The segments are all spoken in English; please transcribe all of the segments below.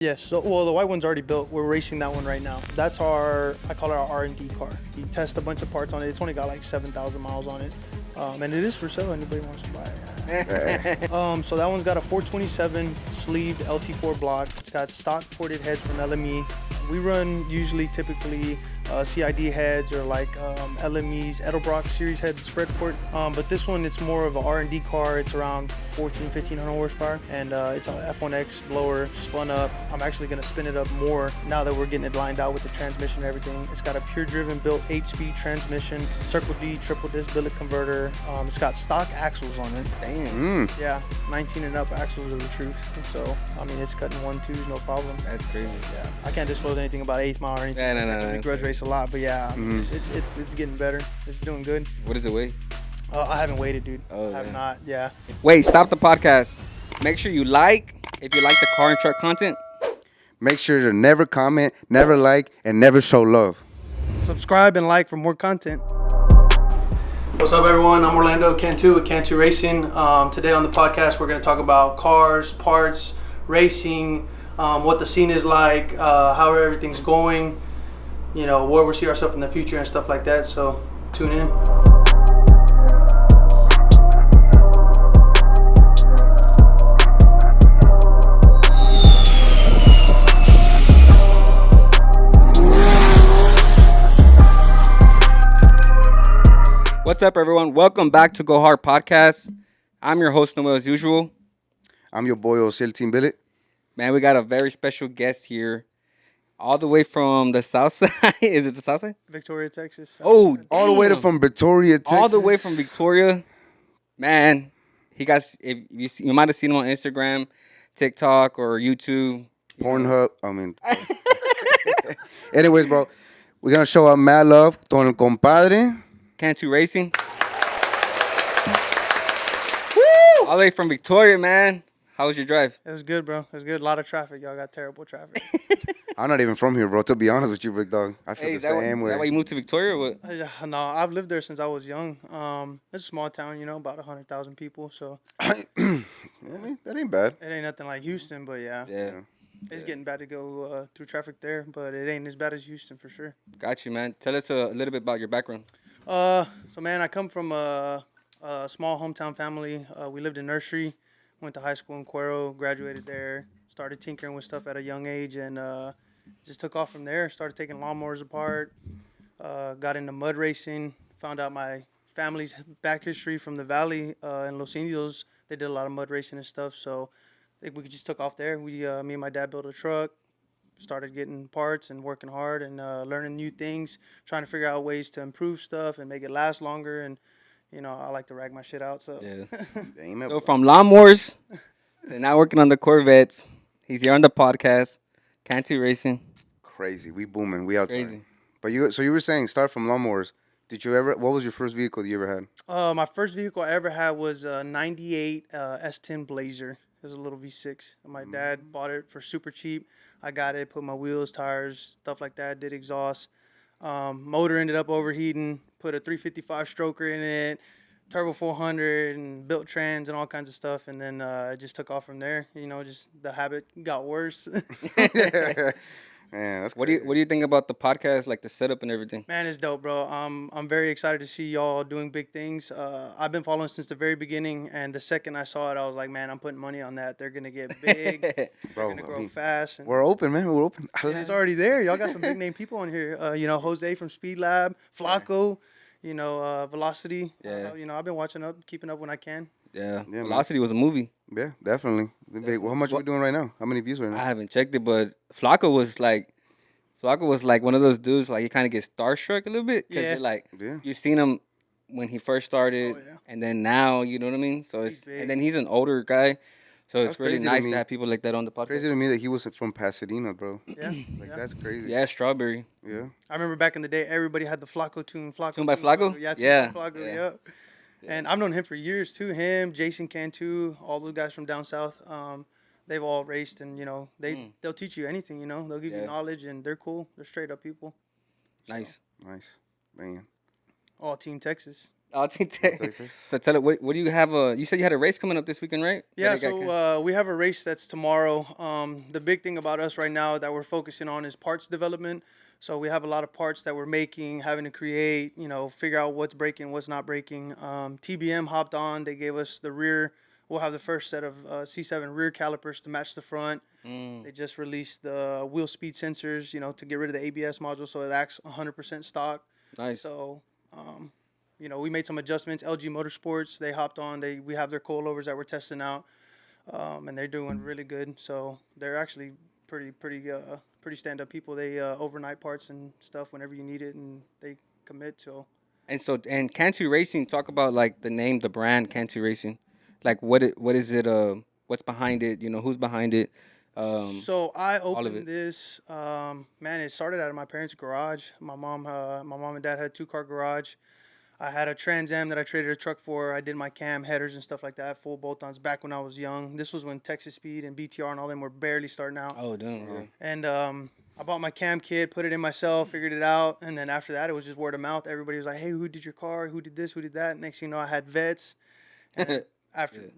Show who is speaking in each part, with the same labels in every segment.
Speaker 1: Yes. So, well, the white one's already built. We're racing that one right now. That's I call it our R&D car. You test a bunch of parts on it. It's only got like 7,000 miles on it. And it is for sale. Anybody wants to buy it. So that one's got a 427 sleeved LT4 block. It's got stock ported heads from LME. We run typically CID heads or like LME's Edelbrock series head spread port. But this one, it's more of an R&D car. It's around 1,500 horsepower, and it's an F1X blower spun up. I'm actually going to spin it up more now that we're getting it lined out with the transmission and everything. It's got a pure driven built 8-speed transmission, Circle D triple disc billet converter. It's got stock axles on it.
Speaker 2: Damn.
Speaker 1: Yeah, 19 and up axles are the truth. So I mean, it's cutting 1-2s no problem.
Speaker 2: That's crazy.
Speaker 1: Yeah, I can't disclose anything about 8th mile or anything.
Speaker 2: No.
Speaker 1: We grudge race a lot, but yeah, I mean, it's getting better. It's doing good.
Speaker 2: What does it weigh?
Speaker 1: I haven't waited, dude.
Speaker 2: Oh,
Speaker 1: I have
Speaker 2: yeah.
Speaker 1: not. Yeah.
Speaker 2: Wait, stop the podcast. Make sure you if you like the car and truck content.
Speaker 3: Make sure to never comment, never like, and never show love.
Speaker 1: Subscribe and like for more content. What's up, everyone? I'm Orlando Cantu with Cantu Racing. Today on the podcast, we're going to talk about cars, parts, racing, what the scene is like, how everything's going, where we see ourselves in the future and stuff like that. So tune in.
Speaker 2: What's up, everyone? Welcome back to Go Hard Podcast. I'm your host, Noel, as usual.
Speaker 3: I'm your boy, Osiel Team Billet.
Speaker 2: Man, we got a very special guest here, all the way from the south side. Is it the south side?
Speaker 1: Victoria, Texas.
Speaker 2: Oh,
Speaker 3: All the way from Victoria, Texas.
Speaker 2: all the way from Victoria. Man, you might have seen him on Instagram, TikTok, or YouTube.
Speaker 3: Pornhub. Anyways, bro, we're going to show our mad love con el compadre.
Speaker 2: Cantu Racing. Woo! All the way from Victoria, man. How was your drive?
Speaker 1: It was good, bro. It was good. A lot of traffic. Y'all got terrible traffic.
Speaker 3: I'm not even from here, bro. To be honest with you, big dog, I feel
Speaker 2: Hey,
Speaker 3: the
Speaker 2: is that
Speaker 3: same
Speaker 2: why
Speaker 3: way.
Speaker 2: you moved to Victoria or what?
Speaker 1: No, I've lived there since I was young. It's a small town, about 100,000 people. So
Speaker 3: I mean, that ain't bad.
Speaker 1: it ain't nothing like Houston, but yeah.
Speaker 2: Yeah.
Speaker 1: It's getting bad to go through traffic there, but it ain't as bad as Houston for sure.
Speaker 2: Got you, man. Tell us a little bit about your background.
Speaker 1: So man, I come from a small hometown family. We lived in nursery, went to high school in Cuero, graduated there, started tinkering with stuff at a young age, and just took off from there. Started taking lawnmowers apart, got into mud racing, found out my family's back history from the valley in Los Indios. They did a lot of mud racing and stuff, so I think we just took off there. Me and my dad built a truck, started getting parts and working hard and learning new things, trying to figure out ways to improve stuff and make it last longer. And, I like to rag my shit out. So,
Speaker 2: Yeah.
Speaker 3: Damn it,
Speaker 2: So from lawnmowers to now working on the Corvettes, he's here on the podcast. Cantu Racing.
Speaker 3: crazy. We booming. We outside.
Speaker 2: Crazy.
Speaker 3: But you were saying start from lawnmowers. What was your first vehicle that you ever had?
Speaker 1: my first vehicle I ever had was a 98 S10 Blazer. It was a little V6. My dad bought it for super cheap. I got it, put my wheels, tires, stuff like that, did exhaust. Motor ended up overheating, put a 355 stroker in it, turbo 400, and built trans and all kinds of stuff. And then I just took off from there. Just the habit got worse.
Speaker 3: Man, that's
Speaker 2: What do you think about the podcast, like the setup and everything?
Speaker 1: Man, it's dope, bro. I'm very excited to see y'all doing big things. I've been following since the very beginning, and the second I saw it, I was like, man, I'm putting money on that. They're gonna get big. They're
Speaker 3: Bro,
Speaker 1: gonna grow fast. And
Speaker 3: we're open, man. We're open.
Speaker 1: it's already there. Y'all got some big name people on here. Jose from Speed Lab, Flacco. Velocity.
Speaker 2: Yeah.
Speaker 1: I've been keeping up when I can.
Speaker 2: Yeah.
Speaker 3: man.
Speaker 2: Velocity was a movie.
Speaker 3: Yeah, definitely. Well, how much are we doing right now? How many views right
Speaker 2: I
Speaker 3: now?
Speaker 2: haven't checked it, but Flacco was like one of those dudes, like, you kind of get starstruck a little bit. Because
Speaker 1: Yeah.
Speaker 2: you've seen him when he first started,
Speaker 1: Oh, yeah.
Speaker 2: and then now, you know what I mean? So
Speaker 1: He's big.
Speaker 2: and then he's an older guy. So
Speaker 3: That's
Speaker 2: it's really
Speaker 3: crazy to
Speaker 2: nice
Speaker 3: me.
Speaker 2: to have people like that on the podcast.
Speaker 3: Crazy to me that he was from Pasadena, bro.
Speaker 1: Yeah.
Speaker 3: Like, that's crazy.
Speaker 2: Yeah, Strawberry.
Speaker 3: Yeah.
Speaker 1: I remember back in the day, everybody had the Flacco tune.
Speaker 2: Tune by Flacco?
Speaker 1: Yeah. Tune
Speaker 2: Yeah.
Speaker 1: by Flacco.
Speaker 2: Yeah.
Speaker 1: Yep. And I've known him for years too. Him, Jason Cantu, all those guys from down south. They've all raced, and they'll teach you anything. They'll give
Speaker 2: Yeah.
Speaker 1: you knowledge, and they're cool. They're straight up people.
Speaker 2: Nice.
Speaker 3: Nice. Man.
Speaker 1: All Team Texas.
Speaker 2: I'll
Speaker 3: Texas.
Speaker 2: So tell it. What do you have? You said you had a race coming up this weekend, right?
Speaker 1: Yeah,
Speaker 2: That it got
Speaker 1: so we have a race that's tomorrow. The big thing about us right now that we're focusing on is parts development. So we have a lot of parts that we're making, having to create, figure out what's breaking, what's not breaking. TBM hopped on. They gave us the rear. We'll have the first set of C7 rear calipers to match the front. They just released the wheel speed sensors, to get rid of the ABS module so it acts 100% stock.
Speaker 2: Nice.
Speaker 1: So, we made some adjustments. LG Motorsports, they hopped on. We have their coilovers that we're testing out, and they're doing really good. So they're actually pretty stand up people. They overnight parts and stuff whenever you need it, and they commit. So
Speaker 2: And Cantu Racing, talk about like the name, the brand Cantu Racing. Like what is it? What's behind it? Who's behind it?
Speaker 1: So I
Speaker 2: all of it.
Speaker 1: opened this. Man, it started out of my parents' garage. My mom and dad had a 2-car garage. I had a Trans Am that I traded a truck for. I did my cam headers and stuff like that, full bolt-ons back when I was young. This was when Texas Speed and BTR and all them were barely starting out.
Speaker 2: Oh, damn. Yeah.
Speaker 1: And I bought my cam kit, put it in myself, figured it out, and then after that, it was just word of mouth. Everybody was like, "Hey, who did your car? Who did this? Who did that?" Next thing you know, I had Vets. And after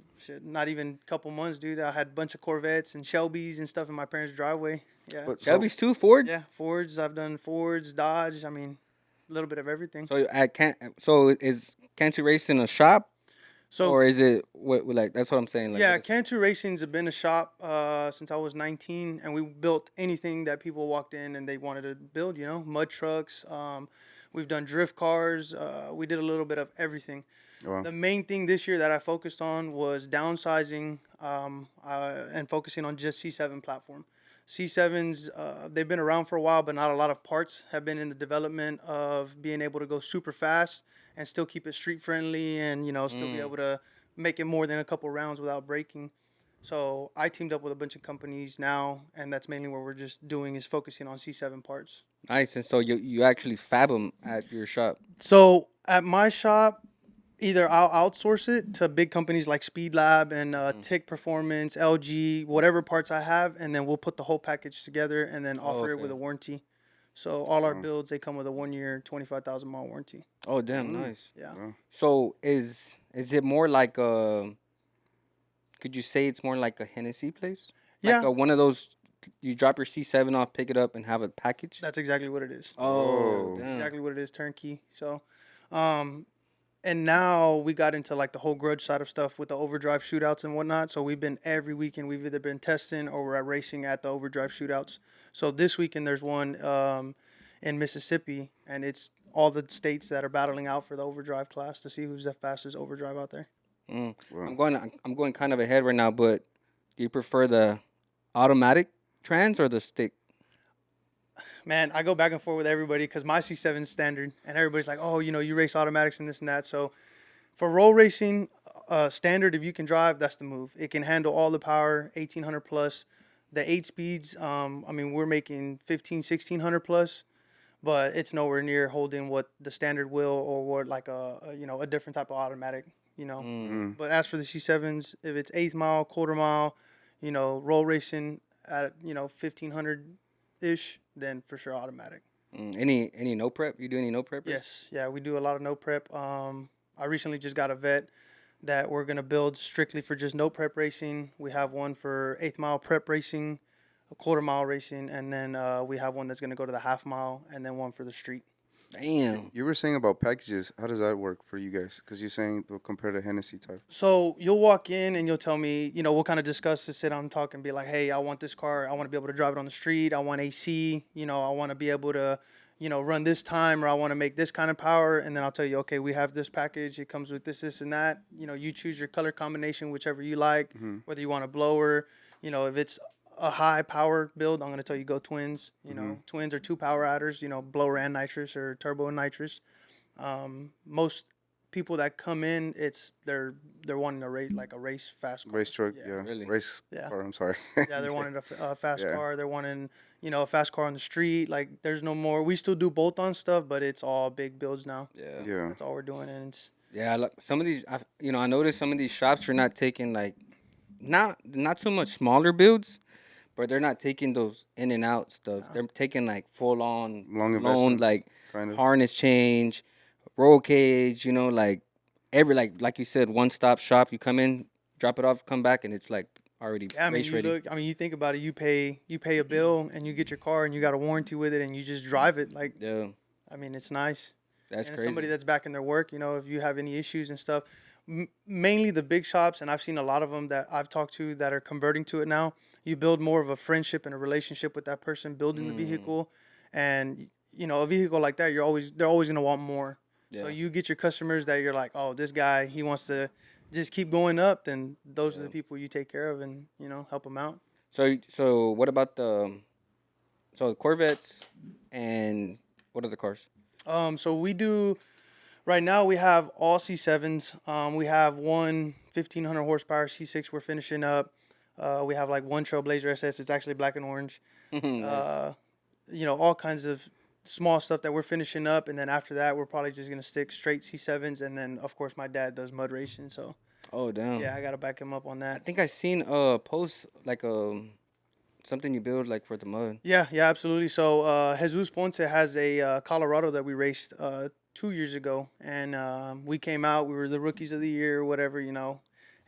Speaker 1: not even a couple months, dude, I had a bunch of Corvettes and Shelbys and stuff in my parents' driveway. Yeah,
Speaker 3: But
Speaker 2: Shelby's too, Fords.
Speaker 1: yeah, Fords. I've done Fords, Dodge. I mean, a little bit of everything.
Speaker 2: So is Cantu Racing a shop,
Speaker 1: So
Speaker 2: or is it what like? That's what I'm saying. Like,
Speaker 1: yeah,
Speaker 2: what is-
Speaker 1: Cantu Racing's been a shop since I was 19, and we built anything that people walked in and they wanted to build. Mud trucks. We've done drift cars. We did a little bit of everything.
Speaker 3: Wow.
Speaker 1: The main thing this year that I focused on was downsizing and focusing on just C7 platform. C7s, they've been around for a while, but not a lot of parts have been in the development of being able to go super fast and still keep it street friendly and, still be able to make it more than a couple rounds without breaking. So I teamed up with a bunch of companies now, and that's mainly what we're just doing is focusing on C7 parts.
Speaker 2: nice. And so you actually fab them at your shop.
Speaker 1: So at my shop, either I'll outsource it to big companies like Speed Lab and TIC Performance, LG, whatever parts I have, and then we'll put the whole package together and then offer it
Speaker 2: okay.
Speaker 1: with a warranty. So all our builds, they come with a 1-year, 25,000-mile warranty.
Speaker 2: Oh, damn, nice.
Speaker 1: Yeah.
Speaker 2: So is it more like a? Could you say it's more like a Hennessy place? Like
Speaker 1: Yeah.
Speaker 2: one of those. You drop your C7 off, pick it up, and have a package.
Speaker 1: That's exactly what it is.
Speaker 2: Oh,
Speaker 3: Whoa.
Speaker 2: damn.
Speaker 1: Exactly what it is, turnkey. So, and now we got into like the whole grudge side of stuff with the overdrive shootouts and whatnot. So we've been every weekend, we've either been testing or we're racing at the overdrive shootouts. So this weekend there's one in Mississippi, and it's all the states that are battling out for the overdrive class to see who's the fastest overdrive out there.
Speaker 2: Wow. I'm going kind of ahead right now, but do you prefer the automatic trans or the stick?
Speaker 1: Man, I go back and forth with everybody because my C7 is standard, and everybody's like, "Oh, you race automatics and this and that." So, for roll racing, standard, if you can drive, that's the move. It can handle all the power, 1800 plus. The 8 speeds, we're making 1600 plus, but it's nowhere near holding what the standard will or what like a different type of automatic. But as for the C7s, if it's 1/8 mile, quarter mile, roll racing at 1500 ish, then for sure automatic.
Speaker 2: Any no prep? You do any no prep?
Speaker 1: Yes, yeah, we do a lot of no prep. I recently just got a vet that we're gonna build strictly for just no prep racing. We have one for 1/8 mile prep racing, a quarter mile racing, and then we have one that's gonna go to the half mile, and then one for the street.
Speaker 2: Damn.
Speaker 3: You were saying about packages. How does that work for you guys? Because you're saying compared to Hennessy type.
Speaker 1: So you'll walk in and you'll tell me, we'll kind of discuss to sit down and talk and be like, hey, I want this car. I want to be able to drive it on the street. I want AC. I want to be able to, run this time, or I want to make this kind of power. And then I'll tell you, okay, we have this package. It comes with this, and that. You choose your color combination, whichever you like, whether you want a blower. If it's a high power build, I'm going to tell you go twins. Twins are 2 power adders, blower and nitrous or turbo and nitrous. Most people that come in, they're wanting to race like a race fast car.
Speaker 3: Race truck,
Speaker 1: Yeah.
Speaker 3: yeah.
Speaker 2: Really?
Speaker 3: Race
Speaker 1: Yeah.
Speaker 3: car, I'm sorry.
Speaker 1: Yeah, they're wanting a fast
Speaker 3: Yeah.
Speaker 1: car. They're wanting, a fast car on the street. Like, there's no more. We still do bolt-on stuff, but it's all big builds now.
Speaker 2: Yeah.
Speaker 3: Yeah.
Speaker 1: That's all we're doing, and it's
Speaker 2: Yeah, like some of these, I noticed some of these shops are not taking like, not so much smaller builds, but they're not taking those in and out stuff. They're taking like full on
Speaker 3: Long
Speaker 2: loan,
Speaker 3: investment,
Speaker 2: like
Speaker 3: kind of.
Speaker 2: harness change, roll cage, you know, like like you said, one stop shop. You come in, drop it off, come back, and it's like already
Speaker 1: Yeah, I mean,
Speaker 2: race ready.
Speaker 1: you think about it. You pay a bill, and you get your car, and you got a warranty with it, and you just drive it. Like,
Speaker 2: Yeah,
Speaker 1: I mean, it's nice.
Speaker 2: that's
Speaker 1: And it's
Speaker 2: crazy.
Speaker 1: somebody that's back in their work, if you have any issues and stuff. Mainly the big shops, and I've seen a lot of them that I've talked to that are converting to it now. You build more of a friendship and a relationship with that person building the
Speaker 2: Mm,
Speaker 1: vehicle, and a vehicle like that, they're always gonna want more. So
Speaker 2: yeah,
Speaker 1: you get your customers that you're like, oh, this guy, he wants to just keep going up. Then those are
Speaker 2: yeah.
Speaker 1: the people you take care of and help them out.
Speaker 2: So what about the Corvettes and what other cars?
Speaker 1: So we do right now. We have all C7s. We have one 1500 horsepower C6. We're finishing up. We have like one Trailblazer SS. It's actually black and orange.
Speaker 2: Nice.
Speaker 1: Uh, all kinds of small stuff that we're finishing up, and then after that, we're probably just gonna stick straight C7s, and then of course my dad does mud racing, so
Speaker 2: Oh damn.
Speaker 1: yeah, I gotta back him up on
Speaker 2: I
Speaker 1: that.
Speaker 2: think I seen a post like something you build like for the mud.
Speaker 1: Yeah, yeah, absolutely. So Jesus Ponce has a Colorado that we raced 2 years ago, and we came out. We were the rookies of the year, or whatever,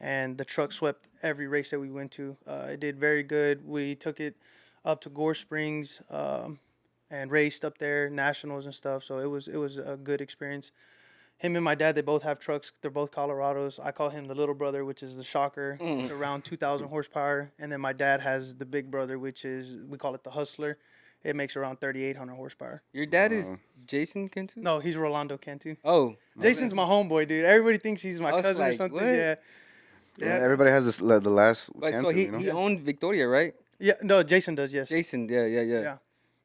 Speaker 1: and the truck swept every race that we went to. It did very good. We took it up to Gore Springs and raced up there, nationals and stuff. So it was a good experience. Him and my dad, they both have trucks. They're both Colorados. I call him the little brother, which is the shocker. It's around 2,000 horsepower. And then my dad has the big brother, which is, we call it the hustler. It makes around 3,800 horsepower.
Speaker 2: Your dad is Jason Cantu?
Speaker 1: No, he's Rolando Cantu.
Speaker 2: Oh,
Speaker 1: Jason's my homeboy, dude. Everybody thinks he's my
Speaker 2: I was
Speaker 1: cousin or
Speaker 2: like,
Speaker 1: something.
Speaker 2: what?
Speaker 1: Yeah.
Speaker 3: Yeah,
Speaker 1: Yeah.
Speaker 3: everybody has this the last
Speaker 2: But so
Speaker 3: Cantu,
Speaker 2: he owned Victoria, right?
Speaker 1: Yeah. No, Jason does, yes.
Speaker 2: Jason, yeah.
Speaker 1: Yeah.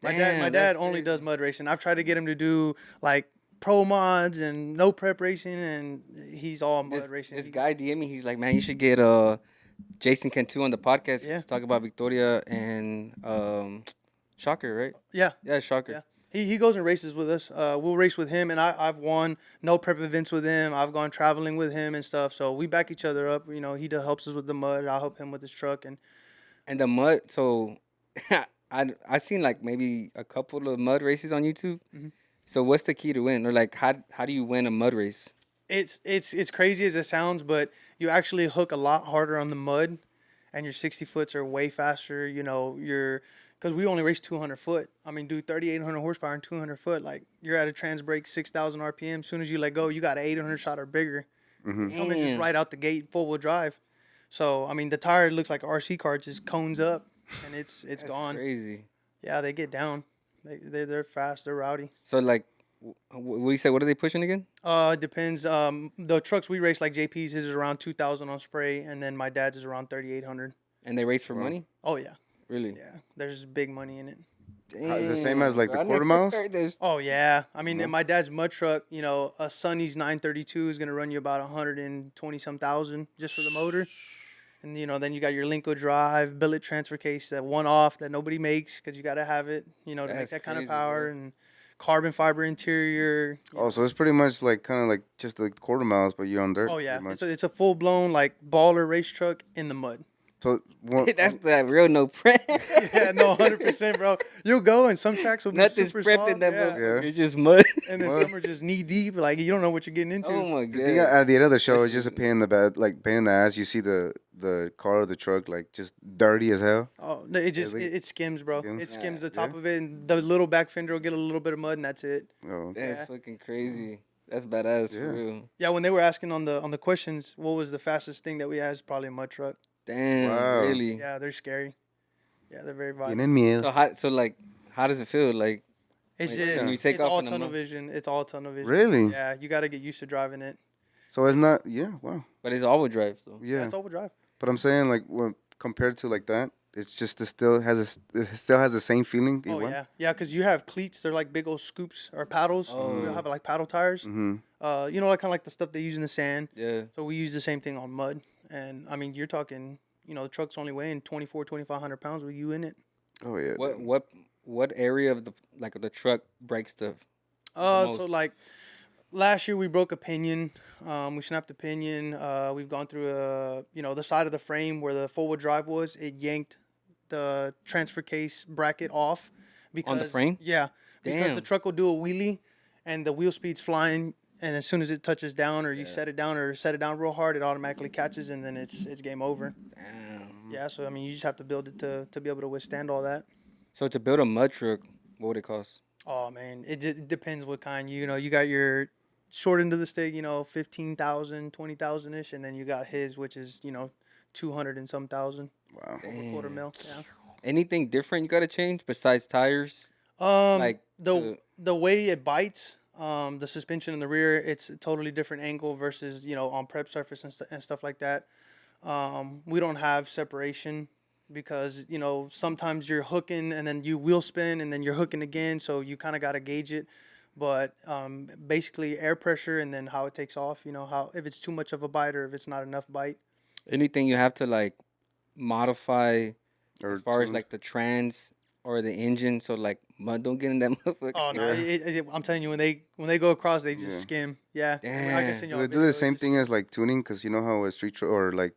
Speaker 1: My
Speaker 2: Damn,
Speaker 1: dad
Speaker 2: that's
Speaker 1: only
Speaker 2: crazy.
Speaker 1: does mud racing. I've tried to get him to do like pro mods and no prep racing, and he's all mud
Speaker 2: This
Speaker 1: racing.
Speaker 2: this
Speaker 1: He-
Speaker 2: guy DM me. He's like, man, you should get Jason Cantu on the podcast
Speaker 1: Yeah.
Speaker 2: to talk about Victoria and Shocker, right?
Speaker 1: Yeah.
Speaker 2: Yeah, Shocker.
Speaker 1: Yeah. He goes and races with us. We'll race with him, and I've won no prep events with him. I've gone traveling with him and stuff. So we back each other up. Helps us with the mud. I'll help him with his truck. And
Speaker 2: And the mud. So I seen like maybe a couple of mud races on YouTube.
Speaker 1: Mhm.
Speaker 2: So what's the key to win, or like how do you win a mud race?
Speaker 1: it's crazy as it sounds, but you actually hook a lot harder on the mud, and your 60 foots are way faster. Because we only race 200 foot. I mean, dude, 3,800 horsepower and 200 foot. Like, you're at a trans brake 6,000 RPM. As soon as you let go, you got an 800 shot or bigger. Coming just
Speaker 2: Damn.
Speaker 1: right out the gate, full wheel drive. So I mean, the tire looks like an RC car, just cones up, and it's
Speaker 2: That's
Speaker 1: gone.
Speaker 2: crazy.
Speaker 1: Yeah, they get down. They're fast. They're rowdy.
Speaker 2: So like, what do you say? What are they pushing again?
Speaker 1: It depends. The trucks we race, like JP's, his is around 2,000 on spray, and then my dad's is around 3,800.
Speaker 2: And they race for
Speaker 3: Wow.
Speaker 2: money?
Speaker 1: Oh yeah,
Speaker 2: Really?
Speaker 1: yeah. There's big money in it.
Speaker 3: The same as, like,
Speaker 2: bro,
Speaker 3: the
Speaker 2: I
Speaker 3: quarter
Speaker 2: never
Speaker 3: miles?
Speaker 2: heard this.
Speaker 1: Oh yeah. I mean,
Speaker 3: Yeah.
Speaker 1: in my dad's mud truck, a Sunny's 932 is gonna run you about 120 some thousand just for the motor. And then you got your Linko drive, billet transfer case, that one off that nobody makes because you gotta have it, to make
Speaker 2: That's
Speaker 1: that kind of
Speaker 2: crazy,
Speaker 1: power,
Speaker 2: bro.
Speaker 1: and carbon fiber interior.
Speaker 3: Oh, so it's pretty much like kind of like just the quarter miles, but you're on dirt.
Speaker 1: Oh yeah,
Speaker 3: pretty much.
Speaker 1: it's a full blown like baller race truck in the mud.
Speaker 3: So what,
Speaker 2: That's that real no prep.
Speaker 1: Yeah, no, 100%, bro. You'll go and some tracks will be
Speaker 2: Nothing's
Speaker 1: super
Speaker 2: prepped
Speaker 1: soft,
Speaker 2: in that
Speaker 1: yeah.
Speaker 2: motherfucker.
Speaker 3: Yeah.
Speaker 2: It's just mud.
Speaker 1: And then
Speaker 3: Mud.
Speaker 1: some are just knee deep, like you don't know what you're getting into.
Speaker 2: Oh my
Speaker 3: the thing
Speaker 2: god.
Speaker 3: at the end of the show
Speaker 2: This
Speaker 3: is just a
Speaker 2: is-
Speaker 3: pain in the bed, like pain in the ass. You see the car or the truck like just dirty as hell.
Speaker 1: Oh, no, it just
Speaker 3: Really?
Speaker 1: it skims, bro.
Speaker 3: Skims?
Speaker 1: It skims the
Speaker 3: Yeah.
Speaker 1: top of it, and the little back fender will get a little bit of mud, and that's it.
Speaker 3: Oh,
Speaker 2: That's
Speaker 1: Yeah.
Speaker 2: fucking crazy. That's badass for
Speaker 3: Yeah.
Speaker 2: real.
Speaker 1: Yeah, when they were asking on the questions, what was the fastest thing that we had? It's probably a mud truck.
Speaker 2: Damn,
Speaker 3: Wow.
Speaker 2: really?
Speaker 1: Yeah, they're scary. Yeah, they're very violent.
Speaker 3: tienen miedo.
Speaker 2: How does it feel? Like
Speaker 1: It's
Speaker 2: when
Speaker 1: just
Speaker 2: you take
Speaker 1: it's
Speaker 2: off
Speaker 1: all
Speaker 2: in the
Speaker 1: tunnel
Speaker 2: mud?
Speaker 1: vision. It's all tunnel vision.
Speaker 3: Really?
Speaker 1: Yeah, you got to get used to driving it.
Speaker 3: So it's not. Yeah. Wow.
Speaker 2: But it's all-wheel drive, so.
Speaker 1: Yeah,
Speaker 3: Yeah.
Speaker 1: it's all wheel drive.
Speaker 3: But I'm saying like when compared to like that, it's just it still has the same feeling.
Speaker 1: Oh yeah, yeah, because you have cleats. They're like big old scoops or paddles.
Speaker 2: Oh.
Speaker 1: We have like paddle tires.
Speaker 3: Mm-hmm.
Speaker 1: Like kind of like the stuff they use in the sand.
Speaker 2: Yeah.
Speaker 1: So we use the same thing on mud. And I mean, you're talking, the truck's only weighing 2,500 pounds with you in it.
Speaker 3: Oh yeah.
Speaker 2: What area of the truck breaks the
Speaker 1: So
Speaker 2: most?
Speaker 1: like last year we broke a pinion. We snapped a pinion. We've gone through the side of the frame where the four-wheel drive was. It yanked the transfer case bracket off because
Speaker 2: frame?
Speaker 1: Yeah, because the
Speaker 2: Damn.
Speaker 1: truck will do a wheelie, and the wheel speed's flying. and as soon as it touches down or you
Speaker 2: Yeah.
Speaker 1: set it down real hard, it automatically catches, and then it's game over.
Speaker 2: Damn.
Speaker 1: Yeah, so I mean, you just have to build it to be able to withstand all that.
Speaker 2: So to build a mud truck, what would it cost?
Speaker 1: Oh man, it depends what kind. You know, you got your short end of the stick, 15,000, 20,000 ish, and then you got his, which is 200 and some thousand,
Speaker 3: Wow.
Speaker 1: over quarter
Speaker 2: Damn.
Speaker 1: mil. Yeah.
Speaker 2: Anything different you gotta change besides tires?
Speaker 1: Um,
Speaker 2: Like
Speaker 1: the the way it bites, the suspension in the rear, it's a totally different angle versus on prep surface and stuff like that. We don't have separation because sometimes you're hooking and then you wheel spin and then you're hooking again, so you kind of got to gauge it. But basically air pressure and then how it takes off. How if it's too much of a bite or if it's not enough bite.
Speaker 2: anything you have to like modify
Speaker 3: Or
Speaker 2: as far as
Speaker 3: tuned.
Speaker 2: like the trans or the engine, so like mud don't get in that motherfucker.
Speaker 1: Oh no,
Speaker 3: Yeah.
Speaker 1: I'm telling you, when they go across, they just
Speaker 3: Yeah.
Speaker 1: skim. Yeah, I mean, I can
Speaker 2: Damn.
Speaker 1: send
Speaker 3: Do
Speaker 1: y'all a
Speaker 3: they do
Speaker 1: video,
Speaker 3: the
Speaker 1: it
Speaker 3: same
Speaker 1: just
Speaker 3: thing
Speaker 1: skims.
Speaker 3: as like tuning? Because you know how a or like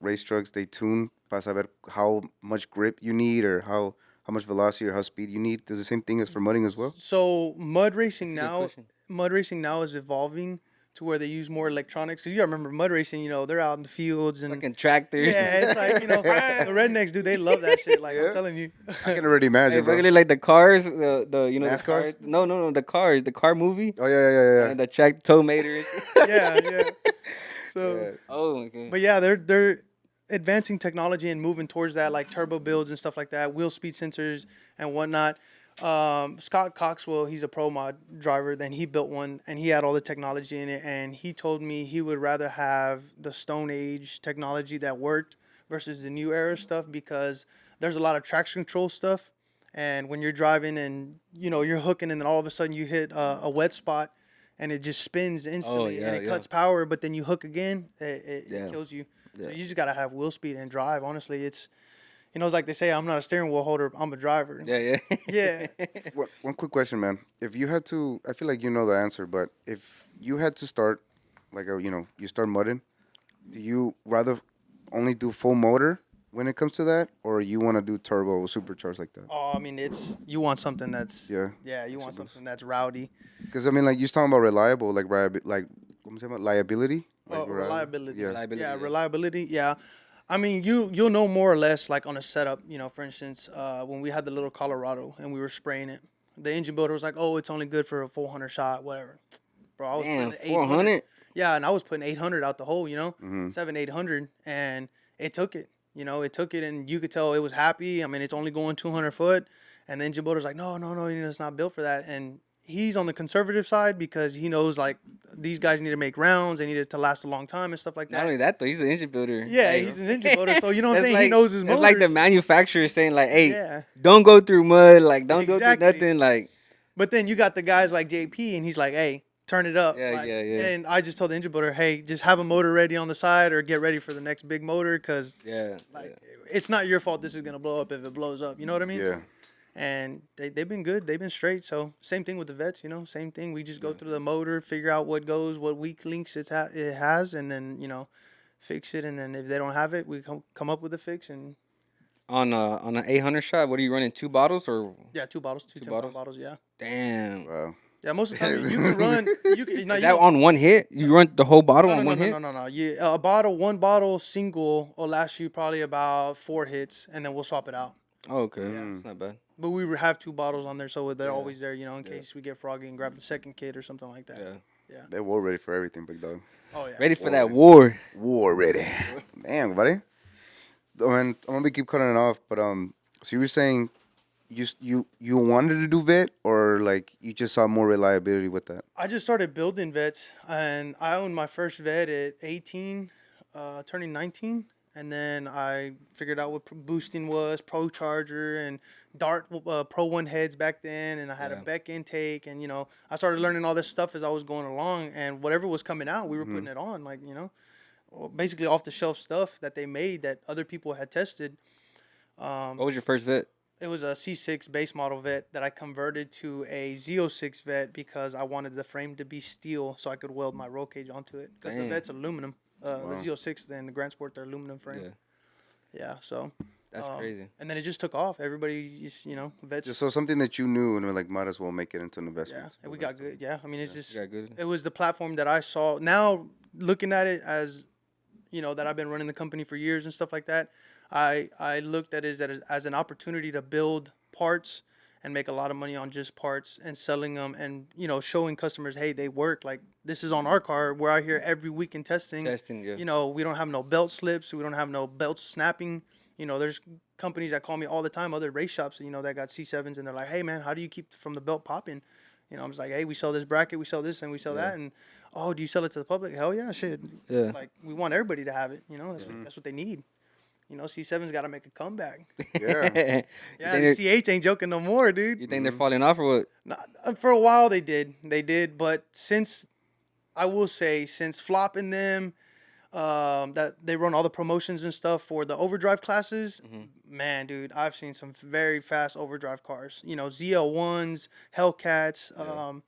Speaker 3: race trucks they tune para saber how much grip you need or how much velocity or how speed you need. Does the same thing as for mudding as well?
Speaker 1: So
Speaker 2: That's a good question.
Speaker 1: mud racing now is evolving to where they use more electronics. Cause you gotta remember mud racing. They're out in the fields and
Speaker 2: Fucking tractors.
Speaker 1: yeah, it's like the rednecks, dude. They love that shit. Like I'm
Speaker 3: Yeah.
Speaker 1: telling you.
Speaker 3: I can already
Speaker 2: Hey,
Speaker 3: imagine, bro.
Speaker 2: regularly like the cars, the the
Speaker 3: NASCARs?
Speaker 2: cars. No, the cars, the car movie,
Speaker 3: Oh yeah.
Speaker 2: and the track tow mater. And shit.
Speaker 1: Yeah. So,
Speaker 3: Yeah.
Speaker 2: Oh my god.
Speaker 1: but yeah, they're advancing technology and moving towards that, like turbo builds and stuff like that, wheel speed sensors and whatnot. Scott Coxwell, he's a pro mod driver. Then he built one, and he had all the technology in it. And he told me he would rather have the Stone Age technology that worked versus the new era stuff because there's a lot of traction control stuff. And when you're driving and you're hooking, and then all of a sudden you hit a wet spot, and it just spins instantly,
Speaker 2: yeah,
Speaker 1: and it
Speaker 2: yeah.
Speaker 1: cuts power. But then you hook again, it
Speaker 2: Yeah.
Speaker 1: kills you. So
Speaker 2: Yeah.
Speaker 1: you just gotta have wheel speed and drive. Honestly, it's like they say, I'm not a steering wheel holder, I'm a driver.
Speaker 2: Yeah.
Speaker 1: Yeah.
Speaker 3: One quick question, man. If you had to, I feel like you know the answer, but if you had to start, like you start mudding, do you rather only do full motor when it comes to that, or you want to do turbo supercharged like that?
Speaker 1: Oh, I mean, you want something that's
Speaker 3: Yeah.
Speaker 1: you want something that's rowdy.
Speaker 3: Because I mean, like you're talking about reliable, like ¿cómo se llama? Liability. Like
Speaker 1: Reliability.
Speaker 3: Yeah.
Speaker 2: Reliability,
Speaker 1: Yeah,
Speaker 2: yeah.
Speaker 1: reliability. Yeah. I mean, you'll know more or less like on a setup. For instance, when we had the little Colorado and we were spraying it, the engine builder was like, "Oh, it's only good for a 400 shot, whatever." Bro, I was
Speaker 2: Damn,
Speaker 1: putting
Speaker 2: 400.
Speaker 1: Yeah, and I was putting 800 out the hole.
Speaker 3: Mhm.
Speaker 1: 800, and it took it. It took it, and you could tell it was happy. I mean, it's only going 200 foot, and the engine builder's like, "No, it's not built for that." And he's on the conservative side because he knows like these guys need to make rounds, they need it to last a long time and stuff like
Speaker 2: Not
Speaker 1: that.
Speaker 2: only that though, he's an engine builder.
Speaker 1: Yeah,
Speaker 2: Like,
Speaker 1: he's an engine builder, so you know what I'm
Speaker 2: it's
Speaker 1: saying? He knows his
Speaker 2: It's like the
Speaker 1: motors.
Speaker 2: manufacturer saying like, "Hey,
Speaker 1: Yeah.
Speaker 2: don't go through mud. Like, don't go
Speaker 1: Exactly.
Speaker 2: through nothing." Like,
Speaker 1: But then you got the guys like JP, and he's like, "Hey, turn it up."
Speaker 2: Yeah,
Speaker 1: Like,
Speaker 2: yeah.
Speaker 1: And I just told the engine builder, "Hey, just have a motor ready on the side, or get ready for the next big motor, because
Speaker 2: yeah,
Speaker 1: like it's not your fault. This is gonna blow up if it blows up. You know what I mean?"
Speaker 3: Yeah.
Speaker 1: And they've been good. They've been straight. So same thing with the vets. Same thing. We just go through the motor, figure out what goes, what weak links it has, and then fix it. And then if they don't have it, we come up with a fix. And
Speaker 2: on an 800 shot, what are you running? 2 bottles or
Speaker 1: yeah, two bottles, two 10
Speaker 2: bottles?
Speaker 1: bottles. Yeah.
Speaker 2: damn?
Speaker 3: Wow.
Speaker 1: Yeah, most of the time you can run. You can. No,
Speaker 2: Is
Speaker 1: you
Speaker 2: that
Speaker 1: don't-
Speaker 2: on one hit? You run the whole bottle
Speaker 1: no,
Speaker 2: on
Speaker 1: no,
Speaker 2: one
Speaker 1: no,
Speaker 2: hit?
Speaker 1: no, no, no, no. One bottle single will last you probably about 4 hits, and then we'll swap it out.
Speaker 2: Oh, okay,
Speaker 1: Yeah.
Speaker 2: it's not bad.
Speaker 1: But we have 2 bottles on there, so they're
Speaker 2: Yeah.
Speaker 1: always there, in case we get froggy and grab the second kit or something like that.
Speaker 2: Yeah,
Speaker 3: They war ready for everything, big dog.
Speaker 1: Oh yeah.
Speaker 2: ready for
Speaker 3: War
Speaker 2: that
Speaker 3: ready.
Speaker 2: war.
Speaker 3: War ready. Damn, buddy. I mean, I'm gonna keep cutting it off, but so you were saying you wanted to do vet, or like you just saw more reliability with that?
Speaker 1: I just started building vets, and I owned my first vet at 18, turning 19. And then I figured out what boosting was, Pro Charger, and Dart Pro 1 heads back then. And I had a
Speaker 2: Yeah.
Speaker 1: Beck intake. And, I started learning all this stuff as I was going along. And whatever was coming out, we were putting it on. Like, basically off the shelf stuff that they made that other people had tested.
Speaker 2: What was your first vet?
Speaker 1: It was a C6 base model vet that I converted to a Z06 vet because I wanted the frame to be steel so I could weld my roll cage onto it. Because the
Speaker 2: Damn.
Speaker 1: vet's aluminum. The Z06 and the Grand Sport, they're aluminum frame.
Speaker 2: Yeah.
Speaker 1: Yeah, so
Speaker 2: That's crazy.
Speaker 1: And then it just took off. Everybody, just, vets.
Speaker 3: Just so something that you knew and were like, might as well make it into an
Speaker 1: Yeah,
Speaker 3: investment.
Speaker 1: and we got good. Yeah, I mean, it's just
Speaker 2: You got good.
Speaker 1: it was the platform that I saw. Now looking at it as, that I've been running the company for years and stuff like that, I looked at it as an opportunity to build parts and make a lot of money on just parts and selling them and showing customers, hey, they work. Like, this is on our car. We're out here every week in testing.
Speaker 2: Yeah.
Speaker 1: We don't have no belt slips. We don't have no belts snapping. There's companies that call me all the time, other race shops, that got C7s, and they're like, hey, man, how do you keep from the belt popping? I'm just like, hey, we sell this bracket, we sell this, and we sell that. And, oh, do you sell it to the public? Hell yeah, shit.
Speaker 2: Yeah.
Speaker 1: Like, we want everybody to have it. That's what they need. C7's got to make a comeback.
Speaker 3: Yeah.
Speaker 1: Yeah, the C8s ain't joking no more, dude.
Speaker 2: You think they're falling off or what?
Speaker 1: For a while they did, but since flopping them, that they run all the promotions and stuff for the overdrive classes, man, dude, I've seen some very fast overdrive cars. ZL1s, Hellcats,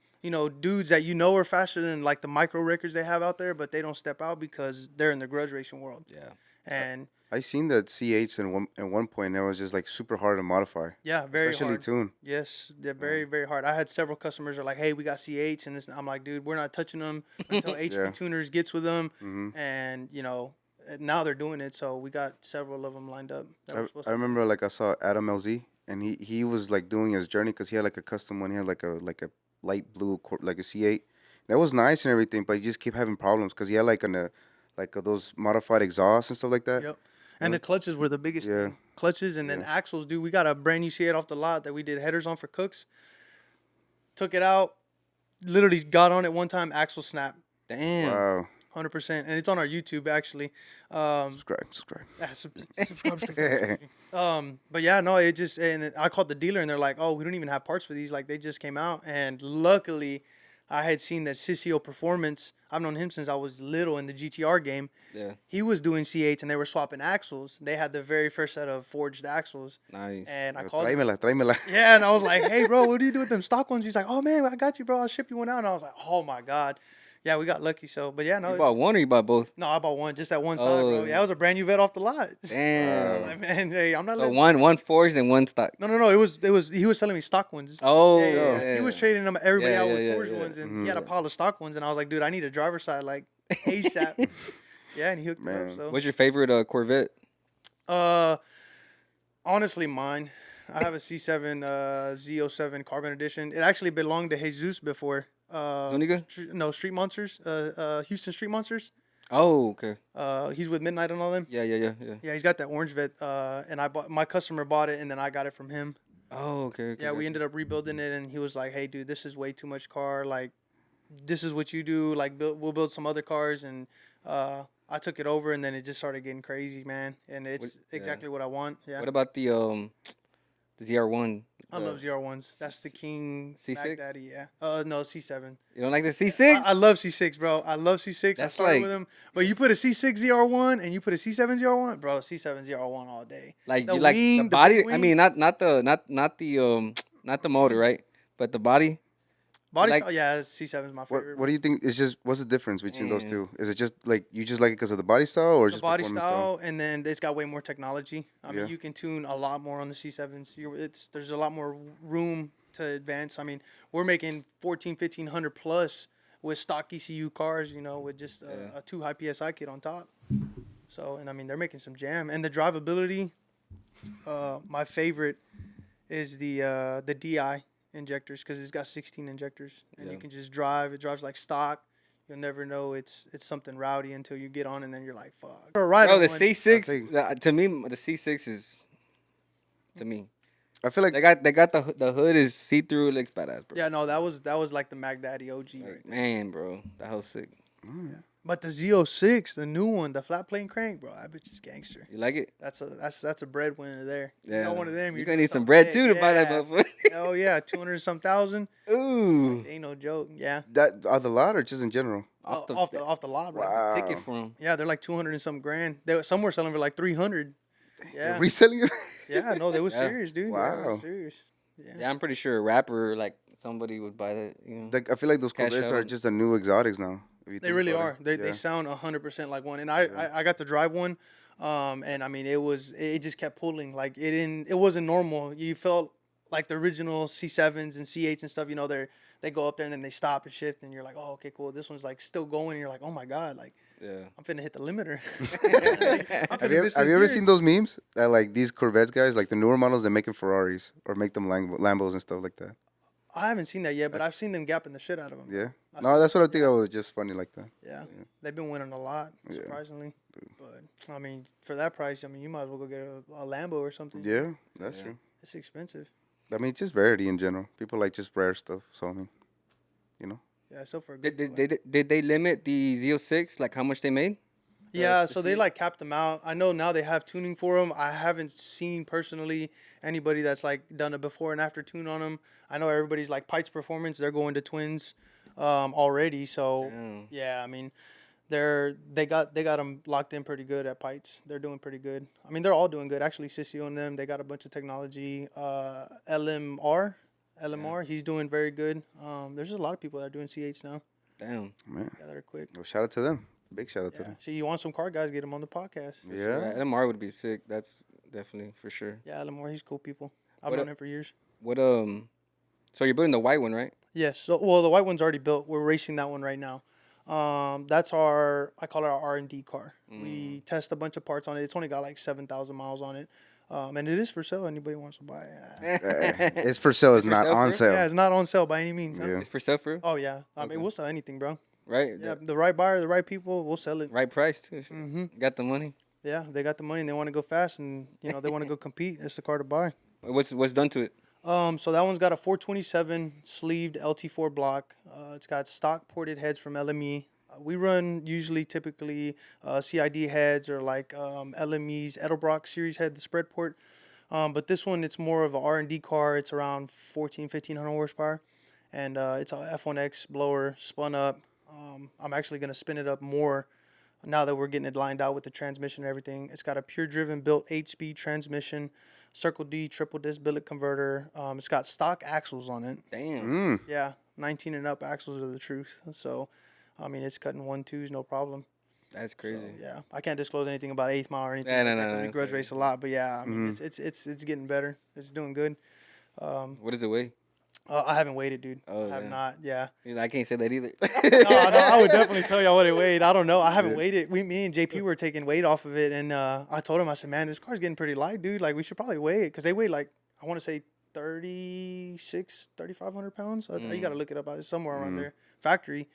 Speaker 1: dudes that are faster than like the micro records they have out there, but they don't step out because they're in the grudge racing world.
Speaker 2: Yeah.
Speaker 1: And
Speaker 3: I seen that C8s at one point. That was just like super hard to modify.
Speaker 1: yeah, very
Speaker 3: especially
Speaker 1: hard.
Speaker 3: tune.
Speaker 1: Yes, they're very, very hard. I had several customers that are like, hey, we got C8s, and this. I'm like, dude, we're not touching them until HP Tuners gets with them. And, now they're doing it, so we got several of them lined up.
Speaker 3: I remember like I saw Adam LZ, and he was like doing his journey because he had like a custom one. He had like a light blue, like a C8. That was nice and everything, but he just kept having problems because he had like those modified exhausts and stuff like that.
Speaker 1: Yep. And the clutches were the biggest thing. Clutches and then axles, dude. We got a brand new C8 off the lot that we did headers on for Cooks. Took it out, literally got on it one time, axle snap.
Speaker 2: Damn.
Speaker 3: Wow.
Speaker 1: 100%. And it's on our YouTube, actually.
Speaker 3: Subscribe.
Speaker 1: Yeah, subscribe. But yeah, no, it just, and I called the dealer and they're like, oh, we don't even have parts for these. Like, they just came out. And luckily, I had seen that Sissio Performance. I've known him since I was little in the GTR game.
Speaker 2: Yeah.
Speaker 1: He was doing C8s and they were swapping axles. They had the very first set of forged axles.
Speaker 2: Nice.
Speaker 1: And I called him.
Speaker 3: Tráemela.
Speaker 1: Yeah, and I was like, hey, bro, what do you do with them stock ones? He's like, oh, man, I got you, bro. I'll ship you one out. And I was like, oh, my God. Yeah, we got lucky. So, but yeah, no.
Speaker 2: You bought one or you bought both?
Speaker 1: No, I bought one, just that one side, bro. Yeah, it was a brand new vet off the lot.
Speaker 2: Damn.
Speaker 1: Like, man, hey, I'm not
Speaker 2: So
Speaker 1: letting...
Speaker 2: one forged and one stock.
Speaker 1: No. It was. He was selling me stock ones.
Speaker 2: Oh,
Speaker 1: yeah. He was trading them everybody out with forged
Speaker 2: yeah.
Speaker 1: ones, and he had a pile of stock ones, and I was like, dude, I need a driver's side like ASAP. Yeah, and he hooked me up. So.
Speaker 2: What's your favorite Corvette?
Speaker 1: Honestly, mine. I have a C7 Z07 Carbon Edition. It actually belonged to Jesus before.
Speaker 2: Zuniga?
Speaker 1: No, Street Monsters. Houston Street Monsters.
Speaker 2: Oh, okay.
Speaker 1: He's with Midnight and all them.
Speaker 2: Yeah.
Speaker 1: Yeah, he's got that orange vet. And my customer bought it, and then I got it from him.
Speaker 2: Oh, okay.
Speaker 1: Yeah, we ended up rebuilding it, and he was like, "Hey, dude, this is way too much car. Like, this is what you do. Like, we'll build some other cars." And I took it over, and then it just started getting crazy, man. And it's exactly what I want. Yeah.
Speaker 2: What about the ZR1?
Speaker 1: I love ZR1s. That's the king.
Speaker 2: C6?
Speaker 1: Daddy, yeah. No, C7.
Speaker 2: You don't like the C6?
Speaker 1: I love C6, bro. I love C6.
Speaker 2: That's
Speaker 1: I started
Speaker 2: like-
Speaker 1: with him. But you put a C6 ZR1 and you put a C7 ZR1, bro. C7 ZR1 all day.
Speaker 2: Like
Speaker 1: The
Speaker 2: you like
Speaker 1: wing,
Speaker 2: the
Speaker 1: the
Speaker 2: body?
Speaker 1: big
Speaker 2: I mean, not the motor, right? But the body.
Speaker 1: Body
Speaker 2: Like-
Speaker 1: style, yeah, C7 is my favorite.
Speaker 3: What do you think? What's the difference between those
Speaker 2: Man.
Speaker 3: two? Is it just like you just like it because of the body style, or
Speaker 1: The
Speaker 3: just
Speaker 1: body
Speaker 3: performance
Speaker 1: style, and then it's got way more technology. I mean,
Speaker 3: Yeah.
Speaker 1: you can tune a lot more on the C7s. There's a lot more room to advance. I mean, we're making 1,500 plus with stock ECU cars, with just a 2 high PSI kit on top. So, and I mean, they're making some jam. And the drivability, my favorite is the DI injectors, because it's got 16 injectors, and you can just drive. It drives like stock. You'll never know it's something rowdy until you get on, and then you're like, fuck. For a rider
Speaker 2: Bro, the
Speaker 1: one-
Speaker 2: C6 to me, the C6 is to me.
Speaker 3: I feel like
Speaker 2: They got the hood is see through, looks badass, bro.
Speaker 1: Yeah, no, that was like the Mac Daddy OG right there.
Speaker 2: Man, bro, that was sick.
Speaker 1: But the Z06, the new one, the flat plane crank, bro, I bet is gangster.
Speaker 2: You like it?
Speaker 1: That's a breadwinner there.
Speaker 2: Yeah.
Speaker 1: You got one of them.
Speaker 2: You
Speaker 1: you're
Speaker 2: gonna
Speaker 1: doing
Speaker 2: need some
Speaker 1: something
Speaker 2: bread
Speaker 1: big.
Speaker 2: too to buy that
Speaker 1: Yeah.
Speaker 2: motherfucker.
Speaker 1: Oh yeah, 200 and some thousand.
Speaker 2: Ooh,
Speaker 1: Ain't no joke. Yeah.
Speaker 3: that on the lot or just in general.
Speaker 1: Off the lot, bro.
Speaker 3: Wow.
Speaker 2: ticket for him.
Speaker 1: Yeah, they're like 200 and some grand. Some were selling for like 300. Yeah.
Speaker 3: Reselling it.
Speaker 1: Yeah, no, they was
Speaker 2: Yeah.
Speaker 1: serious, dude. Yeah, they
Speaker 3: Wow.
Speaker 1: was serious. Yeah.
Speaker 2: Yeah, I'm pretty sure a rapper like somebody would buy that.
Speaker 3: Like I feel like those
Speaker 2: Cash
Speaker 3: Corvettes are
Speaker 2: out.
Speaker 3: just the new exotics now. if you
Speaker 1: They
Speaker 3: think
Speaker 1: really
Speaker 3: about
Speaker 1: are.
Speaker 3: it.
Speaker 1: They
Speaker 3: Yeah.
Speaker 1: sound 100% like one. And I got to drive one And I mean, it just kept pulling. Like it wasn't normal. You felt like the original C7s and C8s and stuff. You know, they go up there and then they stop and shift, and you're like, oh, okay, cool. This one's like still going. And you're like, oh my god, like
Speaker 2: Yeah.
Speaker 1: I'm finna hit the limiter.
Speaker 3: Have you ever seen those memes that like these Corvettes guys, like the newer models, they make in Ferraris or make them Lambos and stuff like that?
Speaker 1: I haven't seen that yet, but I've seen them gapping the shit out of them.
Speaker 3: Yeah.
Speaker 1: I've
Speaker 3: No,
Speaker 1: seen-
Speaker 3: that's what I think. I was just funny like that.
Speaker 1: Yeah, they've been winning a lot,
Speaker 3: Yeah.
Speaker 1: surprisingly. But I mean, for that price, I mean, you might as well go get a Lambo or something.
Speaker 3: Yeah, that's
Speaker 2: Yeah.
Speaker 3: true.
Speaker 1: It's expensive.
Speaker 3: I mean, it's just rarity in general. People like just rare stuff. So I mean, you know.
Speaker 1: Yeah, so for a good.
Speaker 2: Did they limit the Z06, like how much they made?
Speaker 1: Yeah,
Speaker 2: the
Speaker 1: so they
Speaker 2: seat?
Speaker 1: like capped them out. I know now they have tuning for them. I haven't seen personally anybody that's like done a before and after tune on them. I know everybody's like Pikes Performance. They're going to twins already. So
Speaker 2: Damn.
Speaker 1: yeah, I mean, they got them locked in pretty good at Pikes. They're doing pretty good. I mean, they're all doing good. Actually, Sissy on them. They got a bunch of technology. LMR, he's doing very good. There's just a lot of people that are doing C8s now.
Speaker 2: Damn.
Speaker 3: Man.
Speaker 1: Yeah, they're quick.
Speaker 3: Well, shout out to them. Big shout out to
Speaker 1: Yeah.
Speaker 3: them.
Speaker 1: So you want some car guys, get them on the podcast.
Speaker 3: Yeah.
Speaker 2: LMR would be sick. That's definitely for sure.
Speaker 1: Yeah, LMR, he's cool people. I've
Speaker 2: What
Speaker 1: known
Speaker 2: a-
Speaker 1: him for years.
Speaker 2: What So you're building the white one, right?
Speaker 1: Yes. So, well, the white one's already built. We're racing that one right now. That's I call it our R&D car. We test a bunch of parts on it. It's only got like 7,000 miles on it. And it is for sale. Anybody wants to buy it.
Speaker 3: It's for sale. It's
Speaker 2: for
Speaker 3: not
Speaker 2: sale,
Speaker 3: on
Speaker 2: for-
Speaker 3: sale.
Speaker 1: Yeah, it's not on sale by any means. Huh?
Speaker 3: Yeah.
Speaker 2: It's for sale for real?
Speaker 1: Oh, yeah. I
Speaker 2: Okay.
Speaker 1: mean, we'll sell anything, bro.
Speaker 2: Right?
Speaker 1: Yeah, the right buyer, the right people, we'll sell it.
Speaker 2: Right price too.
Speaker 1: Mm-hmm.
Speaker 2: Got the money.
Speaker 1: Yeah, they got the money and they want to go fast and, you know, they want to go compete. It's the car to buy.
Speaker 2: What's done to it?
Speaker 1: So that one's got a 427 sleeved LT4 block. It's got stock ported heads from LME. We run typically CID heads or like LME's Edelbrock series head, the spread port. But this one, it's more of a R&D car. It's around 1,500 horsepower. And it's a F1X blower spun up. I'm actually going to spin it up more now that we're getting it lined out with the transmission and everything. It's got a pure driven built 8-speed transmission, Circle D triple disc billet converter. It's got stock axles on it.
Speaker 2: Damn.
Speaker 1: Yeah, 19 and up axles are the truth. So, I mean, it's cutting 1-2s, no problem.
Speaker 2: That's
Speaker 1: So,
Speaker 2: crazy.
Speaker 1: yeah, I can't disclose anything about 8th mile or anything.
Speaker 2: Yeah, no,
Speaker 1: like
Speaker 2: no,
Speaker 1: that,
Speaker 2: no,
Speaker 1: 'cause we
Speaker 2: that's
Speaker 1: grudge
Speaker 2: all
Speaker 1: race a lot, but yeah, I mean, it's getting better. It's doing good.
Speaker 2: What does it weigh?
Speaker 1: I haven't waited, dude.
Speaker 2: Oh,
Speaker 1: I have
Speaker 2: yeah.
Speaker 1: not. Yeah.
Speaker 2: He's like, I can't say that either.
Speaker 1: No, I would definitely tell y'all what it weighed. I don't know. I haven't weighed it. Me and JP were taking weight off of it, and I told him, I said, man, this car's getting pretty light, dude. Like, we should probably weigh it because they weigh like, I want to say 3,500 pounds. You got to look it up. It's somewhere around there, factory.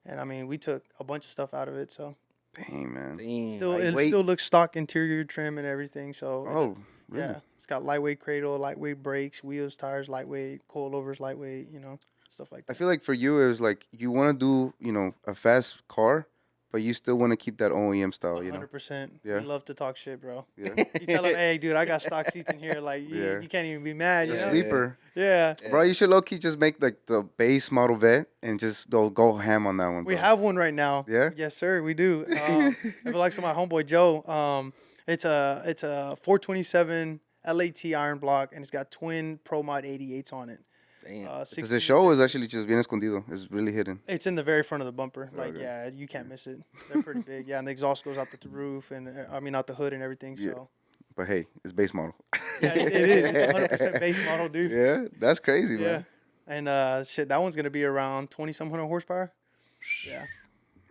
Speaker 1: And I mean, we took a bunch of stuff out of it, so
Speaker 3: Dang, man.
Speaker 2: Damn.
Speaker 1: it
Speaker 3: Lightweight?
Speaker 1: still looks stock interior trim and everything. So
Speaker 3: Oh, really?
Speaker 1: yeah, it's got lightweight cradle, lightweight brakes, wheels, tires, lightweight, coilovers, lightweight. You know, stuff like
Speaker 3: I
Speaker 1: that.
Speaker 3: feel like for you, it was like you want to do, a fast car, but you still want to keep that OEM style,
Speaker 1: 100%.
Speaker 3: Yeah.
Speaker 1: We love to talk shit, bro.
Speaker 3: Yeah.
Speaker 1: You tell them, hey, dude, I got stock seats in here. Like,
Speaker 3: Yeah.
Speaker 1: you can't even be mad. You
Speaker 3: The
Speaker 1: know?
Speaker 3: sleeper.
Speaker 1: Yeah.
Speaker 3: Bro, you should low key just make like the base model vet and just go ham on that one.
Speaker 1: We
Speaker 3: bro.
Speaker 1: have one right now.
Speaker 3: Yeah?
Speaker 1: Yes, sir. We do. If it likes my homeboy Joe, it's a 427 LAT iron block, and it's got twin Pro Mod 88s on it.
Speaker 2: Damn.
Speaker 3: Does
Speaker 1: 16
Speaker 3: it show? Is actually just bien escondido. It's really hidden.
Speaker 1: It's in the very front of the bumper. Like,
Speaker 3: Okay.
Speaker 1: yeah, you can't miss it. They're pretty big. Yeah, and the exhaust goes out the roof, and out the hood and everything.
Speaker 3: Yeah.
Speaker 1: So,
Speaker 3: But hey, it's base model.
Speaker 1: yeah, it is. It's 100% base model, dude.
Speaker 3: Yeah, that's crazy,
Speaker 1: Yeah.
Speaker 3: man.
Speaker 1: And shit, that one's gonna be around 20-some hundred horsepower. Yeah.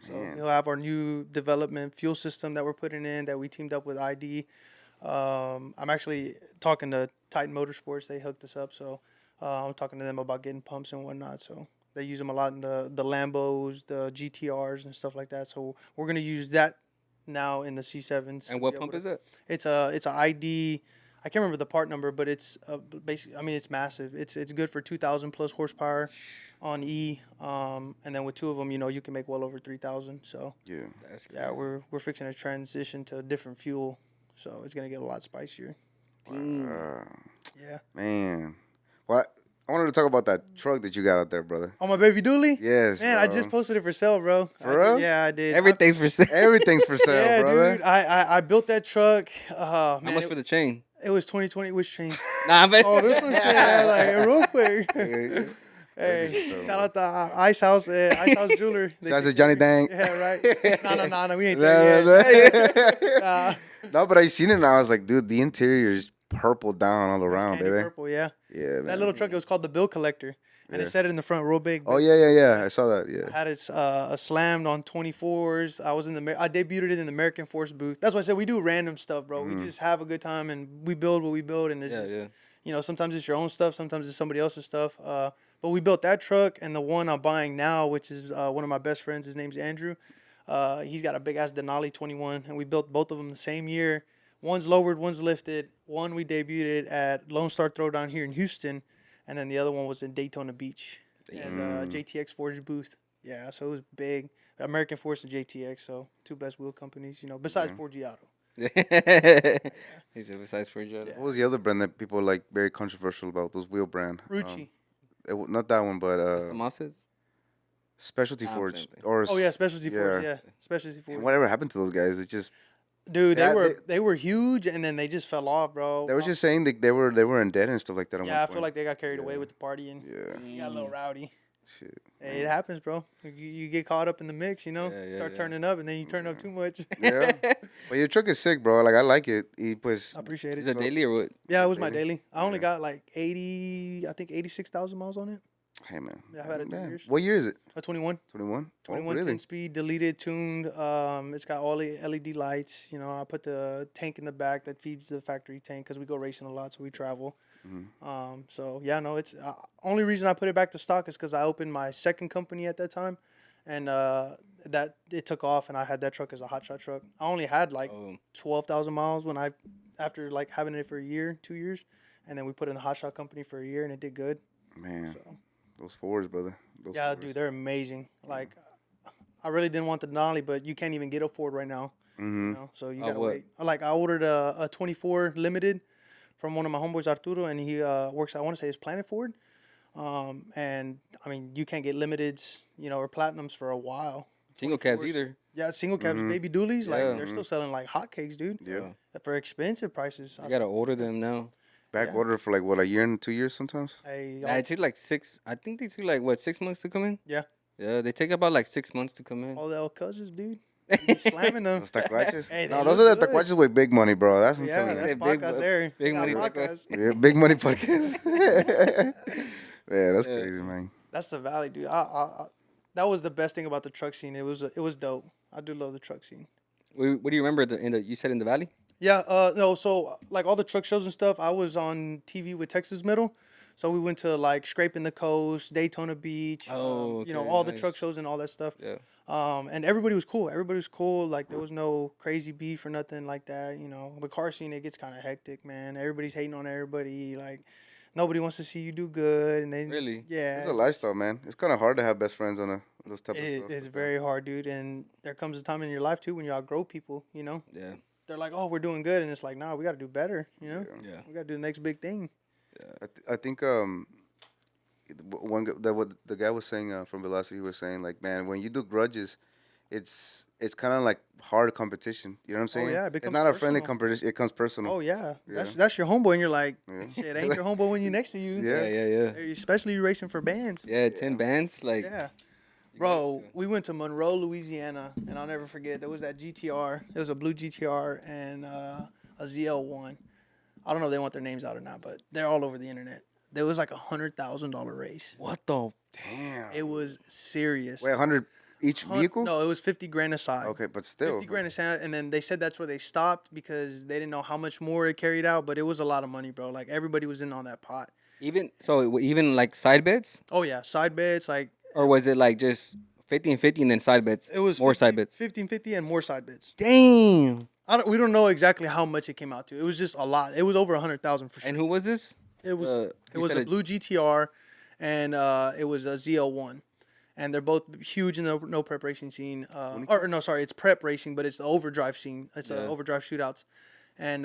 Speaker 1: So
Speaker 3: Man.
Speaker 1: he'll have our new development fuel system that we're putting in that we teamed up with ID. I'm actually talking to Titan Motorsports. They hooked us up, so I'm talking to them about getting pumps and whatnot. So they use them a lot in the Lambos, the GTRs, and stuff like that. So we're gonna use that now in the C7s.
Speaker 2: And what pump is it?
Speaker 1: It's a ID. I can't remember the part number, but it's basically. I mean, it's massive. It's good for 2,000 plus horsepower on E. And then with two of them, you can make well over 3,000. So
Speaker 3: Yeah.
Speaker 2: That's
Speaker 1: yeah, we're fixing to transition to a different fuel, so it's gonna get a lot spicier. Yeah.
Speaker 3: Man. What? I wanted to talk about that truck that you got out there, brother.
Speaker 1: Oh, my baby dually.
Speaker 3: Yes,
Speaker 1: Man, I
Speaker 3: bro.
Speaker 1: just posted it for sale, bro.
Speaker 3: For real?
Speaker 1: Yeah, I did.
Speaker 2: Everything's for sale.
Speaker 3: Everything's for sale,
Speaker 1: Yeah,
Speaker 3: brother.
Speaker 1: dude. I built that truck.
Speaker 2: How
Speaker 1: Man,
Speaker 2: much for the chain?
Speaker 1: it was 2020. Which chain?
Speaker 2: Nah, but
Speaker 1: Oh, this one's like real quick.
Speaker 3: Yeah.
Speaker 1: Hey, shout out to Ice House Jeweler. They
Speaker 3: Shout out to
Speaker 1: take
Speaker 3: Johnny
Speaker 1: care of
Speaker 3: Dang.
Speaker 1: me. Yeah, right. No, we ain't there yet.
Speaker 3: Yeah.
Speaker 1: Nah,
Speaker 3: No, but I seen it and I was like, dude, the interior is purple down all
Speaker 1: It was
Speaker 3: around,
Speaker 1: candy
Speaker 3: baby.
Speaker 1: purple, yeah.
Speaker 3: Yeah,
Speaker 1: That
Speaker 3: man.
Speaker 1: little truck, it was called the Bill Collector, and
Speaker 3: Yeah.
Speaker 1: it said it in the front real big.
Speaker 3: Oh
Speaker 1: Bill
Speaker 3: yeah, yeah,
Speaker 1: Collector.
Speaker 3: yeah. I saw that.
Speaker 1: I
Speaker 3: Yeah.
Speaker 1: had it slammed on 24s. I debuted it in the American Force booth. That's why I said we do random stuff, bro. We just have a good time and we build what we build, and it's
Speaker 2: Yeah,
Speaker 1: just,
Speaker 2: yeah.
Speaker 1: you know, sometimes it's your own stuff, sometimes it's somebody else's stuff. But we built that truck and the one I'm buying now, which is one of my best friends. His name's Andrew. He's got a big ass Denali 21, and we built both of them the same year. One's lowered, one's lifted. One we debuted at Lone Star Throwdown here in Houston, and then the other one was in Daytona Beach and JTX Forge booth. Yeah, so it was big. American Force and JTX, so two best wheel companies, you know, besides Forgiato.
Speaker 2: He said besides for each other.
Speaker 3: What was the other brand that people like very controversial about? Those wheel brand.
Speaker 1: Rucci.
Speaker 3: Not that one, but
Speaker 2: The Mosses?
Speaker 3: Specialty
Speaker 2: Ah,
Speaker 3: Forge
Speaker 2: okay.
Speaker 3: or
Speaker 1: Oh yeah, Specialty Forge.
Speaker 3: yeah.
Speaker 1: Yeah, Specialty Forge.
Speaker 3: And whatever happened to those guys? It just
Speaker 1: Dude,
Speaker 3: Yeah,
Speaker 1: they were huge, and then they just fell off, bro.
Speaker 3: they were just saying that they were in debt and stuff like that. At
Speaker 1: Yeah,
Speaker 3: one
Speaker 1: I
Speaker 3: point.
Speaker 1: feel like they got carried away with the party and
Speaker 3: Yeah.
Speaker 1: got a little rowdy.
Speaker 3: Shit.
Speaker 1: Hey, it happens, bro. You get caught up in the mix, you know.
Speaker 2: Yeah,
Speaker 1: Start
Speaker 2: yeah.
Speaker 1: turning up, and then you turn up too much.
Speaker 3: Yeah. But your truck is sick, bro. Like I like it. Y pues,
Speaker 1: I appreciate
Speaker 2: Is
Speaker 1: it.
Speaker 2: it daily or what?
Speaker 1: Yeah, it was my
Speaker 3: daily?
Speaker 1: daily. I only got like 80, I think 86,000 miles on it.
Speaker 3: hey man.
Speaker 1: Yeah, I've had it 2
Speaker 3: Man,
Speaker 1: years.
Speaker 3: What year is it?
Speaker 1: 21.
Speaker 3: 21.
Speaker 1: 21
Speaker 3: really?
Speaker 1: 10 speed, deleted, tuned. It's got all the LED lights. You know, I put the tank in the back that feeds the factory tank because we go racing a lot, so we travel. So yeah, no, it's only reason I put it back to stock is because I opened my second company at that time, and that it took off, and I had that truck as a hotshot truck. I only had like
Speaker 2: Oh,
Speaker 1: 12,000 miles after like having it for a year, 2 years, and then we put it in the hotshot company for a year, and it did good.
Speaker 3: Man,
Speaker 1: So.
Speaker 3: those Fords, brother. Those
Speaker 1: Yeah,
Speaker 3: Fords.
Speaker 1: dude, they're amazing. Like, I really didn't want the Denali, but you can't even get a Ford right now. You know, so you gotta
Speaker 2: what?
Speaker 1: wait. Like, I ordered a 24 limited from one of my homeboys, Arturo, and he works. I want to say it's Planet Ford. And I mean, you can't get limiteds, you know, or platinums for a while.
Speaker 2: single cabs
Speaker 1: 24s.
Speaker 2: either.
Speaker 1: Yeah, single cabs, baby dualies, like
Speaker 2: Yeah.
Speaker 1: they're still selling like hotcakes, dude.
Speaker 3: Yeah.
Speaker 1: For expensive prices. I
Speaker 2: You
Speaker 1: was
Speaker 2: gotta
Speaker 1: like,
Speaker 2: order them now.
Speaker 3: Back
Speaker 1: Yeah.
Speaker 3: order for like what, a year and 2 years sometimes.
Speaker 1: hey,
Speaker 2: Yeah, it takes like 6. I think they took like what 6 months to come in.
Speaker 1: yeah,
Speaker 2: Yeah, they take about like 6 months to come in.
Speaker 1: all the El Cousins, dude. You be slamming them.
Speaker 3: Those tacuaches.
Speaker 1: Hey, they
Speaker 3: no, those
Speaker 1: look
Speaker 3: are the
Speaker 1: good.
Speaker 3: tacuaches with big money, bro. That's what I'm
Speaker 1: Yeah,
Speaker 3: telling you.
Speaker 1: that's
Speaker 2: Say big
Speaker 1: podcast
Speaker 2: mo-
Speaker 1: there.
Speaker 2: big
Speaker 1: They got
Speaker 2: money
Speaker 1: podcast.
Speaker 3: Yeah, big money podcast. Man, that's
Speaker 2: Yeah.
Speaker 3: crazy, man.
Speaker 1: That's the valley, dude. That was the best thing about the truck scene. It was dope. I do love the truck scene.
Speaker 2: What do you remember? You said in the valley.
Speaker 1: Yeah, no, so like all the truck shows and stuff, I was on TV with Texas Metal. So we went to like Scraping the Coast, Daytona Beach,
Speaker 2: Oh,
Speaker 1: you know,
Speaker 2: okay,
Speaker 1: all the
Speaker 2: nice.
Speaker 1: truck shows and all that stuff.
Speaker 2: Yeah.
Speaker 1: And everybody was cool. Everybody was cool. Like there was no crazy beef or nothing like that. You know, the car scene, it gets kind of hectic, man. Everybody's hating on everybody. Like nobody wants to see you do good. And then
Speaker 2: Really?
Speaker 1: yeah,
Speaker 3: It's a lifestyle, man. It's kind of hard to have best friends on those type of
Speaker 1: it,
Speaker 3: stuff.
Speaker 1: it's very hard, dude. And there comes a time in your life too when you outgrow people. You know,
Speaker 2: Yeah.
Speaker 1: they're like, "Oh, we're doing good," and it's like, "Nah, we got to do better." You know,
Speaker 2: Yeah.
Speaker 1: we got to do the next big thing.
Speaker 3: I think what the guy was saying from Velocity, he was saying like, man, when you do grudges, it's kind of like hard competition. You know what I'm saying?
Speaker 1: yeah, it
Speaker 3: it's
Speaker 1: becomes
Speaker 3: not a friendly
Speaker 1: personal.
Speaker 3: competition. It comes personal.
Speaker 1: Oh yeah, that's your homeboy, and you're like,
Speaker 3: Yeah.
Speaker 1: shit, ain't your homeboy when you next to you.
Speaker 3: Yeah.
Speaker 2: Yeah.
Speaker 1: Especially you racing for bands.
Speaker 2: Yeah. 10 bands. Like.
Speaker 1: Yeah. Bro, we went to Monroe, Louisiana, and I'll never forget. There was that GTR. It was a blue GTR and a ZL1. I don't know if they want their names out or not, but they're all over the internet. There was like $100,000 race.
Speaker 2: What the?
Speaker 3: Damn.
Speaker 1: It was serious.
Speaker 3: Wait, 100 each vehicle?
Speaker 1: No, it was 50 grand aside.
Speaker 3: Okay, but still.
Speaker 1: 50 grand aside, and then they said that's where they stopped because they didn't know how much more it carried out, but it was a lot of money, bro. Like everybody was in on that pot.
Speaker 2: Even like side bets,
Speaker 1: Oh yeah, side bets, like
Speaker 2: or was it like just 50 and 50 and then side bets?
Speaker 1: it was
Speaker 2: more
Speaker 1: 50,
Speaker 2: side bets.
Speaker 1: 50 and 50 and more side bets.
Speaker 2: Damn.
Speaker 1: We don't know exactly how much it came out to. It was just a lot. It was over 100,000 for sure.
Speaker 2: And who was this?
Speaker 1: It was
Speaker 2: you
Speaker 1: it was
Speaker 2: said
Speaker 1: a blue GTR, and it was a ZL1, and they're both huge in the no prep racing scene. Or no, sorry, it's prep racing, but it's the overdrive scene. It's
Speaker 2: Yeah.
Speaker 1: overdrive shootouts, and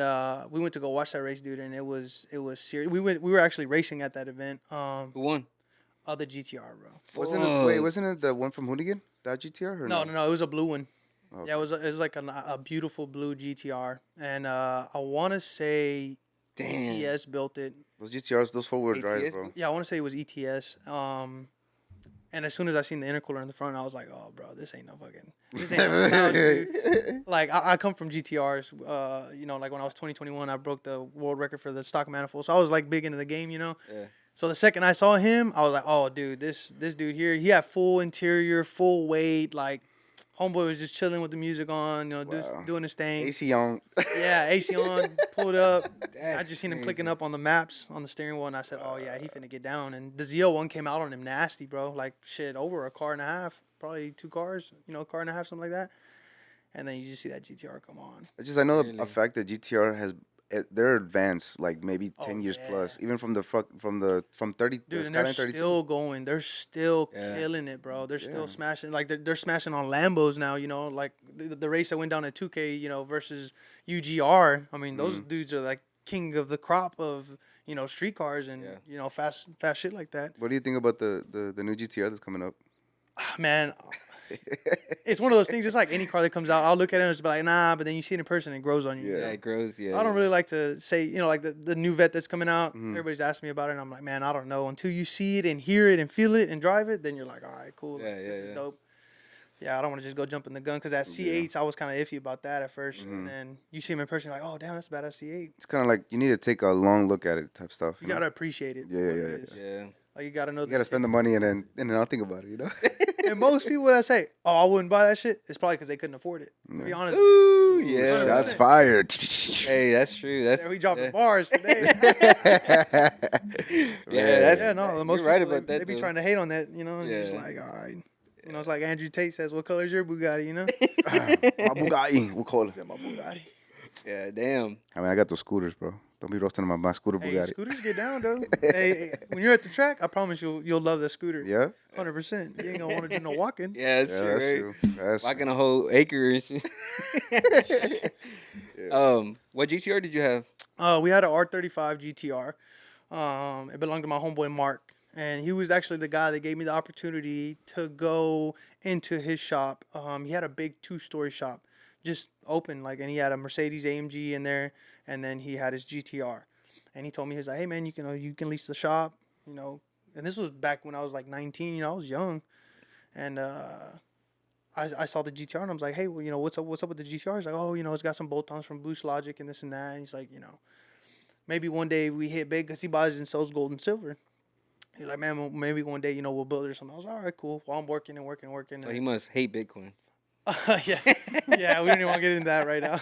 Speaker 1: we went to go watch that race, dude, and it was serious. We were actually racing at that event.
Speaker 2: Who won?
Speaker 1: The GTR, bro.
Speaker 3: Wasn't it the one from Hoonigan? That GTR? Or
Speaker 1: No, it was a blue one.
Speaker 3: Okay.
Speaker 1: Yeah, it was like a beautiful blue GTR, and I want to say
Speaker 2: Damn.
Speaker 1: ETS built it.
Speaker 3: Those GTRs, those 4-wheel drive,
Speaker 2: ATS?
Speaker 3: bro.
Speaker 1: Yeah, I want to say it was ETS. And as soon as I seen the intercooler in the front, I was like, oh, bro, this ain't no slouch, dude. Like, I come from GTRs. Like when I was 2021, I broke the world record for the stock manifold. So I was like big into the game,
Speaker 2: Yeah.
Speaker 1: So the second I saw him, I was like, oh, dude, this dude here, he had full interior, full weight. Like, homeboy was just chilling with the music on, doing his thing.
Speaker 3: AC on.
Speaker 1: Yeah, AC on, pulled up. I
Speaker 2: That's
Speaker 1: just seen him
Speaker 2: crazy.
Speaker 1: clicking up on the maps on the steering wheel, and I said, oh, yeah, he finna get down. And the ZL1 came out on him nasty, bro. Like, shit, over a car and a half, probably 2 cars, car and a half, something like that. And then you just see that GTR come on.
Speaker 3: I know
Speaker 2: Really?
Speaker 3: a fact that GTR has they're advanced like maybe 10 years
Speaker 1: yeah.
Speaker 3: plus, even from 30.
Speaker 1: Dude,
Speaker 3: the
Speaker 1: and they're
Speaker 3: Skyline 32.
Speaker 1: still going. They're still
Speaker 2: Yeah.
Speaker 1: killing it, bro. They're still
Speaker 3: Yeah.
Speaker 1: smashing. Like, they're smashing on Lambos now, like the race that went down at 2K, versus UGR. I mean, those dudes are like king of the crop of, street cars and, fast shit like that.
Speaker 3: What do you think about the new GTR that's coming up?
Speaker 1: Man, it's one of those things. It's like any car that comes out. I'll look at it and just be like, nah, but then you see it in person and it grows on you.
Speaker 3: Yeah.
Speaker 2: Yeah, it grows. Yeah.
Speaker 1: I don't really like to say, like the new vet that's coming out.
Speaker 3: Mhm.
Speaker 1: Everybody's asking me about it, and I'm like, man, I don't know. Until you see it and hear it and feel it and drive it, then you're like, all right, cool.
Speaker 2: Yeah,
Speaker 1: Like, this is
Speaker 2: yeah.
Speaker 1: dope. Yeah, I don't want to just go jump in the gun because at C8s, I was kind of iffy about that at 1st, and then you see him in person, you're like, oh, damn, that's a badass C8.
Speaker 3: It's kind of like you need to take a long look at it type stuff.
Speaker 1: You gotta appreciate it.
Speaker 3: Yeah,
Speaker 1: for what
Speaker 3: yeah,
Speaker 1: it
Speaker 3: yeah,
Speaker 1: is.
Speaker 2: Yeah.
Speaker 1: Like, you gotta know.
Speaker 3: You gotta spend the money and then I'll think about it.
Speaker 1: And most people that say, oh, I wouldn't buy that shit, it's probably because they couldn't afford it. To be honest.
Speaker 2: Ooh, yeah.
Speaker 3: Shots fired.
Speaker 2: Hey, that's true. That's
Speaker 1: Yeah, we dropping
Speaker 2: yeah.
Speaker 1: bars today.
Speaker 2: Yeah, that's
Speaker 1: Yeah, no, most
Speaker 2: you're right
Speaker 1: people,
Speaker 2: about that.
Speaker 1: they be
Speaker 2: though.
Speaker 1: trying to hate on that, and you're just
Speaker 2: Yeah.
Speaker 1: like, all right. It's like Andrew Tate says, what color is your Bugatti,
Speaker 3: My Bugatti. We'll call it.
Speaker 1: My Bugatti.
Speaker 2: Yeah, damn.
Speaker 3: I mean, I got those scooters, bro. Don't be roasting my scooter
Speaker 1: Hey,
Speaker 3: Bugatti.
Speaker 1: scooters get down, though. Hey, when you're at the track, I promise you'll love the scooter.
Speaker 3: Yeah?
Speaker 1: 100%. You ain't going to want to do no walking.
Speaker 2: Yeah, that's
Speaker 3: Yeah,
Speaker 2: true.
Speaker 3: that's
Speaker 2: right?
Speaker 3: true. That's true.
Speaker 2: Walking a whole acre and shit. What GTR did you have?
Speaker 1: We had an R35 GTR. It belonged to my homeboy Mark. And he was actually the guy that gave me the opportunity to go into his shop. He had a big 2-story shop, just open, and he had a Mercedes AMG in there, and then he had his GTR. And he told me, he was like, hey man, you can lease the shop, and this was back when I was like 19, I was young. And I saw the GTR and I was like, hey, well, what's up with the GTR? He's like, oh, it's got some bolt-ons from Boost Logic and this and that. And he's like, maybe one day we hit big, because he buys and sells gold and silver. He's like, man, well, maybe one day, we'll build it or something. I was like, all right, cool. Well, I'm working.
Speaker 2: So he must hate Bitcoin.
Speaker 1: Yeah. Yeah, we don't even want to get into that right now.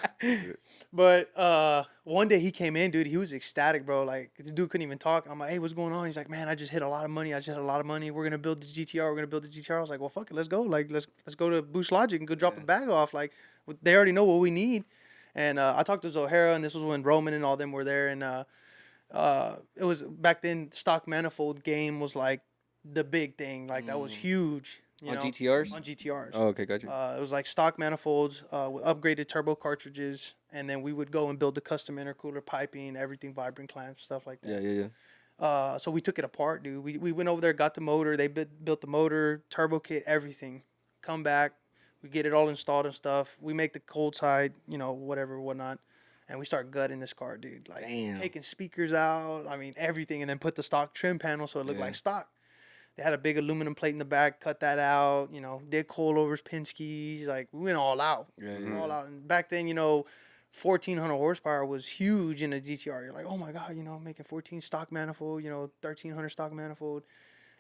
Speaker 1: But one day he came in, dude. He was ecstatic, bro. Like, this dude couldn't even talk. And I'm like, hey, what's going on? He's like, man, I just hit a lot of money. We're going to build the GTR. I was like, well, fuck it. Let's go. Like, let's go to Boost Logic and go drop a bag off. Like, they already know what we need. And I talked to Zohara, and this was when Roman and all them were there. And it was back then, stock manifold game was like the big thing. Like, that was huge.
Speaker 2: On GTRs?
Speaker 1: On GTRs.
Speaker 2: Oh, okay, got you.
Speaker 1: It was like stock manifolds with upgraded turbo cartridges, and then we would go and build the custom intercooler piping, everything, vibrant clamps, stuff like that.
Speaker 2: Yeah.
Speaker 1: So we took it apart, dude. We went over there, got the motor. They built the motor, turbo kit, everything. Come back, we get it all installed and stuff. We make the cold side, whatever, whatnot. And we start gutting this car, dude. Like,
Speaker 2: Damn.
Speaker 1: taking speakers out, I mean, everything. And then put the stock trim panel so it looked like stock. They had a big aluminum plate in the back, cut that out, did coilovers, Penske's. Like, we went all out. All out. And back then, 1,400 horsepower was huge in a GTR. You're like, oh my God, making 14 stock manifold, 1,300 stock manifold.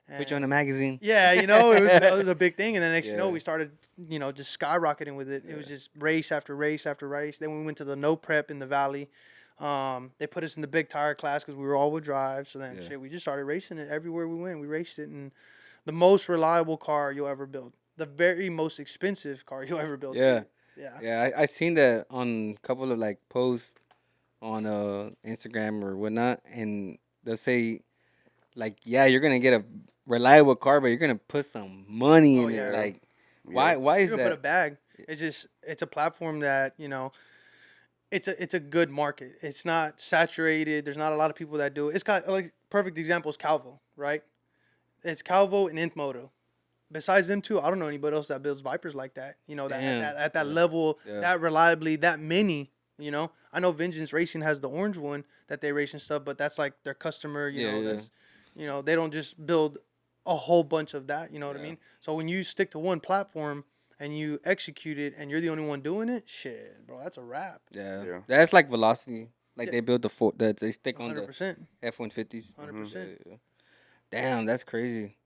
Speaker 1: And
Speaker 2: Put you on a magazine.
Speaker 1: yeah, that was a big thing. And then next you know, we started, just skyrocketing with it. It was just race after race after race. Then we went to the no prep in the valley. They put us in the big tire class because we were all-wheel drive. So then we just started racing it everywhere we went. We raced it, and the most reliable car you'll ever build. The very most expensive car you'll ever build.
Speaker 2: Yeah.
Speaker 1: Too. Yeah.
Speaker 2: Yeah, I seen that on a couple of posts on Instagram or whatnot, and they'll say you're gonna get a reliable car, but you're gonna put some money in it. Like, why is
Speaker 1: You're
Speaker 2: that?
Speaker 1: gonna put a bag. It's a platform that it's a good market. It's not saturated. There's not a lot of people that do it. It's got perfect example is Calvo, right? It's Calvo and Inthmoto. Besides them two, I don't know anybody else that builds Vipers like that. At that level, that reliably, that many. I know Vengeance Racing has the orange one that they race and stuff, but that's like their customer. That's they don't just build a whole bunch of that. You know what I
Speaker 2: Yeah.
Speaker 1: mean? So when you stick to one platform and you execute it, and you're the only one doing it, shit, bro, that's a wrap.
Speaker 2: Yeah.
Speaker 3: Yeah.
Speaker 2: That's like velocity. Like
Speaker 1: Yeah.
Speaker 2: they built the fort that they stick on the
Speaker 1: 100%.
Speaker 2: F-150s.
Speaker 1: 100%.
Speaker 2: Yeah. Damn, that's crazy.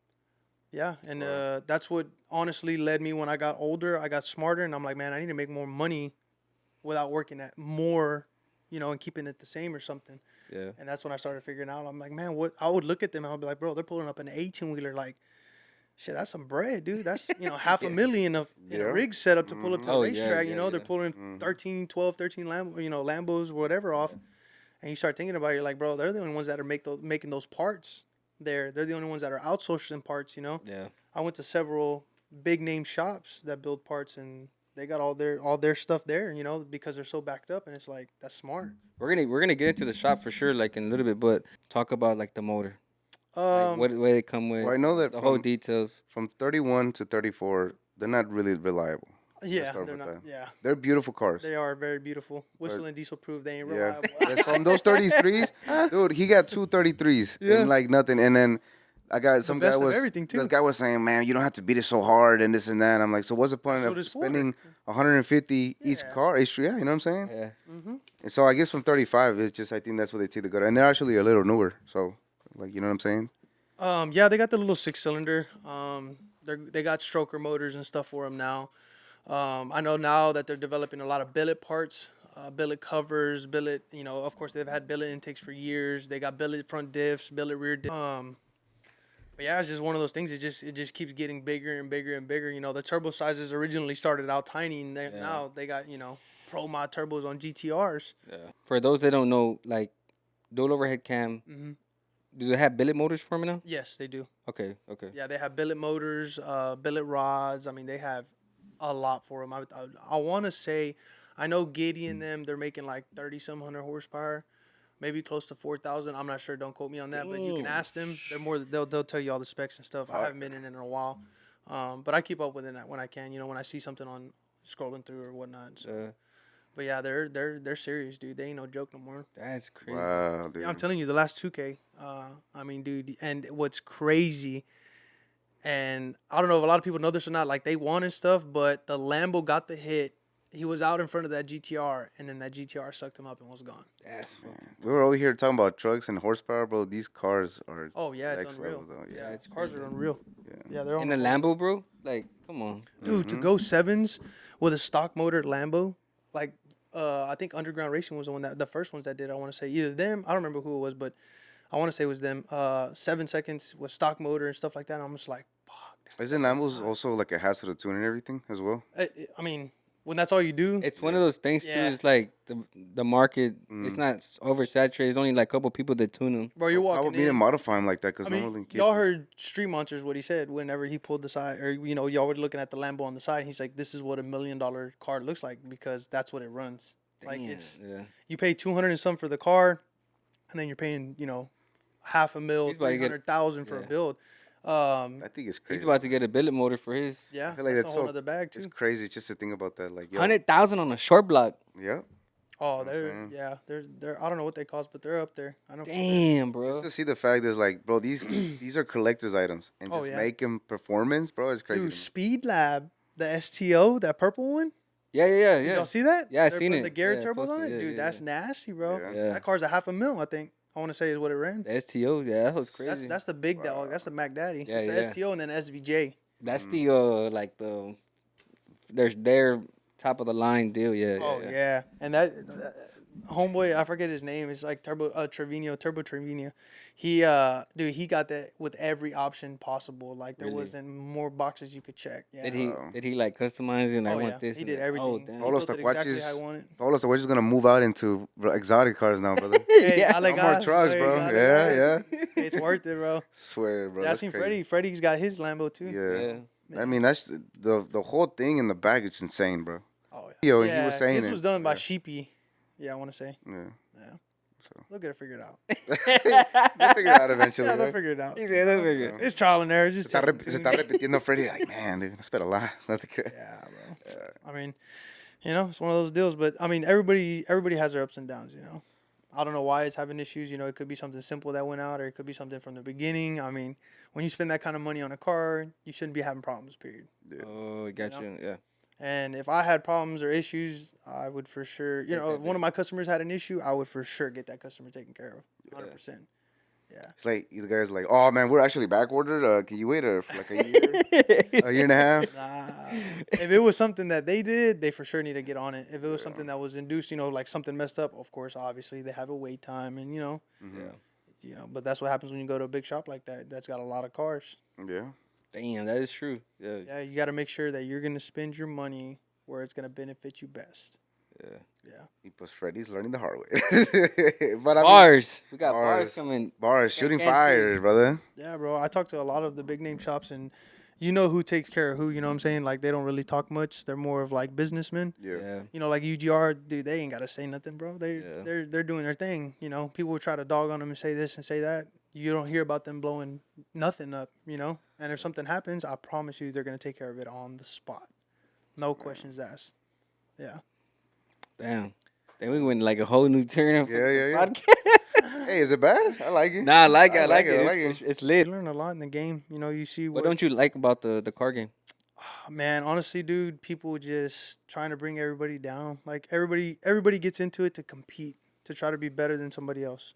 Speaker 1: Yeah, and
Speaker 3: Wow.
Speaker 1: that's what honestly led me when I got older. I got smarter, and I'm like, man, I need to make more money without working at more, and keeping it the same or something.
Speaker 2: Yeah.
Speaker 1: And that's when I started figuring out. I'm like, man, what? I would look at them and I'd be like, bro, they're pulling up an 18-wheeler. Like, shit, that's some bread, dude. That's half a
Speaker 2: Yeah.
Speaker 1: million of in a
Speaker 3: Yeah.
Speaker 1: rig setup to pull up to a
Speaker 2: Oh, yeah,
Speaker 1: racetrack.
Speaker 2: yeah,
Speaker 1: They're
Speaker 2: yeah.
Speaker 1: pulling 13, 12, 13 Lambos, whatever off. And you start thinking about it, you're like, bro, they're the only ones that are making those parts there. They're the only ones that are outsourcing parts.
Speaker 2: Yeah.
Speaker 1: I went to several big name shops that build parts, and they got all their stuff there, because they're so backed up. And it's like, that's smart.
Speaker 2: We're gonna get into the shop for sure, like in a little bit, but talk about like the motor. Like what they come with.
Speaker 3: Well, I know that
Speaker 2: the whole
Speaker 3: from
Speaker 2: details.
Speaker 3: 31 to 34, they're not really reliable.
Speaker 1: Yeah,
Speaker 3: start
Speaker 1: they're
Speaker 3: with
Speaker 1: not.
Speaker 3: that.
Speaker 1: Yeah,
Speaker 3: They're beautiful cars.
Speaker 1: they are very beautiful. Whistle and diesel proof they ain't
Speaker 3: Yeah.
Speaker 1: reliable.
Speaker 3: Yes, from those 33s, dude, he got two 33s
Speaker 1: Yeah.
Speaker 3: and like nothing. And then I got some guy
Speaker 1: best of
Speaker 3: was
Speaker 1: everything, too.
Speaker 3: this guy was saying, man, you don't have to beat it so hard and this and that. I'm like, so what's the point
Speaker 1: That's
Speaker 3: of
Speaker 1: what it's for.
Speaker 3: spending 150 each
Speaker 1: Yeah.
Speaker 3: car? Yeah, you know what I'm saying?
Speaker 2: Yeah.
Speaker 3: And so I guess from 35, it's just I think that's what they take the good. And they're actually a little newer, so like you know what I'm saying?
Speaker 1: Yeah, they got the little 6-cylinder. They got stroker motors and stuff for them now. I know now that they're developing a lot of billet parts, billet covers, billet. Of course they've had billet intakes for years. They got billet front diffs, billet rear diffs. But yeah, it's just one of those things. It just keeps getting bigger and bigger and bigger. The turbo sizes originally started out tiny, and now they got pro mod turbos on GTRs.
Speaker 2: Yeah. For those that don't know, like dual overhead cam, do they have billet motors for me now?
Speaker 1: Yes, they do.
Speaker 2: Okay. Okay.
Speaker 1: Yeah, they have billet motors, billet rods. I mean, they have a lot for them. I want to say, I know Giddy and them, they're making like 30-some hundred horsepower, maybe close to 4,000. I'm not sure. Don't quote me on that, but you can ask them. They'll tell you all the specs and stuff. I haven't been in a while, but I keep up with it when I can. When I see something on scrolling through or whatnot. So. But yeah, they're serious, dude. They ain't no joke no more.
Speaker 2: That's crazy.
Speaker 3: Wow, dude.
Speaker 1: Yeah, I'm telling you, the last 2K. I mean, dude, and what's crazy, and I don't know if a lot of people know this or not, like they won and stuff, but the Lambo got the hit. He was out in front of that GTR, and then that GTR sucked him up and was gone.
Speaker 2: That's fucking.
Speaker 3: We were over here talking about trucks and horsepower, bro. These cars are
Speaker 1: Oh yeah, it's
Speaker 3: next
Speaker 1: unreal.
Speaker 3: level, though.
Speaker 1: Yeah, its cars are unreal. Yeah, they're
Speaker 2: In
Speaker 1: on
Speaker 2: a Lambo, bro. Like, come on.
Speaker 1: Dude, to go sevens with a stock motor Lambo, like I think Underground Racing was the first ones that did. I want to say either them. I don't remember who it was, but I want to say it was them. 7 seconds with stock motor and stuff like that. And I'm just like, fuck.
Speaker 3: Isn't Lambos also like a hassle to tune and everything as well?
Speaker 1: I mean, when that's all you do,
Speaker 2: It's one of those things too.
Speaker 1: Yeah.
Speaker 2: It's like the market. It's not oversaturated. There's only like a couple people that tune them.
Speaker 1: bro, you're
Speaker 3: How
Speaker 1: walking
Speaker 3: would we
Speaker 1: in.
Speaker 3: modify him like that? Because
Speaker 1: I
Speaker 3: normally
Speaker 1: mean,
Speaker 3: kids-
Speaker 1: y'all heard Street Monsters what he said whenever he pulled the side, or y'all were looking at the Lambo on the side. He's like, "This is what $1 million car looks like because that's what it runs. Like
Speaker 2: Damn,
Speaker 1: it's
Speaker 2: yeah.
Speaker 1: you pay 200 and some for the car, and then you're paying $500,000,
Speaker 2: He's about to get-
Speaker 1: 300,000 for a
Speaker 2: yeah.
Speaker 1: build.
Speaker 3: I think it's crazy.
Speaker 2: He's about to get a billet motor for his.
Speaker 1: Yeah,
Speaker 3: I feel like
Speaker 1: that's
Speaker 3: that's
Speaker 1: a whole
Speaker 3: so-
Speaker 1: other bag too.
Speaker 3: It's crazy just to think about that. Like, yo,
Speaker 2: 100,000 on a short block.
Speaker 3: yeah.
Speaker 1: Oh,
Speaker 3: I'm saying.
Speaker 1: they're I don't know what they cost, but they're up there. I know.
Speaker 2: Damn, bro.
Speaker 3: Just to see the fact is like, bro, these these are collector's items, and
Speaker 1: Oh,
Speaker 3: just
Speaker 1: yeah.
Speaker 3: make them performance, bro. It's crazy.
Speaker 1: Dude,
Speaker 3: to me.
Speaker 1: Speed Lab, the STO, that purple one.
Speaker 2: Yeah, yeah, yeah,
Speaker 1: Did
Speaker 2: yeah.
Speaker 1: y'all see that?
Speaker 2: Yeah, I
Speaker 1: They're
Speaker 2: seen
Speaker 1: putting
Speaker 2: it.
Speaker 1: The Garrett
Speaker 2: Yeah,
Speaker 1: turbos on
Speaker 2: posted,
Speaker 1: it,
Speaker 2: yeah,
Speaker 1: dude.
Speaker 2: yeah,
Speaker 1: That's
Speaker 2: yeah.
Speaker 1: nasty, bro.
Speaker 3: Yeah.
Speaker 2: Yeah.
Speaker 1: That car's a $500,000, I think. I want to say is what it ran.
Speaker 2: The STOs, yeah, that was crazy.
Speaker 1: That's the big dog. That's the Mac Daddy.
Speaker 2: Yeah,
Speaker 1: it's the
Speaker 2: yeah.
Speaker 1: STO and then SVJ.
Speaker 2: That's the like the there's their top of the line deal. Yeah.
Speaker 1: Oh yeah, and that homeboy, I forget his name. It's like Turbo Trevino. He dude, he got that with every option possible. Like there
Speaker 2: Really?
Speaker 1: wasn't more boxes you could check. Yeah.
Speaker 2: Did he like customize it? And I
Speaker 1: Oh,
Speaker 2: want
Speaker 1: yeah.
Speaker 2: this.
Speaker 1: He
Speaker 2: and
Speaker 1: did
Speaker 2: that?
Speaker 1: everything.
Speaker 2: Oh
Speaker 1: He
Speaker 2: damn.
Speaker 3: All those
Speaker 1: built it exactly
Speaker 3: taquachis-
Speaker 1: how I want it.
Speaker 3: All us, we're just gonna move out into exotic cars now, brother.
Speaker 1: Hey,
Speaker 2: Yeah.
Speaker 1: dale
Speaker 3: No more
Speaker 1: gas,
Speaker 3: trucks,
Speaker 1: güey,
Speaker 3: bro.
Speaker 1: dale
Speaker 3: Yeah,
Speaker 1: gas.
Speaker 3: yeah.
Speaker 1: It's worth it, bro.
Speaker 3: Swear, bro.
Speaker 1: Yeah, I
Speaker 3: that's
Speaker 1: seen
Speaker 3: crazy.
Speaker 1: Freddie's got his Lambo too.
Speaker 3: Yeah.
Speaker 2: Yeah.
Speaker 3: I mean, that's the whole thing in the back. It's insane, bro.
Speaker 1: Oh
Speaker 3: Yo,
Speaker 1: yeah.
Speaker 3: he was saying
Speaker 1: this
Speaker 3: it.
Speaker 1: was done by
Speaker 3: Yeah.
Speaker 1: Sheepy. Yeah, I want to say.
Speaker 3: Yeah.
Speaker 1: Yeah.
Speaker 3: So.
Speaker 1: They'll get it figured out.
Speaker 3: We'll figure it out eventually.
Speaker 1: Yeah, they'll
Speaker 3: right?
Speaker 1: figure it out.
Speaker 2: He said that's very good.
Speaker 1: It's trial and error. Just
Speaker 3: Se
Speaker 1: testing
Speaker 3: está
Speaker 1: tunes.
Speaker 3: repitiendo Freddy. Like, man, dude, I spent a lot. Nothing good.
Speaker 1: Yeah, bro. I mean, it's one of those deals. But I mean, everybody has their ups and downs. I don't know why it's having issues. It could be something simple that went out, or it could be something from the beginning. I mean, when you spend that kind of money on a car, you shouldn't be having problems. Period.
Speaker 2: Oh, got you. Yeah.
Speaker 1: And if I had problems or issues, I would for sure,
Speaker 2: Take
Speaker 1: if
Speaker 2: that
Speaker 1: one of my customers had an issue, I would for sure get that customer taken care of, 100%. Yeah.
Speaker 3: It's like the guy's like, oh man, we're actually back ordered. Can you wait for like a year and a half?
Speaker 1: Nah. If it was something that they did, they for sure need to get on it. If it was something that was induced, like something messed up, of course, obviously they have a wait time, and
Speaker 2: Yeah.
Speaker 1: But that's what happens when you go to a big shop like that. That's got a lot of cars.
Speaker 3: Yeah.
Speaker 2: Damn, that is true. Yeah.
Speaker 1: Yeah, you got to make sure that you're gonna spend your money where it's gonna benefit you best.
Speaker 2: Yeah.
Speaker 1: Yeah.
Speaker 3: Because Freddy's learning the hard way. But I mean,
Speaker 2: Bars. We got bars coming.
Speaker 3: bars, shooting
Speaker 2: Cantu.
Speaker 3: fires, brother.
Speaker 1: Yeah, bro. I talked to a lot of the big name shops, and you know who takes care of who. You know what I'm saying? Like they don't really talk much. They're more of like businessmen.
Speaker 3: Yeah.
Speaker 2: Yeah.
Speaker 1: Like UGR, dude. They ain't gotta say nothing, bro.
Speaker 2: Yeah.
Speaker 1: They're doing their thing. People will try to dog on them and say this and say that. You don't hear about them blowing nothing up. And if something happens, I promise you, they're gonna take care of it on the spot. No questions asked. Yeah.
Speaker 2: Damn. Then we went like a whole new turn of
Speaker 3: Yeah.
Speaker 2: podcast.
Speaker 3: Hey, is it bad? I like it.
Speaker 2: Nah, I like it. I like it.
Speaker 3: I like
Speaker 2: It's
Speaker 1: You
Speaker 2: lit.
Speaker 1: learn a lot in the game. You see
Speaker 2: What don't you like about the car game?
Speaker 1: Man, honestly, dude, people just trying to bring everybody down. Like everybody gets into it to compete, to try to be better than somebody else.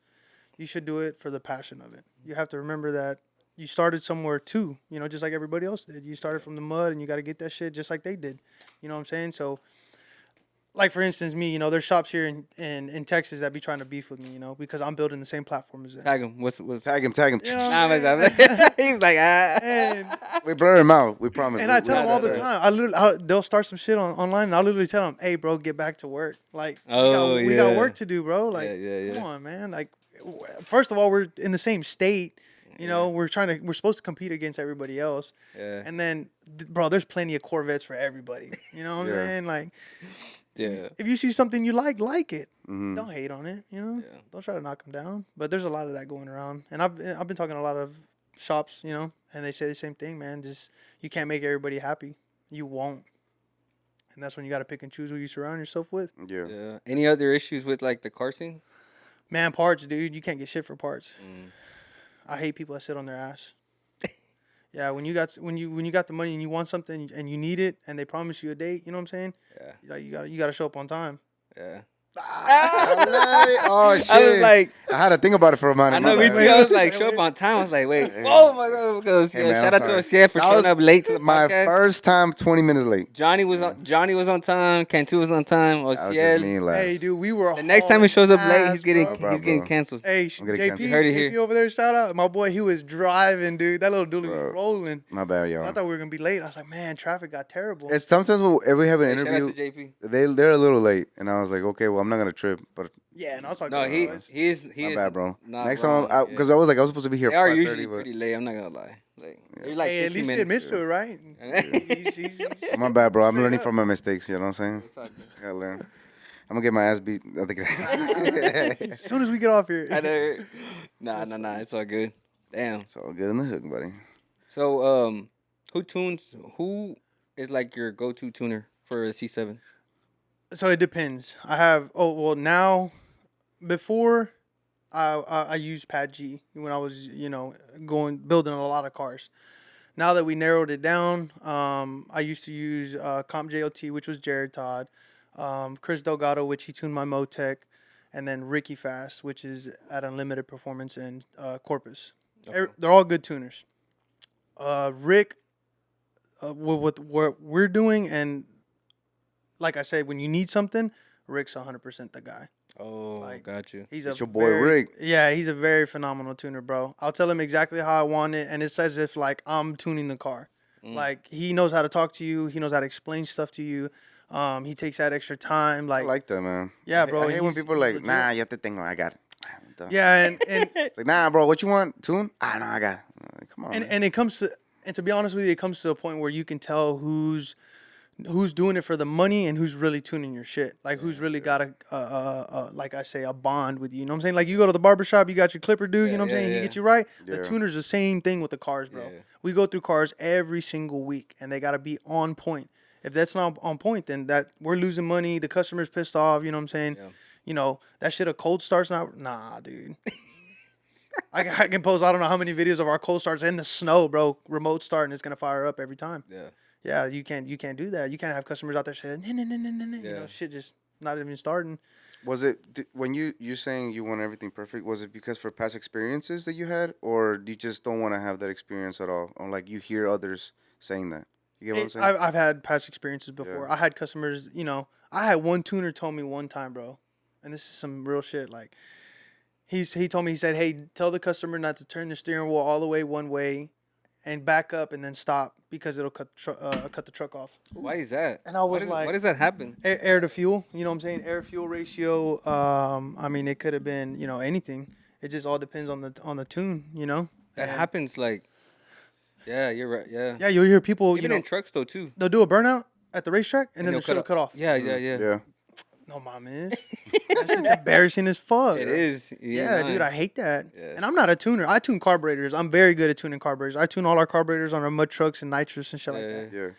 Speaker 1: You should do it for the passion of it. You have to remember that you started somewhere too, just like everybody else did. You started from the mud and you got to get that shit just like they did. You know what I'm saying? So, like for instance, me, there's shops here in Texas that be trying to beef with me, because I'm building the same platform as them.
Speaker 2: Tag him. What's
Speaker 3: Tag him.
Speaker 1: You know
Speaker 2: Nah,
Speaker 1: what I'm saying?
Speaker 2: he's like
Speaker 1: And,
Speaker 3: We blur him out. We promise.
Speaker 1: and I tell them all the
Speaker 3: Yeah.
Speaker 1: time. They'll start some shit online, and I'll literally tell them, "Hey, bro, get back to work. Like,
Speaker 2: Oh,
Speaker 1: we got
Speaker 2: yeah.
Speaker 1: work to do, bro. Like,
Speaker 2: Yeah.
Speaker 1: come on, man. Like, first of all, we're in the same state. We're supposed to compete against everybody else.
Speaker 2: Yeah.
Speaker 1: And then, bro, there's plenty of Corvettes for everybody. You know what I'm
Speaker 3: Yeah.
Speaker 1: saying? Like,
Speaker 2: Yeah.
Speaker 1: if you see something you like it.
Speaker 3: Mhm.
Speaker 1: Don't hate on it.
Speaker 2: Yeah.
Speaker 1: Don't try to knock them down. But there's a lot of that going around, and I've been talking to a lot of shops, and they say the same thing, man. Just you can't make everybody happy. You won't. And that's when you got to pick and choose who you surround yourself with.
Speaker 3: Yeah.
Speaker 2: Yeah. Any other issues with like the car scene?
Speaker 1: Man, parts, dude. You can't get shit for parts.
Speaker 2: Mm.
Speaker 1: I hate people that sit on their ass. Yeah, when you got the money and you want something and you need it and they promise you a date, you know what I'm saying?
Speaker 2: Yeah.
Speaker 1: You gotta show up on time.
Speaker 2: Yeah.
Speaker 3: Oh shit!
Speaker 2: I was like,
Speaker 3: I had to think about it for a minute.
Speaker 2: I know me too. I was like, show up on time. I was like, wait. Oh my god! Because,
Speaker 3: Hey, man,
Speaker 2: shout
Speaker 3: I'm
Speaker 2: out to
Speaker 3: sorry.
Speaker 2: us for
Speaker 3: That
Speaker 2: showing
Speaker 3: was
Speaker 2: up late to the
Speaker 3: my
Speaker 2: podcast.
Speaker 3: first time 20 minutes late.
Speaker 2: Johnny was on time. Cantu was on time.
Speaker 3: That was just
Speaker 2: Ociel.
Speaker 3: me last.
Speaker 1: Hey, dude, we were.
Speaker 2: The next time he shows up late,
Speaker 1: hauling
Speaker 2: he's getting
Speaker 1: ass,
Speaker 3: bro.
Speaker 2: he's getting
Speaker 3: Bro.
Speaker 2: canceled.
Speaker 1: Hey,
Speaker 3: I'm gonna
Speaker 1: JP,
Speaker 3: cancel.
Speaker 2: Heard it here.
Speaker 1: JP over there, shout out. My boy, he was driving, dude. That little dude was
Speaker 3: Bro.
Speaker 1: rolling.
Speaker 3: My bad,
Speaker 1: I
Speaker 3: y'all.
Speaker 1: thought we were gonna be late. I was like, man, traffic got terrible.
Speaker 3: It's sometimes when we have an
Speaker 2: Hey, shout out
Speaker 3: interview,
Speaker 2: to JP.
Speaker 3: they're a little late, and I was like, okay, well, I'm not gonna trip, but
Speaker 1: Yeah, and I was like,
Speaker 2: No, he
Speaker 1: bro,
Speaker 2: is
Speaker 3: my bad, bro.
Speaker 2: not
Speaker 3: Next
Speaker 2: wrong,
Speaker 3: time, because I was like, I was supposed to be here.
Speaker 2: they are
Speaker 3: 5:30,
Speaker 2: usually
Speaker 3: but
Speaker 2: pretty late. I'm not gonna lie. Like they're like
Speaker 1: hey, at
Speaker 2: 15
Speaker 1: least he
Speaker 2: minutes.
Speaker 1: admits to it, right? He's-
Speaker 3: my bad, bro. I'm
Speaker 1: Straight
Speaker 3: learning
Speaker 1: up.
Speaker 3: from my mistakes. You know what I'm saying?
Speaker 2: It's all good.
Speaker 3: I gotta learn. I'm gonna get my ass beat. I think
Speaker 1: as soon as we get off here.
Speaker 2: I know. Nah. It's all good. Damn.
Speaker 3: it's all good in the hook, buddy.
Speaker 2: So who is like your go-to tuner for a C7?
Speaker 1: So it depends. I have now, before I used Pad G when I was building a lot of cars. Now that we narrowed it down, I used to use Comp JLT, which was Jared Todd, Chris Delgado, which he tuned my Motec, and then Ricky Fast, which is at Unlimited Performance in Corpus.
Speaker 2: Okay.
Speaker 1: They're all good tuners. Rick, with what we're doing, and like I said, when you need something, Rick's 100% the guy.
Speaker 2: Oh,
Speaker 1: Like,
Speaker 2: got you.
Speaker 1: He's
Speaker 3: It's
Speaker 1: a
Speaker 3: your boy
Speaker 1: very-
Speaker 3: Rick.
Speaker 1: Yeah, he's a very phenomenal tuner, bro. I'll tell him exactly how I want it, and it's as if like I'm tuning the car. Like he knows how to talk to you. He knows how to explain stuff to you. He takes that extra time.
Speaker 3: I
Speaker 1: Like,
Speaker 3: like that, man.
Speaker 1: Yeah,
Speaker 3: I
Speaker 1: bro,
Speaker 3: hate when
Speaker 1: he's-
Speaker 3: people are like,
Speaker 1: he's
Speaker 3: nah,
Speaker 1: legit.
Speaker 3: ya te tengo, I got it.
Speaker 1: yeah, and
Speaker 3: Like, nah, bro, what you want? Tune? Ah, no, I got it. Like, come on.
Speaker 1: and,
Speaker 3: man.
Speaker 1: and it comes to, and to be honest with you, it comes to a point where you can tell who's doing it for the money and who's really tuning your shit. Like who's really got a like I say, a bond with you. You know what I'm saying? Like you go to the barbershop, you got your clipper dude, you know what I'm saying?
Speaker 2: yeah.
Speaker 1: He gets you right.
Speaker 3: Yeah.
Speaker 1: The tuner's the same thing with the cars, bro.
Speaker 2: Yeah.
Speaker 1: We go through cars every single week and they gotta be on point. If that's not on point, then that we're losing money, the customer's pissed off, you know what I'm saying?
Speaker 2: Yeah.
Speaker 1: That shit a cold start's not nah, dude. I can post I don't know how many videos of our cold starts in the snow, bro. Remote start and it's gonna fire up every time.
Speaker 2: Yeah.
Speaker 1: Yeah, you can't do that. You can't have customers out there saying no, you
Speaker 2: Yeah.
Speaker 1: know, shit just not even starting.
Speaker 3: Was it when you saying you want everything perfect? Was it because for past experiences that you had, or you just don't want to have that experience at all? Or like you hear others saying that? You get what I'm saying?
Speaker 1: I've had past experiences before.
Speaker 3: Yeah.
Speaker 1: I had customers, you know, I had one tuner told me one time, bro, and this is some real shit. Like he told me, he said, hey, tell the customer not to turn the steering wheel all the way one way and back up and then stop because it'll cut the truck off.
Speaker 2: Why is that?
Speaker 1: And I was like,
Speaker 2: why does that happen?
Speaker 1: Air to fuel, you know what I'm saying? Air fuel ratio. I mean, it could have been, you know, anything. It just all depends on the tune, you know.
Speaker 2: That
Speaker 1: And-
Speaker 2: happens like. Yeah, you're right. Yeah.
Speaker 1: Yeah, you'll hear people,
Speaker 2: Even
Speaker 1: you know,
Speaker 2: in trucks though too.
Speaker 1: they'll do a burnout at the racetrack and then
Speaker 2: they'll
Speaker 1: the shit will cut off.
Speaker 2: Yeah, yeah, yeah.
Speaker 3: Yeah.
Speaker 1: No, mom is. That shit's embarrassing as fuck.
Speaker 2: It is. You ain't
Speaker 1: Yeah, dude,
Speaker 2: lying.
Speaker 1: I hate that.
Speaker 2: Yeah.
Speaker 1: And I'm not a tuner. I tune carburetors. I'm very good at tuning carburetors. I tune all our carburetors on our mud trucks and nitrous and shit like that.
Speaker 3: Yeah.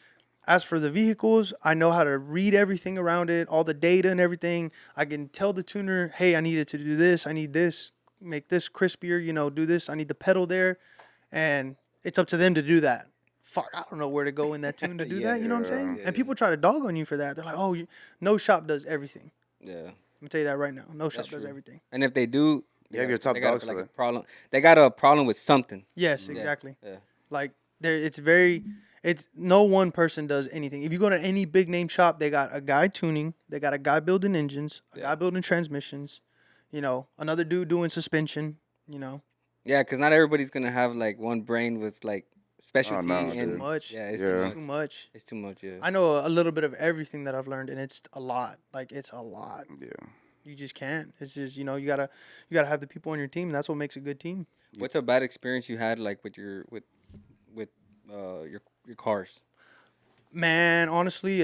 Speaker 1: As for the vehicles, I know how to read everything around it, all the data and everything. I can tell the tuner, hey, I needed to do this. I need this. Make this crispier, you know, do this. I need the pedal there. And it's up to them to do that. Fuck, I don't know where to go in that tune to do
Speaker 2: Yeah,
Speaker 1: that. You know what I'm saying?
Speaker 2: yeah,
Speaker 1: And people try to dog on you for that. They're like, oh, no shop does everything.
Speaker 2: Yeah.
Speaker 1: Let me tell you that right now. No shop
Speaker 2: That's
Speaker 1: does
Speaker 2: true.
Speaker 1: everything.
Speaker 2: And if they do,
Speaker 3: You have your top
Speaker 2: they got,
Speaker 3: dogs for
Speaker 2: like, a
Speaker 3: that.
Speaker 2: problem. They got a problem with something.
Speaker 1: Yes,
Speaker 2: Yeah.
Speaker 1: exactly.
Speaker 2: Yeah.
Speaker 1: Like it's no one person does anything. If you go to any big name shop, they got a guy tuning, they got a guy building engines, a guy building transmissions, you know, another dude doing suspension, you know.
Speaker 2: Yeah, because not everybody's gonna have like one brain with like specialty.
Speaker 3: no,
Speaker 2: and,
Speaker 3: dude.
Speaker 1: Too much.
Speaker 2: Yeah, it's
Speaker 3: Yeah.
Speaker 1: Too much.
Speaker 2: It's too much. Yeah.
Speaker 1: I know a little bit of everything that I've learned, and it's a lot. Like it's a lot.
Speaker 3: Yeah.
Speaker 1: You just can't. It's just you know you gotta have the people on your team. That's what makes a good team.
Speaker 2: What's a bad experience you had like with your your cars?
Speaker 1: Man, honestly,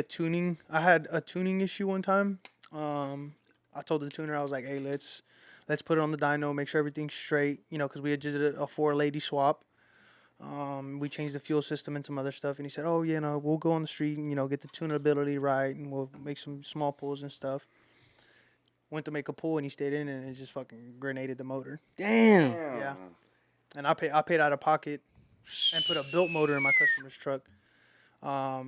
Speaker 1: I had a tuning issue one time. I told the tuner, I was like, hey, let's put it on the dyno, make sure everything's straight, you know, because we had just did a 4-lady swap. We changed the fuel system and some other stuff, and he said, oh, yeah, no, we'll go on the street and, you know, get the tunability right, and we'll make some small pulls and stuff. Went to make a pull, and he stayed in, and it just fucking grenaded the motor.
Speaker 2: Damn.
Speaker 1: Yeah. And I paid out of pocket and put a built motor in my customer's truck. I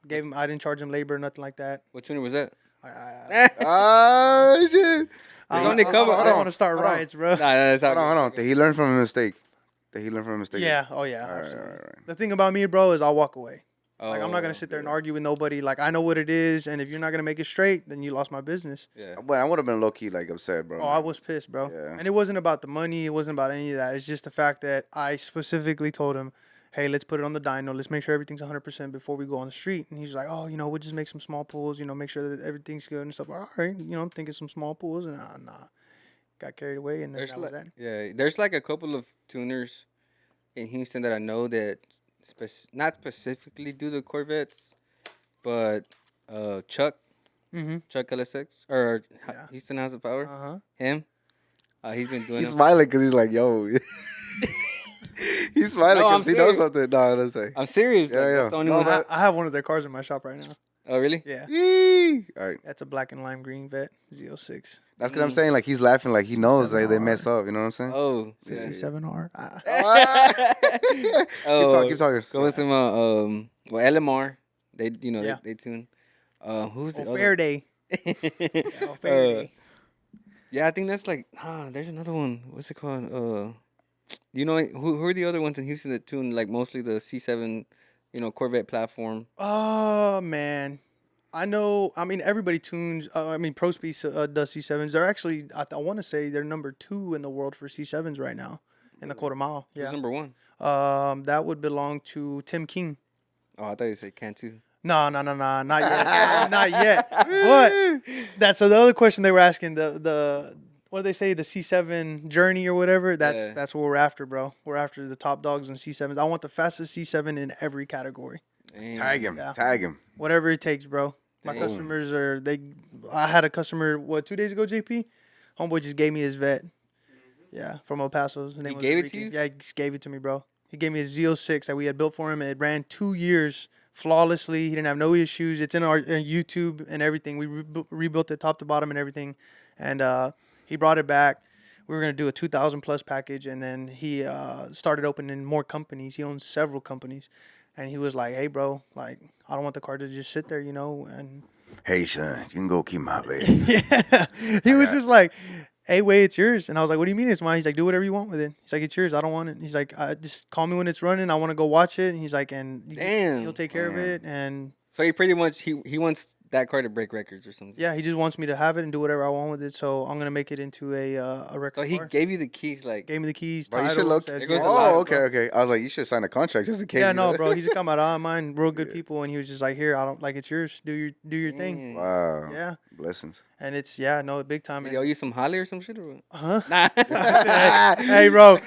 Speaker 1: didn't charge him labor, nothing like that.
Speaker 2: What tuner was that?
Speaker 3: Ah, shit.
Speaker 1: I
Speaker 2: only cover-
Speaker 1: I
Speaker 3: hold
Speaker 1: don't
Speaker 3: on,
Speaker 1: want to start
Speaker 3: hold on.
Speaker 1: riots, bro.
Speaker 2: Nah, that's
Speaker 3: Hold on. Did he learn from a mistake?
Speaker 1: Yeah. Oh yeah.
Speaker 3: All right,
Speaker 1: Absolutely.
Speaker 3: all right.
Speaker 1: The thing about me, bro, is I'll walk away. Like I'm not
Speaker 2: Oh,
Speaker 1: gonna sit there and argue with nobody. Like I know what it is, and if you're not gonna make it straight, then you lost my business.
Speaker 2: Yeah.
Speaker 3: But I would have been low key like upset, bro.
Speaker 1: Oh, I was pissed, bro.
Speaker 3: Yeah.
Speaker 1: And it wasn't about the money. It wasn't about any of that. It's just the fact that I specifically told him, hey, let's put it on the dyno. Let's make sure everything's 100% before we go on the street. And he's like, oh, you know, we'll just make some small pulls, you know, make sure that everything's good and stuff. All right, you know, I'm thinking some small pulls. And nah. Got carried away, and then
Speaker 2: There's
Speaker 1: that was
Speaker 2: like,
Speaker 1: that.
Speaker 2: yeah, there's like a couple of tuners in Houston that I know that not specifically do the Corvettes, but Chuck LSX or
Speaker 1: Yeah.
Speaker 2: Houston House of Power,
Speaker 1: Uh-huh.
Speaker 2: him, he's been doing
Speaker 3: He's
Speaker 2: them.
Speaker 3: smiling because he's like, yo. He's smiling
Speaker 2: No, I'm
Speaker 3: because he knows
Speaker 2: serious.
Speaker 3: something. No, don't say.
Speaker 2: I'm serious.
Speaker 3: Yeah,
Speaker 2: like,
Speaker 3: yeah.
Speaker 2: That's the only
Speaker 3: No,
Speaker 2: one.
Speaker 3: but-
Speaker 1: I have one of their cars in my shop right now.
Speaker 2: Oh, really?
Speaker 1: Yeah.
Speaker 3: Yee. All right.
Speaker 1: That's a black and lime green vet, Z06.
Speaker 3: That's what I'm saying. Like, he's laughing like he knows like, they
Speaker 1: C7R.
Speaker 3: mess up. You know what I'm saying?
Speaker 2: Oh, yeah.
Speaker 1: CC7R. Ah.
Speaker 3: Keep talking.
Speaker 2: Go with some LMR. They
Speaker 1: Yeah.
Speaker 2: they tune. Who's the
Speaker 1: Oh,
Speaker 2: other?
Speaker 1: Faraday. Oh, Faraday.
Speaker 2: Yeah, I think that's like there's another one. What's it called? You know who are the other ones in Houston that tune like mostly the C7, Corvette platform?
Speaker 1: Oh, man. I know. I mean, everybody tunes. ProSpeed does C7s. They're actually, I want to say they're number 2 in the world for C7s right now in the quarter mile.
Speaker 2: Who's
Speaker 1: Yeah.
Speaker 2: number one?
Speaker 1: That would belong to Tim King.
Speaker 2: Oh, I thought you said Cantu.
Speaker 1: No, not yet. Not yet. But that's the other question they were asking. The what do they say? The C7 journey or whatever. That's what we're after, bro. We're after the top dogs in C7s. I want the fastest C7 in every category.
Speaker 2: Damn.
Speaker 3: Tag him.
Speaker 1: Yeah.
Speaker 3: Tag him.
Speaker 1: Whatever it takes, bro. My
Speaker 2: Damn.
Speaker 1: customers I had a customer 2 days ago, JP. Homeboy just gave me his vet. Yeah, from El Paso. His name was
Speaker 2: gave it to
Speaker 1: Enrique.
Speaker 2: you?
Speaker 1: Yeah, he just gave it to me, bro. He gave me a Z06 that we had built for him, and it ran 2 years flawlessly. He didn't have no issues. It's in our YouTube and everything. We rebuilt it top to bottom and everything. And he brought it back. we were gonna do a 2,000 plus package, and then he started opening more companies. He owns several companies, and he was like, "Hey, bro, like I don't want the car to just sit there, you know." And
Speaker 3: Hey, son, you can go keep my baby.
Speaker 1: yeah, he was just like, "Hey, wait, it's yours." And I was like, "What do you mean it's mine?" He's like, "Do whatever you want with it." He's like, "It's yours. I don't want it." He's like, "Just call me when it's running. I want to go watch it." And he's like,
Speaker 2: Damn.
Speaker 1: he'll take care of it." And
Speaker 2: So he pretty much he wants that car to break records or something.
Speaker 1: yeah, he just wants me to have it and do whatever I want with it. So I'm gonna make it into a record
Speaker 2: So he
Speaker 1: car.
Speaker 2: gave you the keys, like.
Speaker 1: Gave me the keys,
Speaker 3: Bro, you
Speaker 1: title.
Speaker 3: should look.
Speaker 1: said,
Speaker 2: There goes
Speaker 1: yeah.
Speaker 2: the lot,
Speaker 3: Oh, okay,
Speaker 2: bro.
Speaker 3: okay. I was like, you should sign a contract just in case.
Speaker 1: Yeah,
Speaker 3: you know?
Speaker 1: no, bro. He's a camarada of mine, real good people, and he was just like, "Here, I don't like it's yours. Do your thing."
Speaker 2: Damn.
Speaker 3: Wow.
Speaker 1: Yeah,
Speaker 3: Blessings.
Speaker 1: and it's no big time.
Speaker 2: Did he owe you some Holly or some shit or what?
Speaker 1: Huh?
Speaker 2: Nah.
Speaker 1: Hey, bro,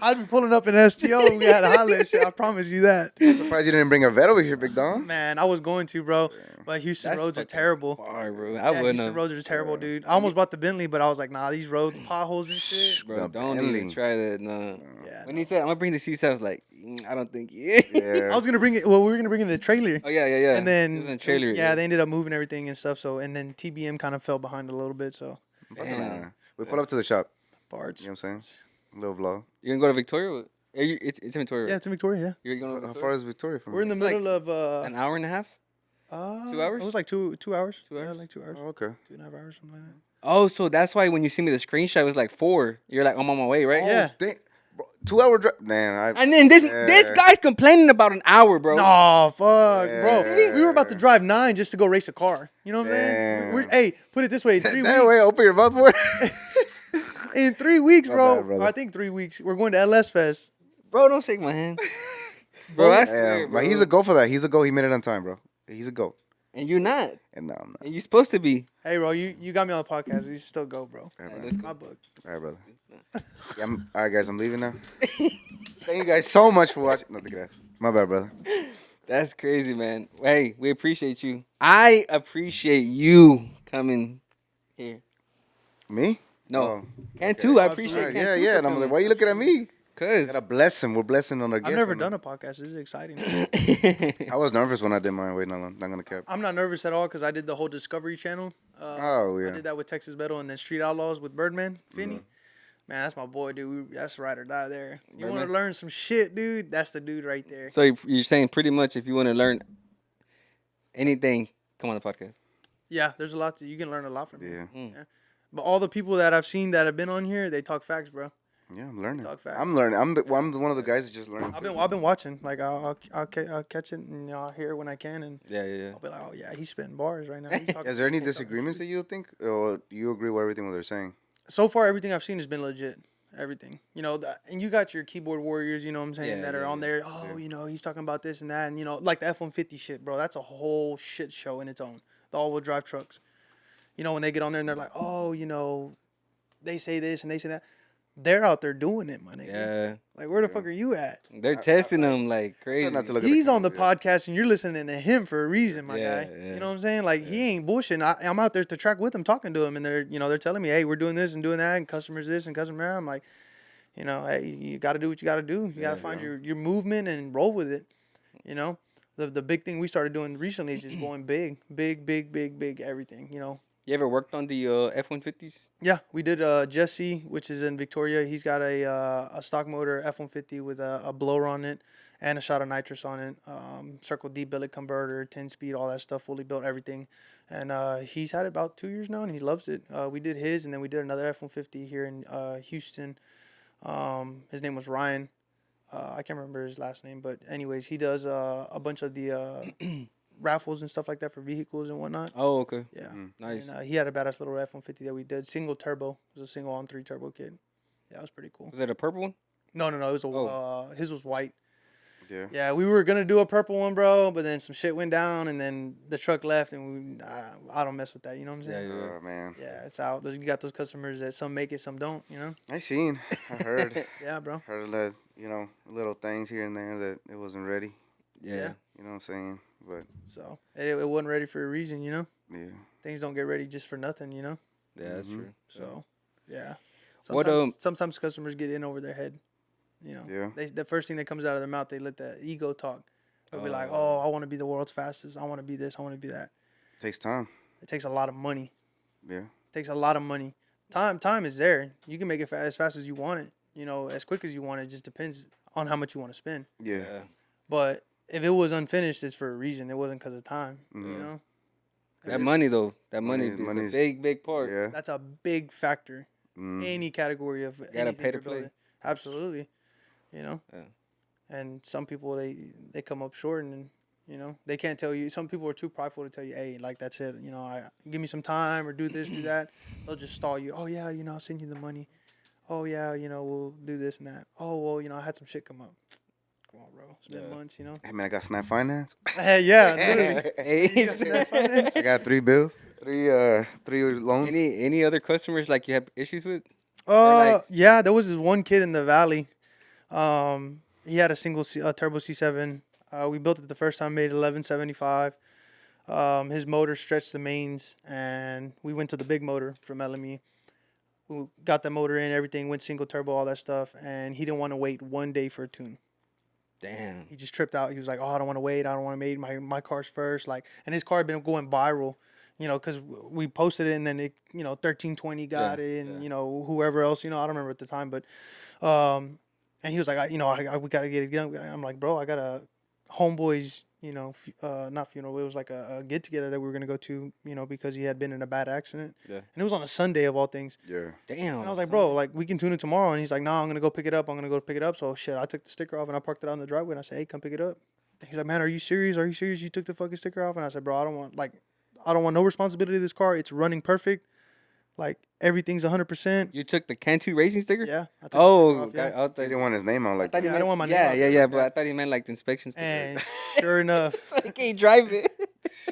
Speaker 1: I'd be pulling up in STO. We had a holiday shit. I promise you that.
Speaker 3: Surprised you didn't bring a vet over here, big dog.
Speaker 1: Man, I was going to, bro, but Houston
Speaker 2: That's
Speaker 1: roads are
Speaker 2: fucking
Speaker 1: terrible.
Speaker 2: Far, bro. I
Speaker 1: Yeah,
Speaker 2: wouldn't
Speaker 1: Houston
Speaker 2: have.
Speaker 1: roads are terrible, dude. I almost bought the Bentley, but I was like, nah, these roads, potholes and shit.
Speaker 2: Bro,
Speaker 3: The
Speaker 2: don't
Speaker 3: Bentley.
Speaker 2: even try that. No.
Speaker 1: Yeah,
Speaker 2: When
Speaker 1: no.
Speaker 2: he said, I'm going to bring the seats, I was like, I don't think. Yeah.
Speaker 3: Yeah.
Speaker 1: I was gonna bring it. Well, we were gonna bring in the trailer.
Speaker 2: Oh, yeah.
Speaker 1: And then
Speaker 2: It was in a trailer.
Speaker 1: yeah, they ended up moving everything and stuff. So and then TBM kind of fell behind a little bit. So
Speaker 2: Damn.
Speaker 3: We pull up to the shop.
Speaker 1: parts.
Speaker 3: You know what I'm saying? A little vlog.
Speaker 2: You're going to go to Victoria? It's in Victoria.
Speaker 1: Yeah, it's in Victoria. Yeah,
Speaker 2: You're going to
Speaker 3: How
Speaker 2: Victoria?
Speaker 3: far is Victoria from
Speaker 1: we're in the
Speaker 2: It's like
Speaker 1: middle of
Speaker 2: An hour and a half? 2 hours?
Speaker 1: It was like 2 hours.
Speaker 2: 2 hours?
Speaker 1: Yeah, like 2 hours.
Speaker 3: Oh, okay.
Speaker 1: 2.5 hours, something like that.
Speaker 2: Oh, so that's why when you see me the screenshot, it was like 4. You're like, I'm on my way, right?
Speaker 1: Yeah.
Speaker 3: Dang, bro, 2 hour drive. Man,
Speaker 2: And then this
Speaker 3: Yeah.
Speaker 2: guy's complaining about an hour, bro.
Speaker 1: No, fuck, bro.
Speaker 3: Yeah.
Speaker 1: We were about to drive 9 just to go race a car. You know what I'm saying?
Speaker 3: Damn.
Speaker 1: Hey, put it this way: 3
Speaker 3: That
Speaker 1: weeks.
Speaker 3: way, open your mouth more.
Speaker 1: In 3 weeks,
Speaker 3: My
Speaker 1: bro.
Speaker 3: bad, brother.
Speaker 1: Or I think 3 weeks. We're going to LS Fest.
Speaker 2: Bro, don't shake my hand. Bro, I swear,
Speaker 3: Yeah,
Speaker 2: bro.
Speaker 3: but he's a go for that. He's a go. He made it on time, bro. He's a go.
Speaker 2: And you're not.
Speaker 3: And no, I'm not.
Speaker 2: And you're supposed to be.
Speaker 1: Hey, bro, you got me on the podcast. We should still go, bro.
Speaker 3: All right,
Speaker 2: Yeah,
Speaker 3: brother.
Speaker 2: let's go.
Speaker 1: My book.
Speaker 3: All right, brother. Yeah, all right, guys. I'm leaving now. Thank you guys so much for watching. Nothing, guys. My bad, brother.
Speaker 2: That's crazy, man. Hey, we appreciate you. I appreciate you coming here.
Speaker 3: Me?
Speaker 2: No.
Speaker 3: Oh,
Speaker 2: Cantu, I
Speaker 1: Absolutely.
Speaker 2: appreciate
Speaker 3: all right,
Speaker 2: Cantu.
Speaker 3: yeah,
Speaker 2: for
Speaker 3: yeah. And I'm
Speaker 2: coming.
Speaker 3: like, why you looking at me?
Speaker 2: Cause
Speaker 3: Gotta bless him. We're blessing on our guest.
Speaker 1: I've never
Speaker 3: right now.
Speaker 1: done a podcast. This is exciting.
Speaker 3: I was nervous when I did mine. Wait, no, I'm not gonna cap.
Speaker 1: I'm not nervous at all because I did the whole Discovery Channel.
Speaker 3: Oh, yeah.
Speaker 1: I did that with Texas Metal and then Street Outlaws with Birdman, Finney. Man, that's my boy, dude. That's ride or die there. You want to
Speaker 2: Birdman?
Speaker 1: learn some shit, dude? That's the dude right there.
Speaker 2: so you're saying pretty much if you want to learn anything, come on the podcast.
Speaker 1: Yeah, there's a lot you can learn a lot from him.
Speaker 3: Yeah,
Speaker 1: But all the people that I've seen that have been on here, they talk facts, bro.
Speaker 3: yeah. I'm learning.
Speaker 1: Talk facts.
Speaker 3: I'm learning. I'm one of the guys that just learning.
Speaker 1: I've been watching. Like I'll catch it and I'll hear it when I can, and
Speaker 2: Yeah.
Speaker 1: I'll be like, oh yeah, he's spitting bars right now. He's talking-
Speaker 3: Is there any
Speaker 1: he's talking
Speaker 3: disagreements that
Speaker 1: shit.
Speaker 3: you think, or do you agree with everything what they're saying?
Speaker 1: So far, everything I've seen has been legit. Everything, and you got your keyboard warriors, you know what I'm saying,
Speaker 2: Yeah,
Speaker 1: that are
Speaker 2: yeah,
Speaker 1: on
Speaker 2: yeah.
Speaker 1: there. Oh, he's talking about this and that, and like the F-150 shit, bro. That's a whole shit show in its own. The all-wheel drive trucks. When they get on there and they're like, oh, they say this and they say that. They're out there doing it, my nigga.
Speaker 2: Yeah.
Speaker 1: Like, where the fuck are you at?
Speaker 2: They're testing them like crazy.
Speaker 3: Not to look at
Speaker 1: He's on the
Speaker 3: camera,
Speaker 1: podcast and you're listening to him for a reason, my
Speaker 2: Yeah,
Speaker 1: guy.
Speaker 2: yeah.
Speaker 1: You know what I'm saying? Like he ain't bullshitting. I'm out there to track with him, talking to him, and they're telling me, hey, we're doing this and doing that, and customers this and customer that. I'm like, hey, you got to do what you got to do. You got to find your movement and roll with it. The big thing we started doing recently is just going big everything.
Speaker 2: You ever worked on the F-150s?
Speaker 1: Yeah, we did Jesse, which is in Victoria. He's got a stock motor F-150 with a blower on it and a shot of nitrous on it. Circle D billet converter, 10-speed, all that stuff, fully built, everything. And he's had it about 2 years now, and he loves it. We did his, and then we did another F-150 here in Houston. His name was Ryan. I can't remember his last name, but anyways, he does a bunch of the raffles and stuff like that for vehicles and whatnot.
Speaker 2: Oh, okay.
Speaker 1: Yeah.
Speaker 2: Nice.
Speaker 1: And he had a badass little F-150 that we did. Single turbo. It was a single on-3 turbo kit. Yeah, it was pretty cool.
Speaker 2: Was it a purple one?
Speaker 1: No. It was
Speaker 2: Oh.
Speaker 1: his was white.
Speaker 3: Yeah.
Speaker 1: Yeah, we were going to do a purple one, bro, but then some shit went down, and then the truck left, and I don't mess with that. You know what I'm saying?
Speaker 2: Yeah.
Speaker 3: Oh man.
Speaker 1: Yeah, it's out. You got those customers that some make it, some don't,
Speaker 3: I seen. I heard.
Speaker 1: Yeah, bro.
Speaker 3: Heard that, little things here and there that it wasn't ready.
Speaker 2: Yeah.
Speaker 3: You know what I'm saying? But
Speaker 1: So it wasn't ready for a reason,
Speaker 3: yeah.
Speaker 1: Things don't get ready just for nothing,
Speaker 2: Yeah, that's true.
Speaker 1: So, yeah.
Speaker 2: What,
Speaker 1: Sometimes customers get in over their head.
Speaker 3: Yeah.
Speaker 1: The first thing that comes out of their mouth, they let the ego talk. They'll be like, "Oh, I want to be the world's fastest. I want to be this. I want to be that."
Speaker 3: Takes time.
Speaker 1: It takes a lot of money.
Speaker 3: Yeah.
Speaker 1: It takes a lot of money. Time is there. You can make it as fast as you want it. As quick as you want it. Just depends on how much you want to spend.
Speaker 3: Yeah.
Speaker 1: But if it was unfinished, it's for a reason. It wasn't because of time.
Speaker 3: Mhm.
Speaker 2: That money though, that money is a
Speaker 3: money's-
Speaker 2: big part.
Speaker 3: Yeah.
Speaker 1: That's a big factor.
Speaker 3: Mm.
Speaker 1: Any category of
Speaker 2: Gotta
Speaker 1: anything
Speaker 2: pay to
Speaker 1: you're building.
Speaker 2: play.
Speaker 1: Absolutely.
Speaker 2: Yeah.
Speaker 1: And some people they come up short and they can't tell you. Some people are too prideful to tell you, hey, like that's it. I give me some time or do this, do that. They'll just stall you. Oh yeah, I'll send you the money. Oh yeah, we'll do this and that. Oh well, I had some shit come up. Come on, bro. It's been months,
Speaker 3: Hey man, I got Snap Finance.
Speaker 1: Hey, yeah, literally.
Speaker 2: Hey,
Speaker 3: I got 3 bills, three loans.
Speaker 2: any other customers like you have issues with? like-
Speaker 1: Yeah, there was this one kid in the valley. He had a turbo C7. We built it the first time, made 1175. His motor stretched the mains, and we went to the big motor from LME. We got the motor in, everything went single turbo, all that stuff, and he didn't want to wait 1 day for a tune.
Speaker 2: Damn.
Speaker 1: He just tripped out. He was like, "Oh, I don't want to wait. I don't want to make my car's first." And his car had been going viral, because we posted it, and then it, 1320 got it, and whoever else, I don't remember at the time, but, and he was like, we gotta get it done. I'm like, bro, I got a homeboy's, not funeral. It was like a get together that we were gonna go to, because he had been in a bad accident.
Speaker 2: Yeah.
Speaker 1: And it was on a Sunday of all things.
Speaker 3: Yeah.
Speaker 2: Damn.
Speaker 1: And I was like, bro, like we can tune it tomorrow. And he's like, no, I'm gonna go pick it up. So shit, I took the sticker off and I parked it out in the driveway. And I said, hey, come pick it up. And he's like, man, are you serious? Are you serious? You took the fucking sticker off? And I said, bro, I don't want no responsibility of this car. It's running perfect. Like everything's 100%.
Speaker 2: You took the Cantu racing sticker?
Speaker 1: Yeah. I took the
Speaker 2: Oh,
Speaker 1: sticker off, yeah.
Speaker 2: I
Speaker 3: He
Speaker 2: thought
Speaker 3: didn't want his name on like
Speaker 2: I thought he
Speaker 1: Yeah, I
Speaker 2: meant,
Speaker 1: don't want my name
Speaker 2: yeah,
Speaker 1: out
Speaker 2: yeah,
Speaker 1: there
Speaker 2: yeah,
Speaker 1: like
Speaker 2: but
Speaker 1: that.
Speaker 2: I thought he meant like the inspection sticker.
Speaker 1: And sure enough,
Speaker 2: I can't drive it.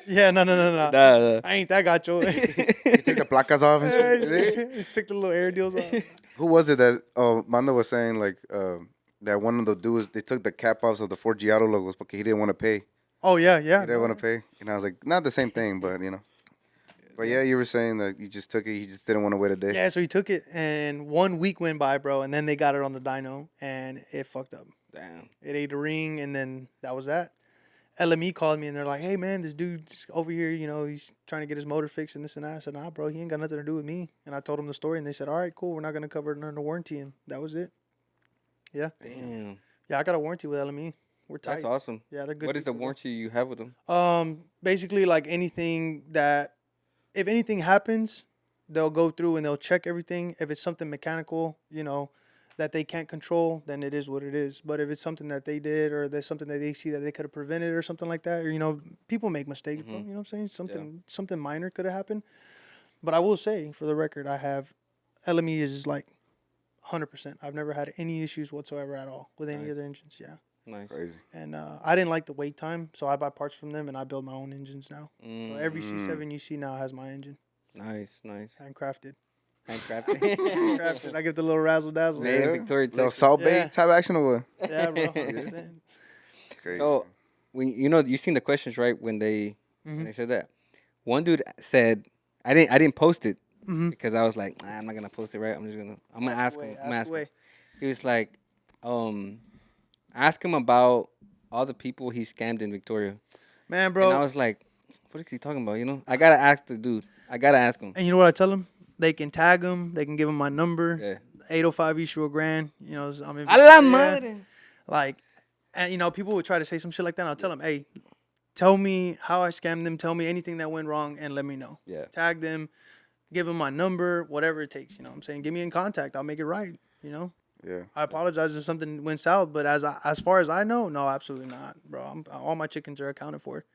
Speaker 1: yeah, no.
Speaker 2: Nah.
Speaker 1: I ain't that gacho.
Speaker 3: he took the placas off and shit.
Speaker 1: He took the little air deals off.
Speaker 3: Who was it that Mando was saying like that one of the dudes they took the cap offs of the Ford Giotto logos because he didn't want to pay.
Speaker 1: Oh yeah.
Speaker 3: He didn't want to pay, and I was like, not the same thing, but But yeah, you were saying that you just took it. He just didn't want to wait a day.
Speaker 1: Yeah, so he took it, and 1 week went by, bro, and then they got it on the dyno, and it fucked up.
Speaker 2: Damn.
Speaker 1: It ate a ring, and then that was that. LME called me, and they're like, hey, man, this dude's over here, he's trying to get his motor fixed and this and that. I said, nah, bro, he ain't got nothing to do with me. And I told him the story, and they said, all right, cool, we're not going to cover it under warranty, and that was it. Yeah.
Speaker 2: Damn.
Speaker 1: Yeah, I got a warranty with LME. We're tight.
Speaker 2: That's awesome.
Speaker 1: Yeah, they're good.
Speaker 2: What is the
Speaker 1: people, bro.
Speaker 2: warranty you have with them?
Speaker 1: Basically, like anything that, if anything happens, they'll go through and they'll check everything. If it's something mechanical, that they can't control, then it is what it is. But if it's something that they did, or there's something that they see that they could have prevented or something like that, or, people make mistakes, bro. You know what I'm saying? Something minor could have happened. But I will say, for the record, I have, LME is like 100%. I've never had any issues whatsoever at all with any other engines. Yeah.
Speaker 2: Nice.
Speaker 3: Crazy.
Speaker 1: And I didn't like the wait time, so I buy parts from them and I build my own engines now. So every C7 you see now has my engine.
Speaker 2: Nice.
Speaker 1: Handcrafted.
Speaker 2: Handcrafted.
Speaker 1: Handcrafted. I get the little razzle dazzle.
Speaker 2: Made in Victoria,
Speaker 3: Little
Speaker 2: Texas.
Speaker 3: salt
Speaker 1: Yeah.
Speaker 3: bait type action or what?
Speaker 1: Yeah, bro. 100%.
Speaker 3: Crazy.
Speaker 2: So, when you seen the questions right when they said that. One dude said, I didn't post it because I was like, I'm not gonna post it right. I'm gonna ask him. I'm gonna ask him. He was like, ask him about all the people he scammed in Victoria.
Speaker 1: Man, bro.
Speaker 2: And I was like, what is he talking about? I gotta ask the dude. I gotta ask him.
Speaker 1: And you know what I tell them? They can tag them. They can give them my number.
Speaker 2: Yeah.
Speaker 1: 805 East Shore Grand. I'm in
Speaker 2: A la
Speaker 1: Victoria.
Speaker 2: madre.
Speaker 1: Like, and people would try to say some shit like that. And I'll tell them, hey, tell me how I scammed them. Tell me anything that went wrong and let me know.
Speaker 2: Yeah.
Speaker 1: Tag them. Give them my number. Whatever it takes. You know what I'm saying? Get me in contact. I'll make it right.
Speaker 3: Yeah.
Speaker 1: I apologize if something went south, but as far as I know, no, absolutely not, bro. All my chickens are accounted for.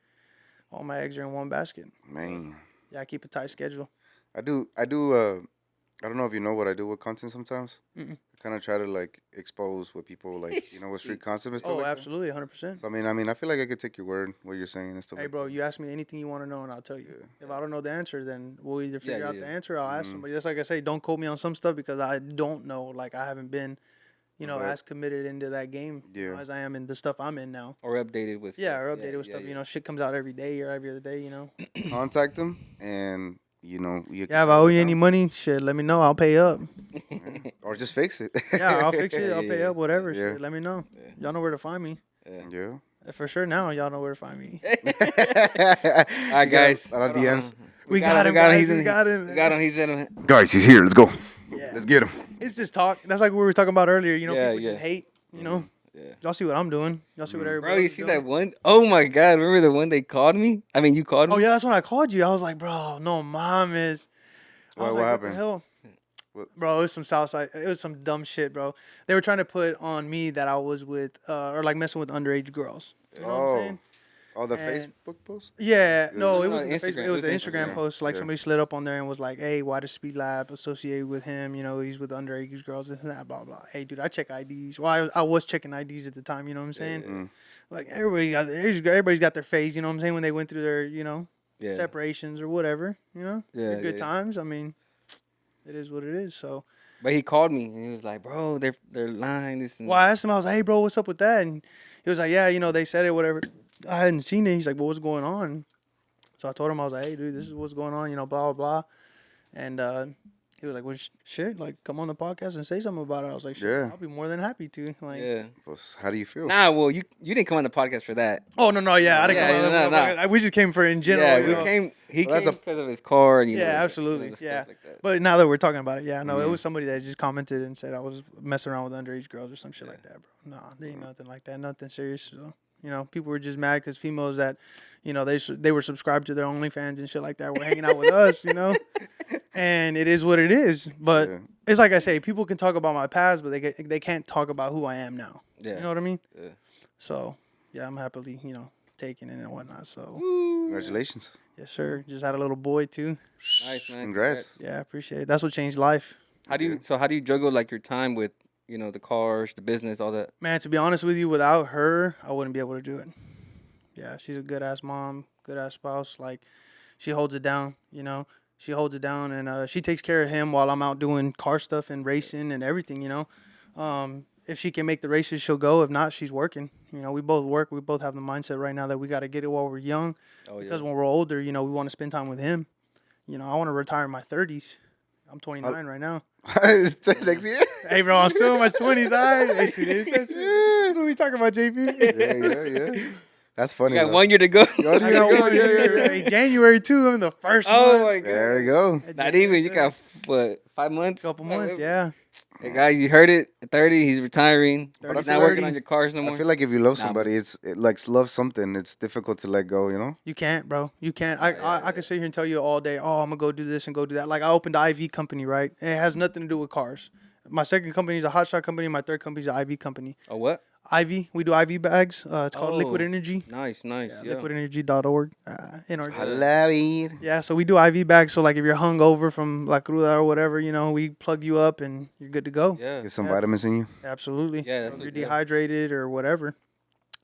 Speaker 1: All my eggs are in one basket.
Speaker 3: Man.
Speaker 1: Yeah, I keep a tight schedule.
Speaker 3: I do. I don't know if you know what I do with content sometimes.
Speaker 1: Mm-mm.
Speaker 3: I kind of try to like expose what people like, with street concept and stuff.
Speaker 1: Oh,
Speaker 3: like
Speaker 1: absolutely, 100%.
Speaker 3: That. So I mean, I feel like I could take your word, what you're saying and stuff.
Speaker 1: Hey,
Speaker 3: like
Speaker 1: bro, you ask me anything you want to know, and I'll tell you.
Speaker 3: Yeah.
Speaker 1: If I don't know the answer, then we'll either figure out
Speaker 2: yeah.
Speaker 1: the answer or I'll ask somebody. That's like I say, don't quote me on some stuff because I don't know. Like, I haven't been,
Speaker 3: Right.
Speaker 1: as committed into that game as I am in the stuff I'm in now.
Speaker 2: Or updated with
Speaker 1: Yeah,
Speaker 2: stuff.
Speaker 1: or updated with stuff.
Speaker 2: Yeah.
Speaker 1: Shit comes out every day or every other day,
Speaker 3: that. Contact them and you
Speaker 1: Yeah, if I owe you any money, shit, let me know. I'll pay up.
Speaker 3: or just fix it.
Speaker 1: Yeah, I'll fix it. I'll pay up, whatever.
Speaker 3: Yeah.
Speaker 1: Shit, let me know. Y'all know where to find me.
Speaker 3: Yeah.
Speaker 1: For sure now, y'all know where to find me.
Speaker 2: All right, guys.
Speaker 3: Our DMs.
Speaker 1: We got him, guys. We got him.
Speaker 2: We got him. He's in him.
Speaker 3: Guys, he's here. Let's go.
Speaker 1: Yeah.
Speaker 3: Let's get him.
Speaker 1: It's just talk. That's like what we were talking about earlier. You know,
Speaker 2: Yeah,
Speaker 1: people just
Speaker 2: yeah.
Speaker 1: hate. You know,
Speaker 2: Yeah.
Speaker 1: y'all see what I'm doing. Y'all see what everybody.
Speaker 2: Bro, you
Speaker 1: else is
Speaker 2: see
Speaker 1: doing.
Speaker 2: that one? Oh my God! Remember the one they called me? I mean, you called me.
Speaker 1: Oh yeah, that's when I called you. I was like, bro, no, mom is. I was
Speaker 3: What
Speaker 1: like,
Speaker 3: happened?
Speaker 1: What the hell?
Speaker 3: What?
Speaker 1: Bro, it was some Southside. It was some dumb shit, bro. They were trying to put on me that I was with, or like messing with underage girls. You know what I'm saying?
Speaker 3: Oh, the
Speaker 1: And-
Speaker 3: Facebook post?
Speaker 1: Yeah, no, it
Speaker 2: No,
Speaker 1: wasn't the
Speaker 2: Instagram.
Speaker 1: Facebook. It was the
Speaker 2: It was
Speaker 1: Instagram
Speaker 2: Instagram.
Speaker 1: post. Like
Speaker 3: Yeah.
Speaker 1: somebody slid up on there and was like, "Hey, why does Speed Lab associate with him? You know, he's with underage girls, this and that, blah blah." Hey, dude, I check IDs. Well, I was checking IDs at the time. You know what I'm saying?
Speaker 3: Mm.
Speaker 1: Like everybody's got their phase. You know what I'm saying? When they went through their
Speaker 2: Yeah.
Speaker 1: separations or whatever.
Speaker 2: Yeah,
Speaker 1: They're good
Speaker 2: yeah.
Speaker 1: times. I mean, it is what it is. So.
Speaker 2: But he called me and he was like, "Bro, they're lying." This and
Speaker 1: Well, I asked him, I was like, "Hey, bro, what's up with that?" And he was like, "Yeah, they said it, whatever." I hadn't seen it. He's like, "Well, what's going on?" So I told him, I was like, "Hey, dude, this is what's going on, blah, blah, blah." And he was like, "Well, shit, like, come on the podcast and say something about it." I was like, "Shit,
Speaker 3: Yeah.
Speaker 1: I'll be more than happy to." Like,
Speaker 2: yeah.
Speaker 3: How do you feel?
Speaker 2: Nah, well, you didn't come on the podcast for that.
Speaker 1: oh, no, yeah, I didn't
Speaker 2: Yeah,
Speaker 1: come out
Speaker 2: no,
Speaker 1: of
Speaker 2: no.
Speaker 1: that. We just came for in general.
Speaker 2: Yeah,
Speaker 1: you
Speaker 2: we
Speaker 1: know?
Speaker 2: came. He
Speaker 3: Well, that's
Speaker 2: came because of his car and
Speaker 1: Yeah, absolutely.
Speaker 2: the
Speaker 1: Yeah.
Speaker 2: stuff like that.
Speaker 1: But now that we're talking about it, yeah, no, it was somebody that just commented and said I was messing around with underage girls or some shit like that, bro. Nah, there ain't nothing like that, nothing serious. So, people were just mad because females that, they were subscribed to their OnlyFans and shit like that were hanging out with us, And it is what it is. But
Speaker 3: Yeah.
Speaker 1: it's like I say, people can talk about my past, but they can't talk about who I am now.
Speaker 2: Yeah.
Speaker 1: You know what I mean?
Speaker 2: Yeah.
Speaker 1: So, yeah, I'm happily, taking it and whatnot. So,
Speaker 3: Congratulations.
Speaker 1: yes, sir. Just had a little boy too.
Speaker 2: Nice, man.
Speaker 3: Congrats.
Speaker 1: Yeah, I appreciate it. That's what changed life.
Speaker 2: How do you juggle like your time with the cars, the business, all that?
Speaker 1: Man, to be honest with you, without her, I wouldn't be able to do it. Yeah, she's a good ass mom, good ass spouse. Like, she holds it down, She holds it down, and she takes care of him while I'm out doing car stuff and racing and everything, If she can make the races, she'll go. If not, she's working. We both work. We both have the mindset right now that we got to get it while we're young.
Speaker 2: Oh, yeah.
Speaker 1: Because when we're older, we want to spend time with him. I want to retire in my 30s. I'm 29 right now.
Speaker 3: Next year?
Speaker 1: Hey, bro, I'm still in my 20s. All right. Hey, see this? That's what we talking about, JP.
Speaker 3: Yeah. That's funny.
Speaker 2: You got
Speaker 3: though.
Speaker 2: 1 year to go.
Speaker 3: Oh,
Speaker 1: I got 1 year. Hey, January 2, I'm in the first
Speaker 2: Oh
Speaker 1: month.
Speaker 2: my God.
Speaker 3: There you go.
Speaker 2: Not even. You got what? 5 months?
Speaker 1: Couple months, yeah.
Speaker 2: Hey guys, you heard it. At 30, he's retiring.
Speaker 1: 30,
Speaker 2: He's not working
Speaker 1: 40.
Speaker 2: on your cars no more.
Speaker 3: I feel like if you love
Speaker 2: Nah,
Speaker 3: somebody, love something. It's difficult to let go.
Speaker 1: You can't, bro. You can't. I can sit here and tell you all day, oh, I'm going to go do this and go do that. Like, I opened an IV company, right? It has nothing to do with cars. My second company is a hot shot company. My third company is an IV company.
Speaker 2: Oh, what?
Speaker 1: IV, we do IV bags. It's called Liquid
Speaker 2: Oh.
Speaker 1: Energy.
Speaker 2: Nice. Yeah.
Speaker 1: Liquidenergy.org.
Speaker 3: I love it.
Speaker 1: Yeah, so we do IV bags. So, like, if you're hungover from La Cruda or whatever, we plug you up and you're good to go.
Speaker 2: Yeah.
Speaker 3: Get some
Speaker 1: Yeah,
Speaker 3: vitamins in you.
Speaker 1: Absolutely.
Speaker 2: Yeah, that's
Speaker 1: If you're
Speaker 2: what- yeah.
Speaker 1: dehydrated or whatever.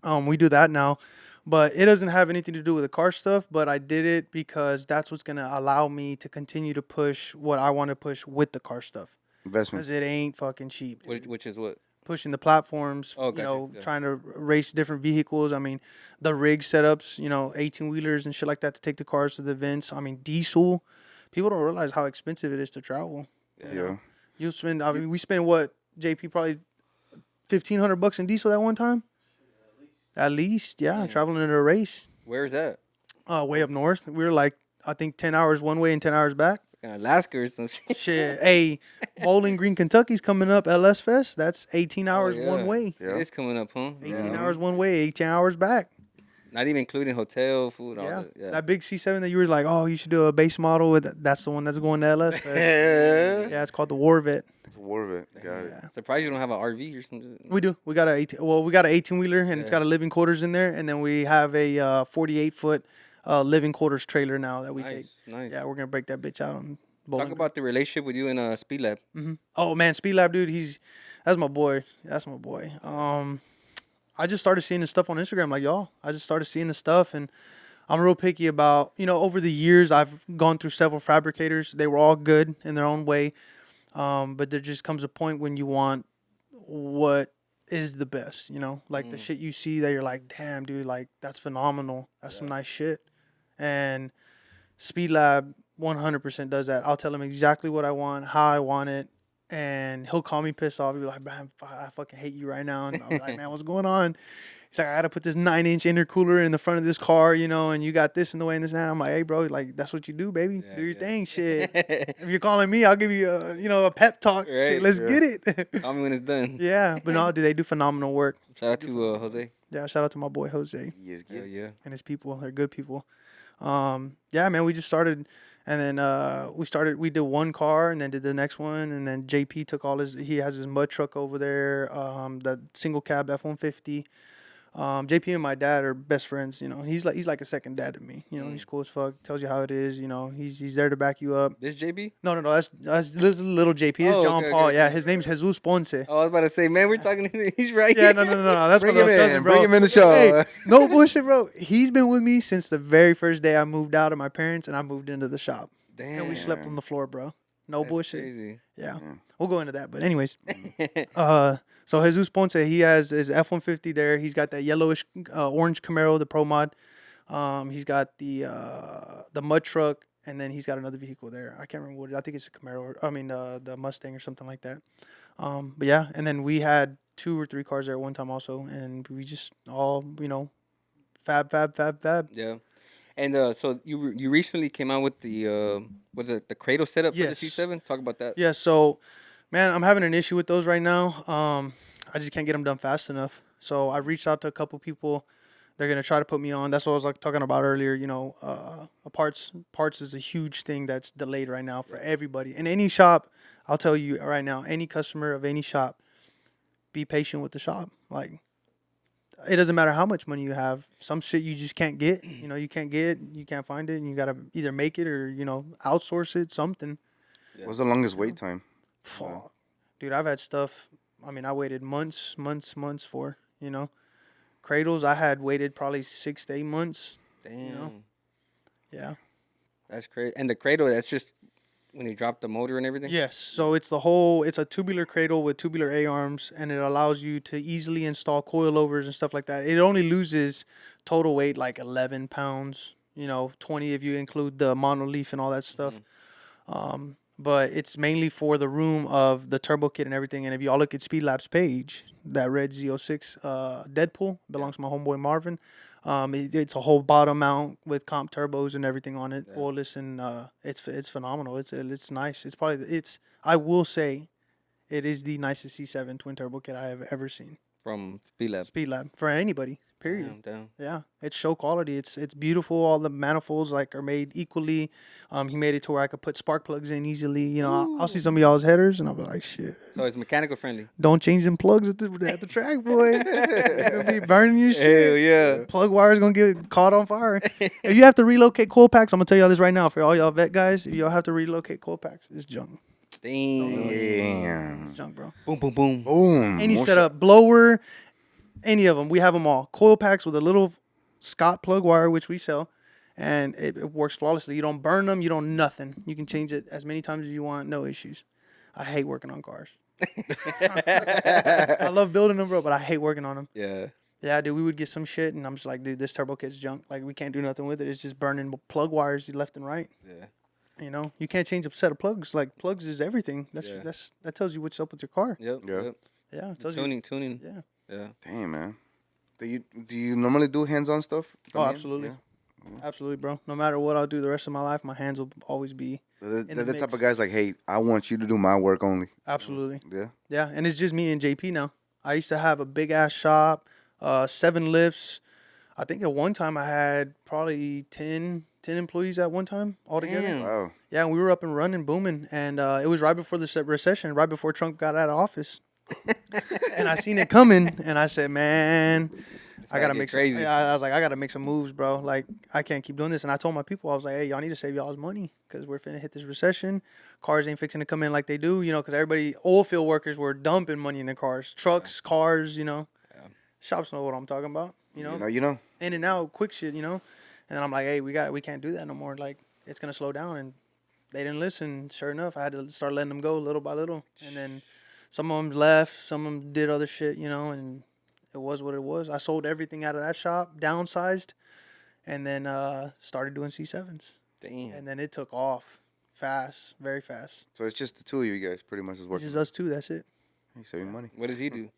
Speaker 1: We do that now. But it doesn't have anything to do with the car stuff. But I did it because that's what's going to allow me to continue to push what I want to push with the car stuff.
Speaker 3: Investment.
Speaker 1: Because it ain't fucking cheap.
Speaker 2: Which is what?
Speaker 1: Pushing the platforms,
Speaker 2: Oh, gotcha, yeah.
Speaker 1: trying to race different vehicles. I mean, the rig setups, 18-wheelers and shit like that to take the cars to the events. I mean, diesel. People don't realize how expensive it is to travel.
Speaker 3: Yeah.
Speaker 1: You spend, we spent what, JP, probably $1,500 in diesel that one time? At least, yeah, traveling in a race.
Speaker 2: Where's that?
Speaker 1: Way up north. We were like, I think 10 hours one way and 10 hours back.
Speaker 2: In Alaska or some shit.
Speaker 1: Shit. Hey, Bowling Green, Kentucky's coming up, LS Fest. That's 18 hours
Speaker 2: yeah.
Speaker 1: one way.
Speaker 3: Yeah.
Speaker 2: It is coming up, huh?
Speaker 1: 18 hours one way, 18 hours back.
Speaker 2: Not even including hotel, food, all
Speaker 1: Yeah.
Speaker 2: that. Yeah.
Speaker 1: That big C7 that you were like, oh, you should do a base model with, that's the one that's going to LS Fest.
Speaker 3: Yeah.
Speaker 1: Yeah, it's called the Corvette.
Speaker 3: Warvet. Got it.
Speaker 1: Yeah.
Speaker 2: Surprised you don't have an RV or something.
Speaker 1: We do. We got we got an 18-wheeler and it's got a living quarters in there, and then we have a 48-foot living quarters trailer now that we take.
Speaker 2: Nice.
Speaker 1: Yeah, we're gonna break that bitch out on Bowling.
Speaker 2: Talk about the relationship with you and Speed Lab.
Speaker 1: Oh man, Speed Lab, dude, that's my boy. That's my boy. I just started seeing the stuff on Instagram like y'all. I just started seeing the stuff, and I'm real picky about, over the years I've gone through several fabricators. They were all good in their own way. But there just comes a point when you want what is the best, like the shit you see that you're like, damn, dude, like that's phenomenal. That's some nice shit. And Speed Lab 100% does that. I'll tell him exactly what I want, how I want it, and he'll call me pissed off. He'll be like, man, I fucking hate you right now. And I'll be like, man, what's going on? He's like, I gotta put this 9-inch intercooler in the front of this car, you know, and you got this in the way and this and that. I'm like, hey, bro, like that's what you do, baby.
Speaker 2: Yeah,
Speaker 1: Do your
Speaker 2: yeah.
Speaker 1: thing, shit. If you're calling me, I'll give you a pep talk. Shit,
Speaker 2: Right.
Speaker 1: let's
Speaker 3: Yeah.
Speaker 1: get it.
Speaker 2: Call me when it's done.
Speaker 1: Yeah, but no, dude, they do phenomenal work.
Speaker 2: Shout out to Jose.
Speaker 1: Yeah, shout out to my boy Jose
Speaker 3: Yes,
Speaker 2: Hell
Speaker 3: good.
Speaker 2: yeah.
Speaker 1: and his people. They're good people. Yeah, man, we just started, and then we did one car, and then did the next one, and then JP took he has his mud truck over there, the single cab F-150. JP and my dad are best friends. You know, he's like a second dad to me. You know, he's cool as fuck. Tells you how it is. You know, he's there to back you up.
Speaker 2: This JB?
Speaker 1: No, that's this is little JP. It's
Speaker 2: Oh,
Speaker 1: John
Speaker 2: okay,
Speaker 1: Paul.
Speaker 2: okay,
Speaker 1: Yeah,
Speaker 2: okay.
Speaker 1: his name's Jesus Ponce.
Speaker 2: Oh, I was about to say, man, we're talking. He's right
Speaker 1: Yeah,
Speaker 2: here.
Speaker 1: no. That's
Speaker 3: Bring
Speaker 1: my
Speaker 3: him
Speaker 1: little
Speaker 3: in.
Speaker 1: cousin, bro.
Speaker 3: Bring him in the show.
Speaker 1: Hey, no bullshit, bro. He's been with me since the very first day I moved out of my parents and I moved into the shop.
Speaker 2: Damn.
Speaker 1: And we slept on the floor, bro. No
Speaker 2: That's
Speaker 1: bullshit.
Speaker 2: crazy.
Speaker 1: Yeah.
Speaker 3: Yeah.
Speaker 1: We'll go into that. But anyways, so Jesus Ponce, he has his F-150 there. He's got that yellowish orange Camaro, the Pro Mod. He's got the mud truck, and then he's got another vehicle there. I can't remember what it is. I think it's a Camaro. The Mustang or something like that. But yeah, and then we had 2 or 3 cars there at one time also, and we just all, fab.
Speaker 2: Yeah. And so you recently came out with the was it the cradle setup for the
Speaker 1: Yes.
Speaker 2: C7? Talk about that.
Speaker 1: Yeah, so, man, I'm having an issue with those right now. I just can't get them done fast enough. So I reached out to a couple people. They're gonna try to put me on. That's what I was like talking about earlier. Parts is a huge thing that's delayed right now for everybody. In any shop, I'll tell you right now, any customer of any shop, be patient with the shop. Like, it doesn't matter how much money you have. Some shit you just can't get. You can't get it, you can't find it, and you gotta either make it or outsource it. Something.
Speaker 3: What's the longest wait time?
Speaker 1: Fuck. Dude, I've had stuff. I mean, I waited months for. Cradles, I had waited probably 6 to 8 months.
Speaker 2: Damn.
Speaker 1: Yeah.
Speaker 2: That's crazy. And the cradle, that's just when you drop the motor and everything?
Speaker 1: Yes. So it's a tubular cradle with tubular A-arms, and it allows you to easily install coilovers and stuff like that. It only loses total weight like 11 pounds, 20 if you include the monolith and all that stuff. But it's mainly for the room of the turbo kit and everything. And if y'all look at Speedlab's page, that red Z06 Deadpool belongs to my homeboy Marvin. It's a whole bottom mount with comp turbos and everything on it, oilless, and it's phenomenal. It's nice. I will say, it is the nicest C7 twin turbo kit I have ever seen.
Speaker 2: From Speedlab.
Speaker 1: For anybody. Period.
Speaker 2: Damn.
Speaker 1: Yeah, it's show quality. It's beautiful. All the manifolds are made equally. He made it to where I could put spark plugs in easily. I'll see some of y'all's headers and I'll be like, shit.
Speaker 2: So it's mechanical friendly.
Speaker 1: Don't change them plugs at the track, boy. You're gonna be burning your shit.
Speaker 2: Hell yeah.
Speaker 1: Plug wire's gonna get caught on fire. If you have to relocate coil packs, I'm gonna tell y'all this right now for all y'all vet guys. If y'all have to relocate coil packs, it's junk.
Speaker 3: Damn.
Speaker 1: It's junk, bro.
Speaker 2: Boom, boom, boom.
Speaker 3: Boom.
Speaker 1: Any
Speaker 3: More
Speaker 1: setup, blower, any of them, we have them all. Coil packs with a little Scott plug wire, which we sell, and it works flawlessly. You don't burn them, you don't nothing. You can change it as many times as you want, no issues. I hate working on cars. I love building them, bro, but I hate working on them.
Speaker 2: Yeah.
Speaker 1: Yeah, dude, we would get some shit, and I'm just like, dude, this turbo kit's junk. Like, we can't do nothing with it. It's just burning plug wires left and right.
Speaker 2: Yeah.
Speaker 1: You can't change a set of plugs. Like, plugs is everything. That tells you what's up with your car.
Speaker 2: Yep.
Speaker 3: Yeah.
Speaker 2: Yep.
Speaker 1: Yeah, it tells
Speaker 2: Tuning.
Speaker 1: Yeah.
Speaker 2: Yeah.
Speaker 3: Damn, man. Do you normally do hands-on stuff?
Speaker 1: Oh, absolutely.
Speaker 3: Yeah.
Speaker 1: Absolutely, bro. No matter what I'll do the rest of my life, my hands will always be
Speaker 3: The
Speaker 1: in the
Speaker 3: type
Speaker 1: mix.
Speaker 3: of guys like, hey, I want you to do my work only.
Speaker 1: Absolutely.
Speaker 3: Yeah.
Speaker 1: Yeah, and it's just me and JP now. I used to have a big ass shop, 7 lifts. I think at one time I had probably 10 employees at one time altogether.
Speaker 2: Damn.
Speaker 3: Wow.
Speaker 1: Yeah, and we were up and running, booming, and it was right before the recession, right before Trump got out of office. And I seen it coming, and I said, man, I gotta
Speaker 2: get
Speaker 1: make
Speaker 2: crazy.
Speaker 1: some. I was like, I gotta make some moves, bro. Like, I can't keep doing this. And I told my people, I was like, hey, y'all need to save y'all's money because we're finna hit this recession. Cars ain't fixing to come in like they do, because everybody, oil field workers were dumping money in their cars, trucks, cars, Shops know what I'm talking about,
Speaker 3: You know.
Speaker 1: in and out, quick shit, And then I'm like, hey, we can't do that no more. Like, it's gonna slow down, and they didn't listen. Sure enough, I had to start letting them go little by little, and then some of them left, some of them did other shit, and it was what it was. I sold everything out of that shop, downsized, and then started doing C7s,
Speaker 2: Damn.
Speaker 1: and then it took off fast, very fast.
Speaker 3: So it's just the two of you guys pretty much is
Speaker 1: It's
Speaker 3: working.
Speaker 1: just us two. That's it.
Speaker 3: You saving money.
Speaker 2: What does he do?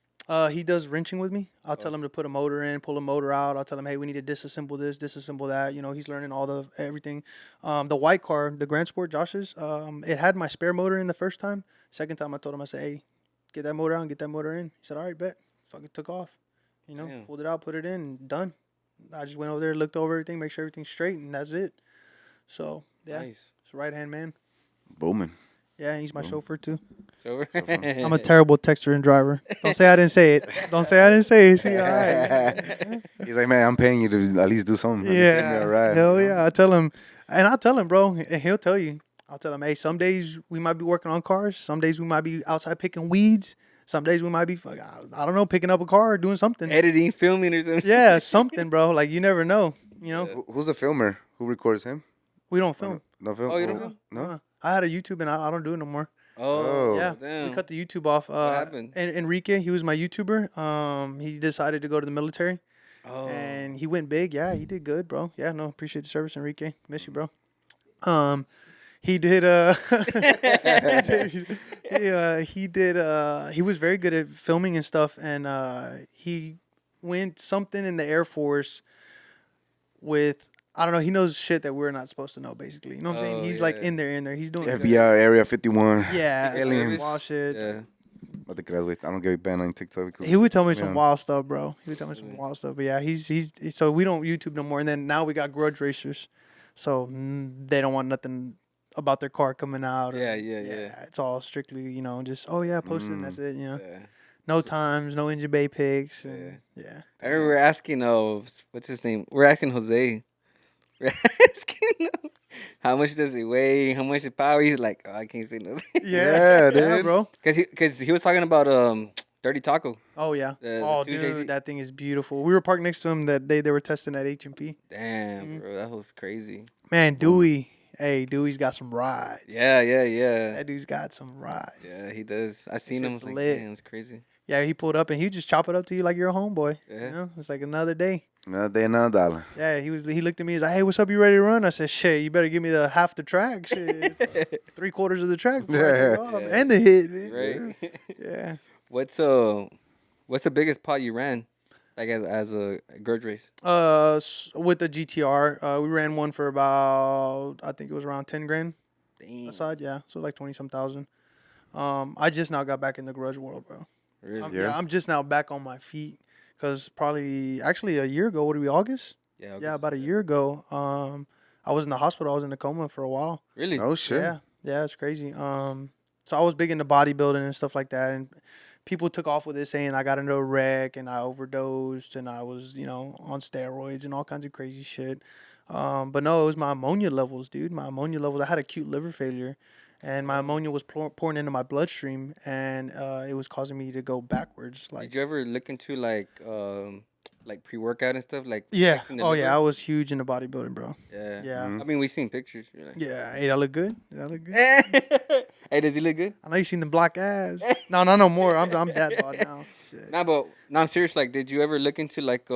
Speaker 1: He does wrenching with me. I'll tell him to put a motor in, pull a motor out. I'll tell him, hey, we need to disassemble this, disassemble that. You know, he's learning all the everything. The white car, the Grand Sport, Josh's, it had my spare motor in the first time. Second time, I told him, I said, hey, get that motor out and get that motor in. He said, all right, bet. Fucking took off. You know,
Speaker 2: Damn.
Speaker 1: pulled it out, put it in, and done. I just went over there, looked over everything, make sure everything's straight, and that's it. So, yeah,
Speaker 2: Nice.
Speaker 1: it's a right-hand man.
Speaker 3: Booming.
Speaker 1: Yeah, he's my chauffeur, too.
Speaker 2: So
Speaker 1: I'm a terrible texter and driver. Don't say I didn't say it. Don't say I didn't say it. See, all right.
Speaker 3: He's like, man, I'm paying you to at least do something. At least give me
Speaker 1: Yeah.
Speaker 3: a ride.
Speaker 1: Hell yeah. I tell him, and I tell him, bro, and he'll tell you. I'll tell him, hey, some days we might be working on cars. Some days we might be outside picking weeds. Some days we might be, I don't know, picking up a car or doing something.
Speaker 2: editing, filming, or something.
Speaker 1: Yeah, something, bro. Like, you never know. You know,
Speaker 3: Who's the filmer? Who records him?
Speaker 1: we don't film.
Speaker 3: No film.
Speaker 2: Oh, you don't film?
Speaker 3: No.
Speaker 1: I had a YouTube and I don't do it no more.
Speaker 2: Oh,
Speaker 1: Yeah,
Speaker 2: damn.
Speaker 1: we cut the YouTube off.
Speaker 2: happened?
Speaker 1: And Enrique, he was my YouTuber. He decided to go to the military.
Speaker 2: Oh,
Speaker 1: And he went big. Yeah, he did good, bro. Yeah, no, appreciate the service, Enrique. Miss you, bro. He did he was very good at filming and stuff, and he went something in the Air Force with, I don't know, he knows shit that we're not supposed to know, basically. You know what I'm saying?
Speaker 2: Oh,
Speaker 1: He's like
Speaker 2: yeah.
Speaker 1: in there. He's doing good.
Speaker 3: FBI Area 51.
Speaker 1: Yeah,
Speaker 3: Aliens.
Speaker 1: wild shit.
Speaker 2: yeah.
Speaker 3: Not the creas, wait. I don't get banned on TikTok. Because
Speaker 1: He would tell me
Speaker 3: Yeah.
Speaker 1: some wild stuff, bro. He would tell me some wild stuff. But yeah, he's so we don't YouTube no more. And then now we got grudge racers, so they don't want nothing about their car coming out. Or,
Speaker 2: Yeah.
Speaker 1: It's all strictly, you know, just post it and that's it. You know,
Speaker 2: Yeah.
Speaker 1: no times, no engine bay pics. And, yeah.
Speaker 2: I remember we're asking, what's his name? We're asking Jose. We're asking him, how much does it weigh? How much the power? He's like, oh, I can't say nothing.
Speaker 3: Yeah, dude.
Speaker 1: bro.
Speaker 2: Cause he was talking about Dirty Taco.
Speaker 1: Oh yeah.
Speaker 2: The
Speaker 1: Oh
Speaker 2: 2JZ.
Speaker 1: dude, that thing is beautiful. We were parked next to him that day. They were testing at H&P.
Speaker 2: Damn, bro, that was crazy.
Speaker 1: Man, Dewey. Hey, Dewey's got some rides.
Speaker 2: Yeah.
Speaker 1: That dude's got some rides.
Speaker 2: Yeah, he does. I seen him. I was
Speaker 1: shit's
Speaker 2: like,
Speaker 1: lit.
Speaker 2: damn, it's crazy.
Speaker 1: Yeah, he pulled up and he just chop it up to you like you're a homeboy.
Speaker 2: Yeah.
Speaker 1: You know, it's like another day.
Speaker 3: Another day, another dollar.
Speaker 1: Yeah, he looked at me. He's like, "Hey, what's up? You ready to run?" I said, "Shit, you better give me the half the track, shit, 3/4 of the track, before I take off, and the hit, man."
Speaker 2: Right.
Speaker 1: Yeah.
Speaker 2: What's the biggest pot you ran, like as a grudge race?
Speaker 1: With the GTR, we ran one for about, I think it was around 10 grand
Speaker 2: Damn.
Speaker 1: aside. Yeah, so like 20 some thousand. I just now got back in the grudge world, bro.
Speaker 2: Really?
Speaker 3: Yeah.
Speaker 1: I'm just now back on my feet because probably actually a year ago. What are we, August?
Speaker 2: Yeah.
Speaker 1: Yeah, about a year ago. I was in the hospital. I was in a coma for a while.
Speaker 2: Really?
Speaker 3: Oh, shit.
Speaker 1: Yeah, it's crazy. So I was big into bodybuilding and stuff like that, and people took off with it saying I got into a wreck and I overdosed and I was, on steroids and all kinds of crazy shit. But no, it was my ammonia levels, dude. My ammonia levels. I had acute liver failure, and my ammonia was pouring into my bloodstream, and it was causing me to go backwards. Like,
Speaker 2: Did you ever look into like pre-workout and stuff? Like
Speaker 1: yeah.
Speaker 2: protecting the
Speaker 1: Oh yeah, I
Speaker 2: liver?
Speaker 1: was huge into bodybuilding, bro.
Speaker 2: Yeah.
Speaker 1: Yeah.
Speaker 3: Mhm.
Speaker 2: I mean, we seen pictures. You're like,
Speaker 1: Yeah. Hey, that look good. That look good.
Speaker 2: hey, does he look good?
Speaker 1: I know you seen the black abs. No more. I'm that bod now. Shit.
Speaker 2: Nah, but no, I'm serious. Like, did you ever look into like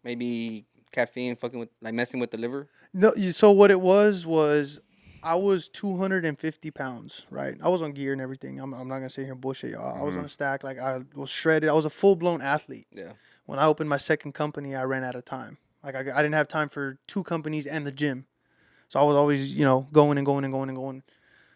Speaker 2: maybe caffeine fucking with like messing with the liver?
Speaker 1: No, so what it was I was 250 pounds, right? I was on gear and everything. I'm not gonna sit here and bullshit y'all. I was on a stack, like I was shredded. I was a full blown athlete.
Speaker 2: Yeah.
Speaker 1: When I opened my second company, I ran out of time. Like I didn't have time for 2 companies and the gym, so I was always going and going and going and going.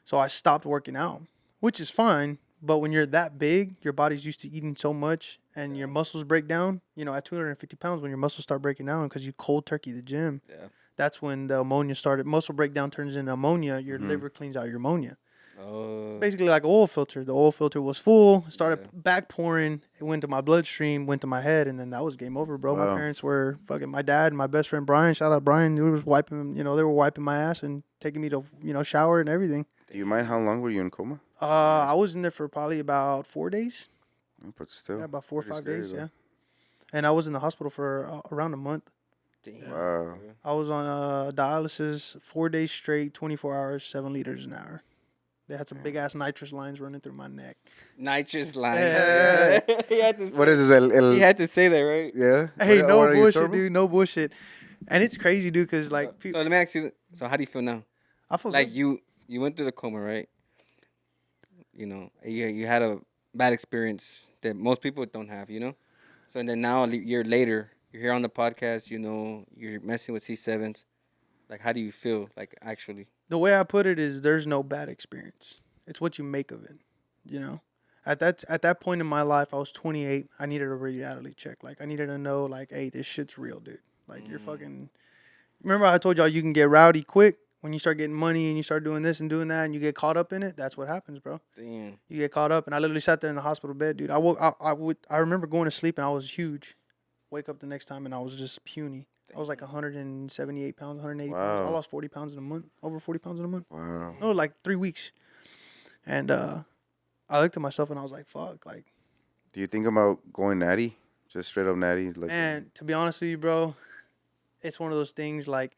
Speaker 1: So I stopped working out, which is fine. But when you're that big, your body's used to eating so much, and your muscles break down. At 250 pounds, when your muscles start breaking down because you cold turkey the gym.
Speaker 2: Yeah.
Speaker 1: That's when the ammonia started. Muscle breakdown turns into ammonia. Your liver cleans out your ammonia.
Speaker 2: Oh.
Speaker 1: Basically like an oil filter. The oil filter was full, started back pouring. It went to my bloodstream, went to my head, and then that was game over, bro.
Speaker 3: Wow.
Speaker 1: My parents were fucking, my dad and my best friend Brian, shout out Brian, he was wiping, they were wiping my ass and taking me to, shower and everything.
Speaker 3: Do you mind how long were you in coma?
Speaker 1: I was in there for probably about 4 days.
Speaker 3: But still.
Speaker 1: Yeah, about 4 or
Speaker 3: pretty
Speaker 1: 5
Speaker 3: scary,
Speaker 1: days,
Speaker 3: though.
Speaker 1: yeah. And I was in the hospital for around a month.
Speaker 2: Damn.
Speaker 3: Wow.
Speaker 1: I was on dialysis 4 days straight, 24 hours, 7 liters an hour. They had some big ass nitrous lines running through my neck.
Speaker 2: Nitrous line.
Speaker 1: Yeah.
Speaker 2: he had to say,
Speaker 3: What is this?
Speaker 2: he had to say that, right?
Speaker 3: Yeah.
Speaker 1: Hey,
Speaker 3: What-
Speaker 1: no
Speaker 3: what are you,
Speaker 1: bullshit,
Speaker 3: turbo?
Speaker 1: dude. No bullshit. And it's crazy, dude, because like
Speaker 2: So let me ask you. So how do you feel now?
Speaker 1: I feel
Speaker 2: Like
Speaker 1: good.
Speaker 2: you went through the coma, right? You had a bad experience that most people don't have, you know. So and then now a year later, you're here on the podcast. You know, you're messing with C7s. Like, how do you feel? Like, actually,
Speaker 1: The way I put it is, there's no bad experience. It's what you make of it. You know, at that point in my life, I was 28. I needed a reality check. Like, I needed to know, like, hey, this shit's real, dude. Like, you're fucking. Remember, I told y'all you can get rowdy quick when you start getting money and you start doing this and doing that and you get caught up in it. That's what happens, bro.
Speaker 2: damn.
Speaker 1: You get caught up, and I literally sat there in the hospital bed, dude. I remember going to sleep and I was huge. Wake up the next time and I was just puny. I was like 178 pounds, 180 pounds. I
Speaker 3: Wow.
Speaker 1: lost 40 pounds in a month, over 40 pounds in a month.
Speaker 3: Wow.
Speaker 1: No, like 3 weeks. And I looked at myself and I was like, fuck. Like,
Speaker 3: Do you think about going natty? Just straight up natty? Like,
Speaker 1: man, to be honest with you, bro, it's one of those things like,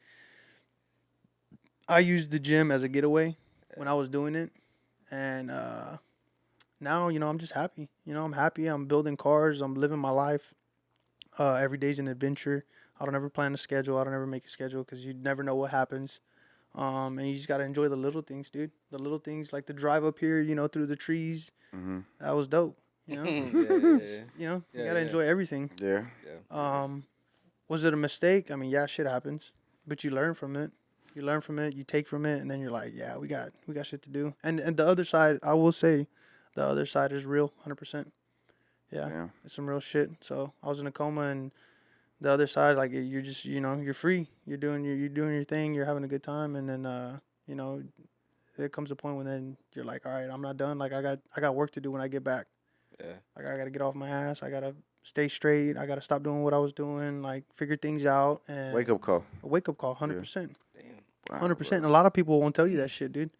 Speaker 1: I used the gym as a getaway when I was doing it. And now, I'm just happy. I'm happy. I'm building cars. I'm living my life. Every day's an adventure. I don't ever plan a schedule. I don't ever make a schedule because you never know what happens. And you just got to enjoy the little things, dude. The little things, like the drive up here, through the trees.
Speaker 3: mm-hmm.
Speaker 1: That was dope.
Speaker 2: Yeah,
Speaker 1: You
Speaker 2: Yeah,
Speaker 1: got to
Speaker 2: yeah.
Speaker 1: enjoy everything.
Speaker 3: Yeah.
Speaker 1: Was it a mistake? I mean, yeah, shit happens, but you learn from it. You learn from it. You take from it, and then you're like, yeah, we got shit to do. And the other side, I will say, the other side is real, 100%. Yeah,
Speaker 3: Yeah.
Speaker 1: it's some real shit. So I was in a coma, and the other side, like, you're just, you're free. You're doing your thing. You're having a good time, and then there comes a point when then you're like, all right, I'm not done. Like, I got work to do when I get back.
Speaker 2: Yeah.
Speaker 1: Like, I gotta get off my ass. I gotta stay straight. I gotta stop doing what I was doing. Like, figure things out. And
Speaker 3: Wake up call.
Speaker 1: a wake up call, 100%.
Speaker 2: Damn.
Speaker 3: Wow,
Speaker 1: 100%. And
Speaker 3: bro.
Speaker 1: a lot of people won't tell you that shit, dude.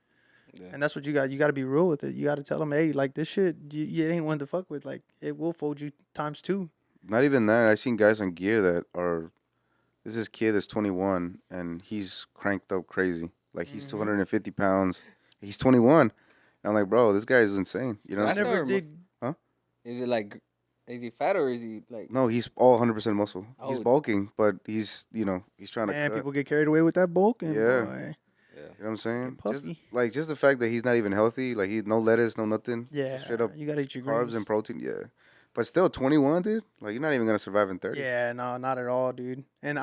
Speaker 2: Yeah.
Speaker 1: And that's what you got. You got to be real with it. You got to tell them, hey, like, this shit, you ain't one to fuck with. Like, it will fold you times two.
Speaker 3: Not even that. I've seen guys on gear that are. This is kid that's 21 and he's cranked up crazy. Like he's 250 pounds. He's 21. And I'm like, bro, this guy is insane. You know what
Speaker 1: I
Speaker 3: I'm saying?
Speaker 1: never
Speaker 2: or
Speaker 1: did.
Speaker 2: Is it like, is he fat or is he like?
Speaker 3: No, he's all 100% muscle. He's
Speaker 2: Oh.
Speaker 3: bulking, but he's trying to
Speaker 1: Man,
Speaker 3: cut.
Speaker 1: people get carried away with that bulk. And
Speaker 3: Yeah.
Speaker 1: boy,
Speaker 3: You know what I'm saying?
Speaker 1: Get
Speaker 3: Just
Speaker 1: puffy.
Speaker 3: just the fact that he's not even healthy, like he's no lettuce, no nothing.
Speaker 1: yeah,
Speaker 3: Straight up
Speaker 1: you got to eat your
Speaker 3: carbs
Speaker 1: greens.
Speaker 3: and protein, yeah. But still 21, dude. Like you're not even gonna survive in 30.
Speaker 1: Yeah, no, not at all, dude. And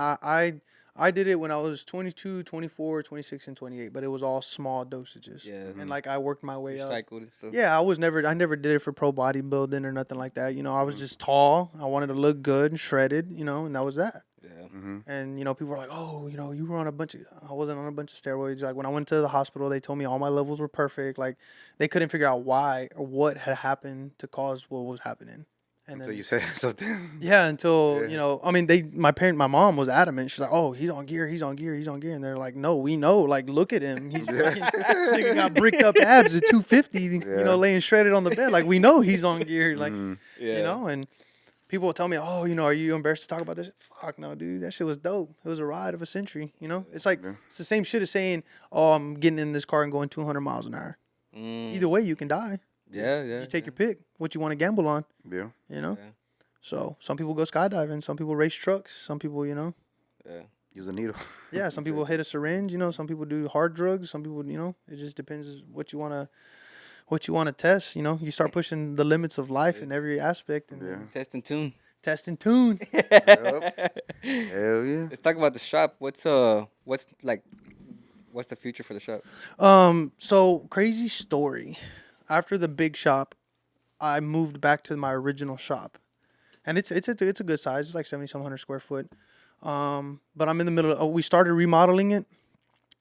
Speaker 1: I did it when I was 22, 24, 26, and 28, but it was all small dosages.
Speaker 2: Yeah.
Speaker 1: And, like, I worked my way up.
Speaker 2: Recycled and stuff.
Speaker 1: Yeah, I never did it for pro bodybuilding or nothing like that. I was just tall. I wanted to look good and shredded, and that was that.
Speaker 2: Yeah.
Speaker 3: Mm-hmm.
Speaker 1: And, people were like, oh, you were on I wasn't on a bunch of steroids. Like, when I went to the hospital, they told me all my levels were perfect. Like, they couldn't figure out why or what had happened to cause what was happening. And
Speaker 3: Until
Speaker 1: then,
Speaker 3: you said something.
Speaker 1: yeah, until,
Speaker 3: Yeah.
Speaker 1: I mean, my mom was adamant. She's like, oh, he's on gear. And they're like, no, we know. Like, look at him. He's fucking, this nigga got bricked up abs at 250,
Speaker 3: Yeah.
Speaker 1: laying shredded on the bed. Like, we know he's on gear. Like,
Speaker 3: Mhm.
Speaker 2: Yeah.
Speaker 1: and people will tell me, oh, are you embarrassed to talk about this? Fuck no, dude. That shit was dope. It was a ride of a century, It's like,
Speaker 3: Yeah.
Speaker 1: it's the same shit as saying, oh, I'm getting in this car and going 200 miles an hour. Either way, you can die.
Speaker 2: Yeah, yeah.
Speaker 1: You take your pick, what you want to gamble on,
Speaker 3: Yeah.
Speaker 2: Yeah.
Speaker 1: So some people go skydiving, some people race trucks, some people,
Speaker 2: Yeah.
Speaker 3: Use a needle.
Speaker 1: yeah, some people hit a syringe, some people do hard drugs, some people, it just depends what you want to test, You start pushing the limits of life in every aspect and
Speaker 3: Yeah.
Speaker 1: then
Speaker 2: Test and tune.
Speaker 1: test and tune.
Speaker 3: Yep. Hell yeah.
Speaker 2: Let's talk about the shop. What's the future for the shop?
Speaker 1: So crazy story. After the big shop, I moved back to my original shop. And it's a good size. It's like 7,700 square foot. But I'm in the middle of, we started remodeling it.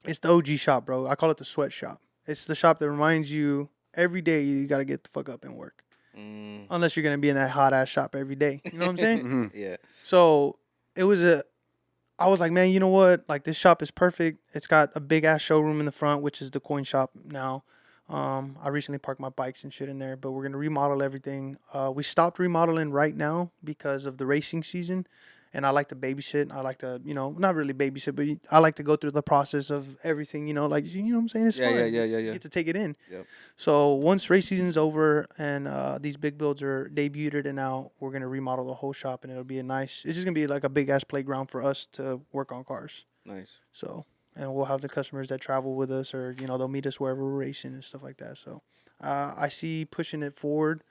Speaker 1: It's the OG shop, bro. I call it the sweat shop. It's the shop that reminds you every day you got to get the fuck up and work. Unless you're going to be in that hot ass shop every day. You know what I'm saying?
Speaker 2: Yeah.
Speaker 1: So I was like, man, you know what? Like, this shop is perfect. It's got a big ass showroom in the front, which is the coin shop now. I recently parked my bikes and shit in there, but we're gonna remodel everything. We stopped remodeling right now because of the racing season, and I like to babysit. I like to, not really babysit, but I like to go through the process of everything. Like, you know what I'm saying? It's
Speaker 2: Yeah,
Speaker 1: fun.
Speaker 2: yeah.
Speaker 1: You get to take it in.
Speaker 2: Yep.
Speaker 1: So once race season's over and these big builds are debuted and out, we're gonna remodel the whole shop, and it'll be it's just gonna be like a big ass playground for us to work on cars.
Speaker 2: Nice.
Speaker 1: So, and we'll have the customers that travel with us, or they'll meet us wherever we're racing and stuff like that. So, I see pushing it forward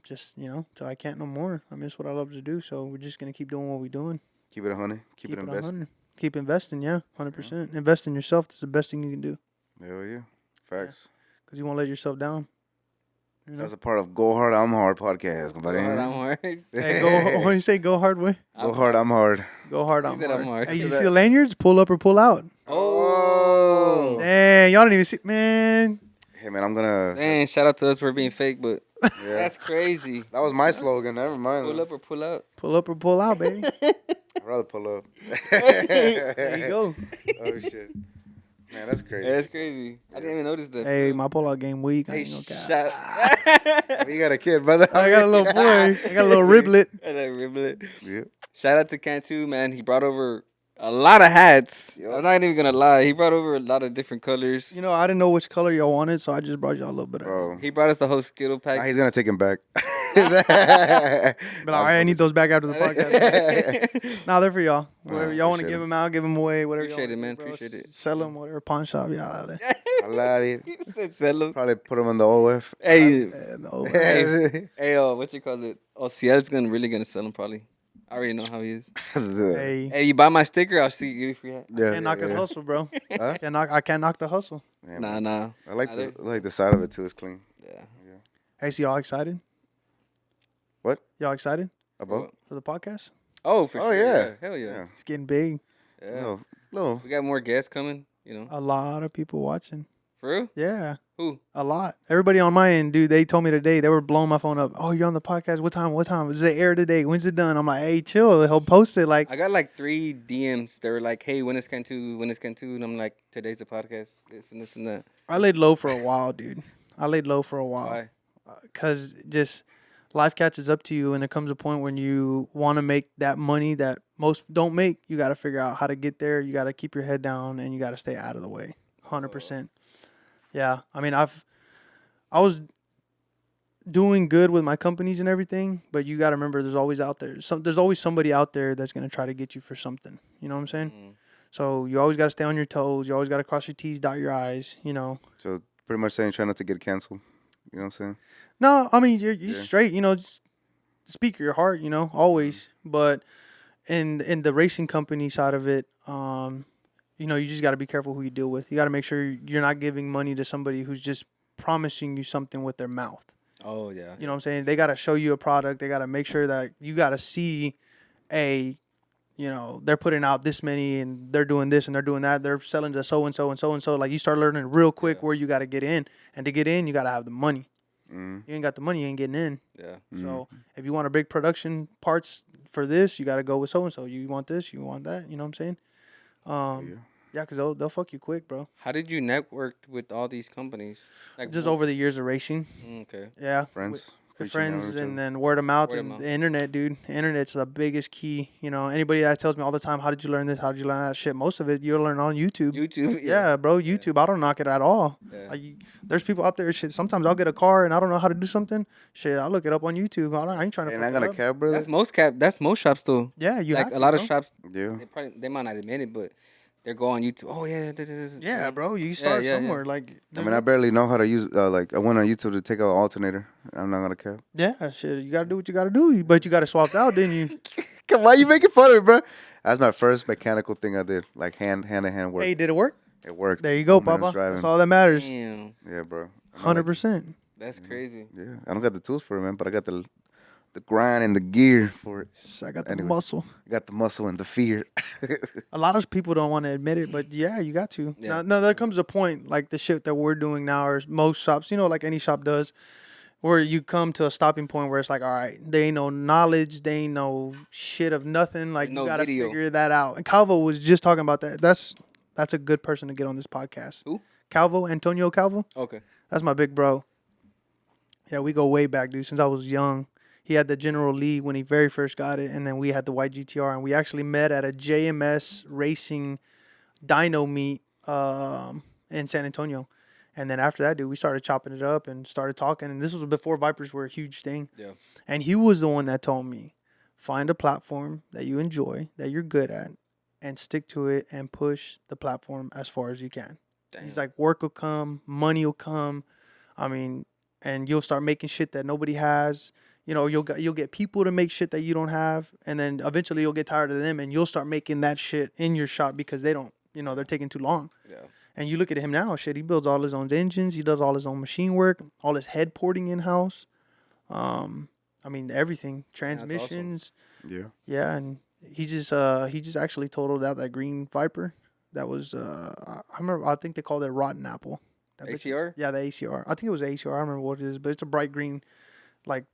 Speaker 1: Just till I can't no more. I mean, it's what I love to do. So we're just gonna keep doing what we're doing.
Speaker 3: Keep it 100. Keep it invested.
Speaker 1: 100. Keep investing. Yeah, 100%. Invest in yourself. That's the best thing you can do.
Speaker 3: Hell yeah. Facts.
Speaker 1: Because you won't let yourself down. You know?
Speaker 3: That's a part of Go Hard, I'm Hard podcast.
Speaker 2: Go hard, I'm hard.
Speaker 1: Hey, go. When you say go hard way,
Speaker 3: Go hard, I'm hard.
Speaker 1: go hard.
Speaker 2: He
Speaker 1: I'm
Speaker 2: said
Speaker 1: hard.
Speaker 2: I'm hard.
Speaker 1: Hey, you see the lanyards? Pull up or pull out.
Speaker 2: Oh.
Speaker 1: Dang, y'all didn't even see, man.
Speaker 3: Hey, man, I'm gonna.
Speaker 2: Man, shout out to us for being fake, but
Speaker 3: Yeah.
Speaker 2: that's crazy.
Speaker 3: That was my slogan. Never mind.
Speaker 2: Pull up or pull out.
Speaker 1: Pull up or pull out, baby.
Speaker 3: I'd rather pull up.
Speaker 1: There you go.
Speaker 3: Oh, shit. Man, that's crazy.
Speaker 2: That's crazy. I didn't even notice that.
Speaker 1: Hey, my pull out game weak. I
Speaker 2: Hey,
Speaker 1: ain't no cap.
Speaker 2: shout.
Speaker 3: You got a kid, brother.
Speaker 1: I got a little boy. I got a little riblet.
Speaker 2: I like riblet.
Speaker 3: Yeah.
Speaker 2: Shout out to Cantu, man. He brought over a lot of hats.
Speaker 3: Yup.
Speaker 2: I'm not even gonna lie. He brought over a lot of different colors.
Speaker 1: You know, I didn't know which color y'all wanted, so I just brought y'all a little bit of.
Speaker 3: Bro.
Speaker 2: He brought us the whole Skittle
Speaker 3: Now
Speaker 2: pack.
Speaker 3: he's gonna take him back.
Speaker 1: But I need those back after the podcast. Nah, they're for y'all. Whatever y'all want to
Speaker 3: appreciate
Speaker 1: give them out, give them away. Whatever.
Speaker 2: Appreciate
Speaker 1: y'all
Speaker 2: it, man.
Speaker 1: wanna do, bro.
Speaker 2: Appreciate it.
Speaker 1: Sell them, whatever. Pawn shop, y'all.
Speaker 3: I love it.
Speaker 2: He said sell 'em.
Speaker 3: Probably put him on the OF.
Speaker 2: Hey,
Speaker 1: No,
Speaker 2: hey, what you call it? Oh, Seattle's really gonna sell him probably. I already know how he is.
Speaker 1: hey,
Speaker 2: Hey, you buy my sticker, I'll see you if you have.
Speaker 3: Yeah,
Speaker 1: can't knock his hustle, bro.
Speaker 3: Huh?
Speaker 1: I can't knock the hustle.
Speaker 3: Yeah,
Speaker 2: Nah,
Speaker 3: man.
Speaker 2: nah.
Speaker 3: I like
Speaker 2: Nah,
Speaker 3: the side of it too. It's clean.
Speaker 2: Yeah.
Speaker 1: Hey, so y'all excited?
Speaker 3: What?
Speaker 1: Y'all excited
Speaker 3: About?
Speaker 1: for the podcast?
Speaker 2: Oh, for
Speaker 3: Oh,
Speaker 2: sure.
Speaker 3: yeah.
Speaker 2: Hell yeah.
Speaker 3: Yeah.
Speaker 1: It's getting big.
Speaker 2: Yeah.
Speaker 3: No.
Speaker 2: We got more guests coming,
Speaker 1: A lot of people watching.
Speaker 2: For real?
Speaker 1: Yeah,
Speaker 2: Who?
Speaker 1: a lot. Everybody on my end, dude, they told me today, they were blowing my phone up. Oh, you're on the podcast. What time? Does it air today? When's it done? I'm like, hey, chill. He'll post it. Like,
Speaker 2: I got like 3 DMs. They were like, hey, when is Cantu? When is Cantu? And I'm like, today's the podcast. This and this and that.
Speaker 1: I laid low for a while, dude. I laid low for a while.
Speaker 2: Why?
Speaker 1: Because just life catches up to you, and there comes a point when you want to make that money that most don't make. You got to figure out how to get there. You got to keep your head down, and you got to stay out of the way. 100%. Yeah, I mean, I was doing good with my companies and everything, but you got to remember, there's always somebody out there that's gonna try to get you for something. You know what I'm saying?
Speaker 2: Mm.
Speaker 1: So you always got to stay on your toes. You always got to cross your T's, dot your I's. You know.
Speaker 3: So pretty much saying try not to get canceled. You know what I'm saying?
Speaker 1: No, I mean you're
Speaker 3: Yeah.
Speaker 1: straight. You know, just speak your heart. You know, always. But in the racing company side of it, you know, you just got to be careful who you deal with. You got to make sure you're not giving money to somebody who's just promising you something with their mouth.
Speaker 2: Oh, yeah.
Speaker 1: You know what I'm saying? They got to show you a product. They got to make sure that you got to see you know, they're putting out this many and they're doing this and they're doing that. They're selling to so and so and so and so. Like, you start learning real quick
Speaker 2: Yeah.
Speaker 1: where you got to get in. And to get in, you got to have the money.
Speaker 3: Mm.
Speaker 1: You ain't got the money, you ain't getting in.
Speaker 2: Yeah.
Speaker 1: So if you want a big production parts for this, you got to go with so and so. You want this, you want that. You know what I'm saying? Yeah, because they'll fuck you quick, bro.
Speaker 2: How did you network with all these companies? Like,
Speaker 1: Just over the years of racing.
Speaker 2: Okay.
Speaker 1: Yeah.
Speaker 3: Friends.
Speaker 1: With
Speaker 3: Reaching out
Speaker 1: friends
Speaker 3: to each
Speaker 1: and
Speaker 3: other.
Speaker 1: then word of mouth
Speaker 2: Word of
Speaker 1: and
Speaker 2: mouth.
Speaker 1: the internet, dude. The internet's the biggest key. You know, anybody that tells me all the time, how did you learn this? How did you learn that shit? Most of it you'll learn on YouTube.
Speaker 2: YouTube.
Speaker 1: Yeah, bro, YouTube. I don't knock it at all.
Speaker 2: Yeah.
Speaker 1: There's people out there, shit. Sometimes I'll get a car and I don't know how to do something. Shit, I'll look it up on YouTube. I ain't trying to
Speaker 3: And
Speaker 1: fuck
Speaker 3: I got
Speaker 1: it
Speaker 3: a
Speaker 1: up.
Speaker 3: cab, brother.
Speaker 2: That's most shops though.
Speaker 1: Yeah, you
Speaker 2: like
Speaker 1: have
Speaker 2: a
Speaker 1: to,
Speaker 2: lot of
Speaker 1: bro.
Speaker 2: shops,
Speaker 3: Yeah.
Speaker 2: they might not admit it, but they go on YouTube. Oh yeah, this.
Speaker 1: Yeah, bro, you start
Speaker 2: yeah.
Speaker 1: somewhere. Like,
Speaker 3: I mean, I barely know how to use. Like, I went on YouTube to take out alternator. I'm not gonna cab.
Speaker 1: yeah, shit, you gotta do what you gotta do. But you gotta swap out, didn't you?
Speaker 3: Come on, you making fun of me, bro? That's my first mechanical thing I did, like hand to hand work.
Speaker 1: Hey, did it work?
Speaker 3: It worked.
Speaker 1: There you go,
Speaker 3: 2 minutes
Speaker 1: Papa.
Speaker 3: driving.
Speaker 1: That's all that matters.
Speaker 2: Damn,
Speaker 3: Yeah, bro.
Speaker 1: 100%.
Speaker 2: that's crazy.
Speaker 3: Yeah, I don't got the tools for it, man, but I got the grind and the gear for it.
Speaker 1: I got the
Speaker 3: Anyway.
Speaker 1: muscle.
Speaker 3: I got the muscle and the fear.
Speaker 1: A lot of people don't want to admit it, but yeah, you got to.
Speaker 2: Yeah.
Speaker 1: Now, there comes a point, like the shit that we're doing now, or most shops, you know, like any shop does, where you come to a stopping point where it's like, all right, they ain't no knowledge, they ain't no shit of nothing. Like,
Speaker 2: No
Speaker 1: you got to
Speaker 2: video.
Speaker 1: figure that out. And Calvo was just talking about that. That's a good person to get on this podcast.
Speaker 2: Who?
Speaker 1: Calvo, Antonio Calvo.
Speaker 2: Okay.
Speaker 1: That's my big bro. Yeah, we go way back, dude, since I was young. He had the General Lee when he very first got it, and then we had the white GTR, and we actually met at a JMS racing dyno meet in San Antonio. And then after that, dude, we started chopping it up and started talking. And this was before Vipers were a huge thing.
Speaker 2: Yeah.
Speaker 1: And he was the one that told me, find a platform that you enjoy, that you're good at, and stick to it and push the platform as far as you can.
Speaker 2: Damn.
Speaker 1: He's like, work will come, money will come. I mean, and you'll start making shit that nobody has. You know, you'll get people to make shit that you don't have, and then eventually you'll get tired of them, and you'll start making that shit in your shop because they don't, you know, they're taking too long.
Speaker 2: Yeah.
Speaker 1: And you look at him now, shit, he builds all his own engines, he does all his own machine work, all his head porting in house. I mean everything, transmissions.
Speaker 3: Yeah.
Speaker 1: Yeah, and he just actually totaled out that green Viper. That was I remember, I think they called it Rotten Apple. That bitch is-
Speaker 2: ACR?
Speaker 1: Yeah, the ACR. I think it was ACR. I don't remember what it is, but it's a bright green, like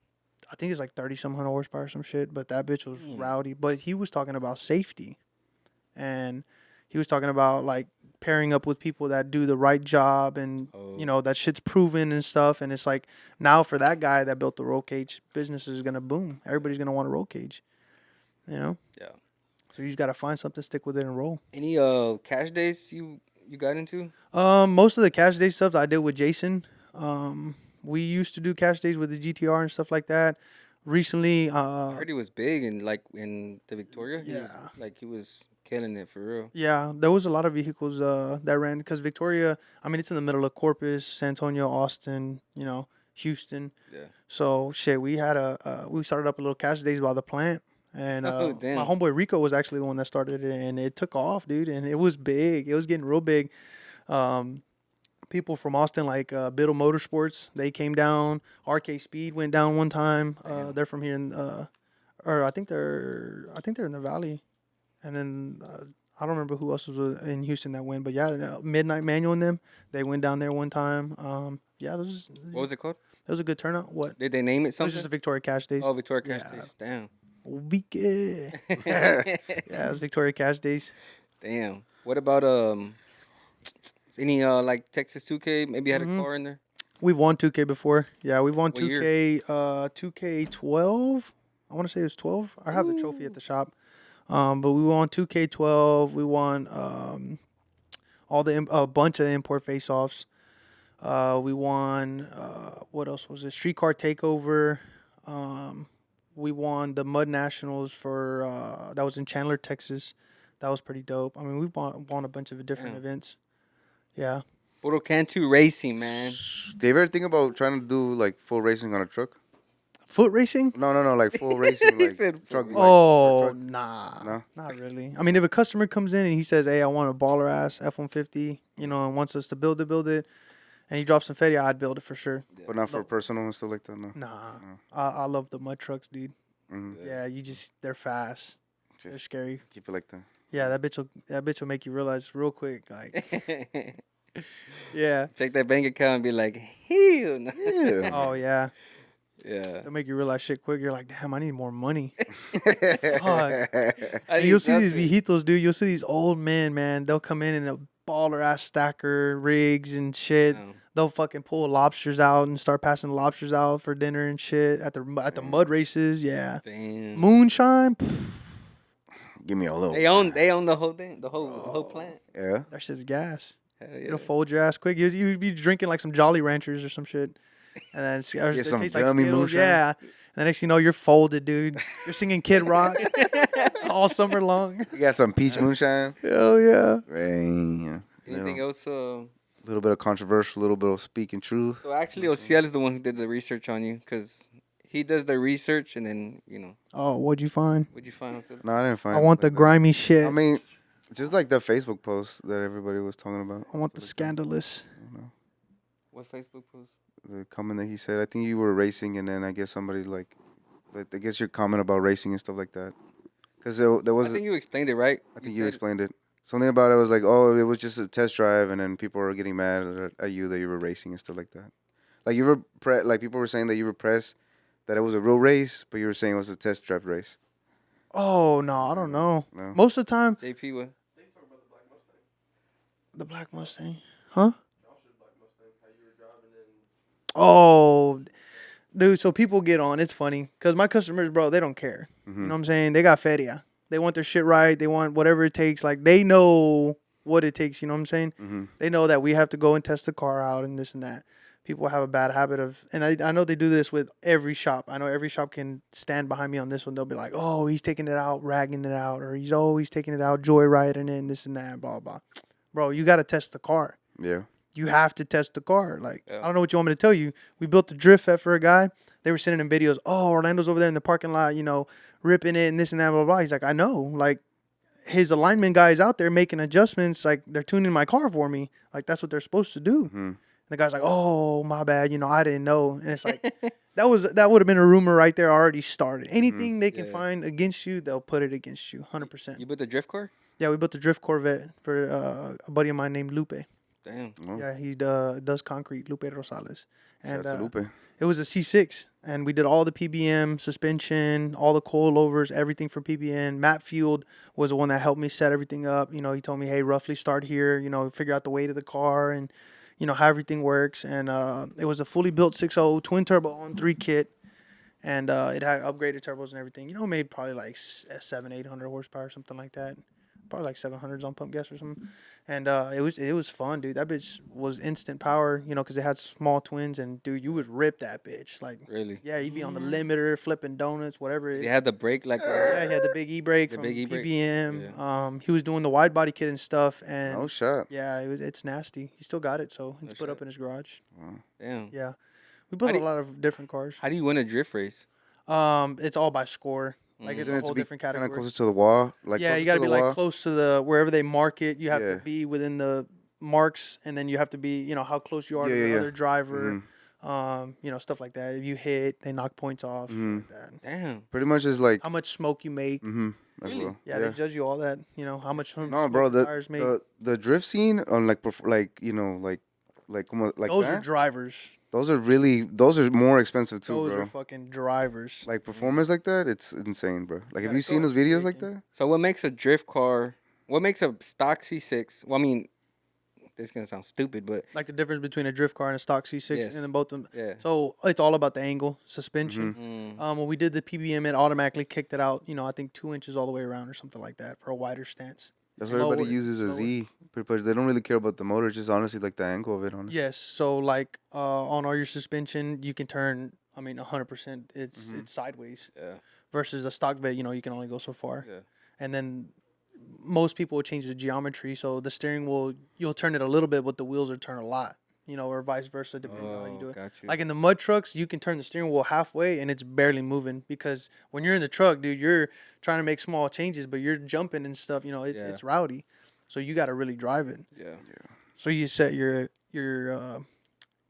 Speaker 1: I think it's like 30-some hundred horsepower or some shit. But that bitch was rowdy. But he was talking about safety, and he was talking about like pairing up with people that do the right job, and you know that shit's proven and stuff. And it's like now for that guy that built the roll cage, business is gonna boom. Everybody's gonna want a roll cage, you know.
Speaker 2: Yeah.
Speaker 1: So you just gotta find something, stick with it, and roll.
Speaker 2: Any cash days you got into?
Speaker 1: Most of the cash day stuff I did with Jason. We used to do cash days with the GTR and stuff like that. Recently,
Speaker 2: I heard he was big and like in the Victoria.
Speaker 1: Yeah.
Speaker 2: He was killing it for real.
Speaker 1: yeah, there was a lot of vehicles that ran because Victoria. I mean, it's in the middle of Corpus, San Antonio, Austin. You know, Houston.
Speaker 2: Yeah.
Speaker 1: So shit, we had we started up a little cash days by the plant. And
Speaker 2: Oh,
Speaker 1: my
Speaker 2: damn.
Speaker 1: homeboy Rico was actually the one that started it, and it took off, dude. And it was big. It was getting real big. People from Austin, like Biddle Motorsports, they came down. RK Speed went down one time. They're from here, or I think they're in the Valley. And then I don't remember who else was in Houston that went, but yeah, Midnight Manual and them, they went down there one time. Yeah,
Speaker 2: What was it called?
Speaker 1: it was a good turnout. What?
Speaker 2: Did they name it
Speaker 1: It was
Speaker 2: something?
Speaker 1: just a Victoria Cash Days.
Speaker 2: Oh, Victoria Cash
Speaker 1: Yeah.
Speaker 2: Days. Damn.
Speaker 1: Yeah, it was Victoria Cash Days.
Speaker 2: Damn. What about any like Texas 2K? Maybe had a car in there.
Speaker 1: We've won 2K before. Yeah, we've won
Speaker 2: What year?
Speaker 1: 2K. 2K12. I want to say it was 12. I have the trophy at the shop. But we won 2K12. We won a bunch of import face-offs. We won what else was it? Streetcar Takeover. We won the Mud Nationals for that was in Chandler, Texas. That was pretty dope. I mean, we won a bunch of different events. Yeah.
Speaker 2: Puro Cantu Racing, man.
Speaker 3: Do you ever think about trying to do like full racing on a truck?
Speaker 1: Foot racing?
Speaker 3: No, like full racing,
Speaker 2: He
Speaker 3: like
Speaker 2: said
Speaker 3: truck.
Speaker 2: full
Speaker 3: Like,
Speaker 1: Oh,
Speaker 3: truck.
Speaker 1: nah.
Speaker 3: No?
Speaker 1: Not really. I mean, if a customer comes in and he says, hey, I want a baller ass F-150, you know, and wants us to build it, and he drops some fetty, I'd build it for sure.
Speaker 3: But not for personal and stuff like that. No.
Speaker 1: Nah. I love the mud trucks, dude.
Speaker 3: Mm-hmm.
Speaker 1: Yeah, they're fast. They're
Speaker 3: Just
Speaker 1: scary.
Speaker 3: keep it like that.
Speaker 1: Yeah, that bitch will make you realize real quick. Like, yeah.
Speaker 2: Check that bank account and be like, hell no.
Speaker 3: Yeah.
Speaker 1: Oh, yeah.
Speaker 2: Yeah.
Speaker 1: They'll make you realize shit quick. You're like, damn, I need more money.
Speaker 2: I
Speaker 1: And
Speaker 2: need
Speaker 1: you'll see these
Speaker 2: something.
Speaker 1: viejitos, dude. You'll see these old men, man. They'll come in a baller ass stacker rigs and shit.
Speaker 2: No.
Speaker 1: They'll fucking pull lobsters out and start passing lobsters out for dinner and shit at the mud races. Yeah.
Speaker 2: Damn.
Speaker 1: Moonshine. Pff,
Speaker 3: Give me a little.
Speaker 2: They own the whole thing, the whole plant.
Speaker 3: Yeah.
Speaker 1: that shit's gas.
Speaker 2: Hell yeah.
Speaker 1: It'll fold your ass quick. You'd be drinking like some Jolly Ranchers or some shit. And then it
Speaker 3: some
Speaker 1: tastes like
Speaker 3: gummy
Speaker 1: Skittles.
Speaker 3: moonshine.
Speaker 1: Yeah. And the next thing you know, you're folded, dude. You're singing Kid Rock all summer long.
Speaker 3: You got some peach moonshine.
Speaker 1: Hell yeah.
Speaker 3: Right.
Speaker 2: Anything else?
Speaker 3: A little bit of controversial, a little bit of speaking truth.
Speaker 2: So actually, Ociel is the one who did the research on you, because he does the research, and then
Speaker 1: Oh, what'd you find?
Speaker 2: what'd you find? Ociel?
Speaker 3: No, I didn't find.
Speaker 1: I want the
Speaker 3: like that.
Speaker 1: grimy shit.
Speaker 3: I mean, just like the Facebook post that everybody was talking about.
Speaker 1: I want the scandalous.
Speaker 2: What Facebook post?
Speaker 3: The comment that he said. I think you were racing, and then I guess somebody like I guess your comment about racing and stuff like that. Because there was.
Speaker 2: I think you explained it right.
Speaker 3: I think you
Speaker 2: said-
Speaker 3: explained it. Something about it was like, oh, it was just a test drive, and then people were getting mad at you that you were racing and stuff like that. Like you were like people were saying that you were pressed that it was a real race, but you were saying it was a test drive race.
Speaker 1: Oh, no, I don't know.
Speaker 3: No.
Speaker 1: Most of the time,
Speaker 2: JP, what?
Speaker 1: the Black Mustang. Huh? Oh, dude, so people get on. It's funny. Because my customers, bro, they don't care. You know what I'm saying? They got feria. They want their shit right. They want whatever it takes. Like, they know what it takes. You know what I'm saying? They know that we have to go and test the car out and this and that. People have a bad habit of, and I know they do this with every shop. I know every shop can stand behind me on this one. They'll be like, oh, he's taking it out, ragging it out, or he's taking it out, joyriding it, and this and that, blah, blah. Bro, you got to test the car.
Speaker 3: Yeah.
Speaker 1: you have to test the car. Like,
Speaker 2: Yeah.
Speaker 1: I don't know what you want me to tell you. We built the drift set for a guy. They were sending him videos. Oh, Orlando's over there in the parking lot, ripping it and this and that, blah, blah, blah. He's like, I know. Like, his alignment guys out there making adjustments. Like, they're tuning my car for me. Like, that's what they're supposed to do.
Speaker 3: Mhm.
Speaker 1: The guy's like, oh, my bad. I didn't know. And it's like, that would have been a rumor right there already started. Anything they can
Speaker 2: Yeah.
Speaker 1: find against you, they'll put it against you, 100%.
Speaker 2: You built the drift car?
Speaker 1: Yeah, we built the drift Corvette for a buddy of mine named Lupe.
Speaker 2: Damn.
Speaker 3: Oh,
Speaker 1: Yeah, he does concrete, Lupe Rosales. And
Speaker 3: shout out to Lupe.
Speaker 1: it was a C6, and we did all the PBM, suspension, all the coilovers, everything from PBM. Matt Field was the one that helped me set everything up. He told me, hey, roughly start here, figure out the weight of the car and, how everything works. And it was a fully built 6.0 twin turbo on 3 kit. And it had upgraded turbos and everything. It made probably like 800 horsepower, something like that. Probably like 700s on pump gas or something. And it was fun, dude. That bitch was instant power, because it had small twins. And, dude, you would rip that bitch. Like,
Speaker 2: Really?
Speaker 1: yeah, you'd be on the limiter, flipping donuts, whatever.
Speaker 2: They had the brake like.
Speaker 1: Yeah, he had the big e-brake
Speaker 2: The
Speaker 1: from
Speaker 2: big e-brake?
Speaker 1: PBM. He was doing the wide body kit and stuff. And,
Speaker 3: Oh, shot.
Speaker 1: yeah, it's nasty. He still got it, so it's
Speaker 2: No
Speaker 1: put
Speaker 2: shit.
Speaker 1: up in his garage.
Speaker 2: Damn.
Speaker 1: Yeah. We built
Speaker 2: How
Speaker 1: a
Speaker 2: do-
Speaker 1: lot of different cars.
Speaker 2: How do you win a drift race?
Speaker 1: It's all by score. Like, it's
Speaker 3: Isn't
Speaker 1: a
Speaker 3: it to
Speaker 1: whole
Speaker 3: be
Speaker 1: different
Speaker 3: kind of
Speaker 1: category.
Speaker 3: closer to the wall? Like
Speaker 1: Yeah,
Speaker 3: closer
Speaker 1: you got to
Speaker 3: to
Speaker 1: be
Speaker 3: the
Speaker 1: like
Speaker 3: wall?
Speaker 1: close to the wherever they mark it. You have
Speaker 3: Yeah.
Speaker 1: to be within the marks, and then you have to be, how close you are to the other driver. Stuff like that. If you hit, they knock points off. Shit like that.
Speaker 2: Damn.
Speaker 3: Pretty much is like.
Speaker 1: How much smoke you make.
Speaker 3: As
Speaker 2: Really?
Speaker 3: well.
Speaker 1: Yeah, they judge you all that. How much
Speaker 3: No,
Speaker 1: smoke
Speaker 3: bro.
Speaker 1: the tires make.
Speaker 3: The drift scene on like
Speaker 1: Those are
Speaker 3: that.
Speaker 1: drivers.
Speaker 3: Those are more expensive too,
Speaker 1: Those
Speaker 3: bro.
Speaker 1: are fucking drivers.
Speaker 3: Like performance like that, it's insane, bro. Like, have
Speaker 1: Yeah,
Speaker 3: you seen those videos like
Speaker 1: shaking.
Speaker 3: that?
Speaker 2: So what makes a drift car? What makes a stock C6? Well, I mean, this is gonna sound stupid, but
Speaker 1: Like the difference between a drift car and a stock C6,
Speaker 2: Yes.
Speaker 1: and then both of them.
Speaker 2: yeah.
Speaker 1: So it's all about the angle, suspension.
Speaker 2: Mm.
Speaker 1: When we did the PBM, it automatically kicked it out. I think 2 inches all the way around or something like that for a wider stance.
Speaker 3: That's
Speaker 1: Slower,
Speaker 3: why everybody uses a
Speaker 1: slower.
Speaker 3: Z. Pretty much, they don't really care about the motor. Just honestly, like the angle of it. Honestly.
Speaker 1: Yes. So like on all your suspension, you can turn. 100%. It's sideways.
Speaker 2: Yeah.
Speaker 1: Versus a stock vet, you can only go so far.
Speaker 2: Yeah.
Speaker 1: And then most people will change the geometry. So the steering wheel, you'll turn it a little bit, but the wheels will turn a lot. Or vice versa, depending on how you do it.
Speaker 2: Got you.
Speaker 1: Like in the mud trucks, you can turn the steering wheel halfway and it's barely moving because when you're in the truck, dude, you're trying to make small changes, but you're jumping and stuff. It's rowdy, so you got to really drive it.
Speaker 2: Yeah.
Speaker 1: So you set your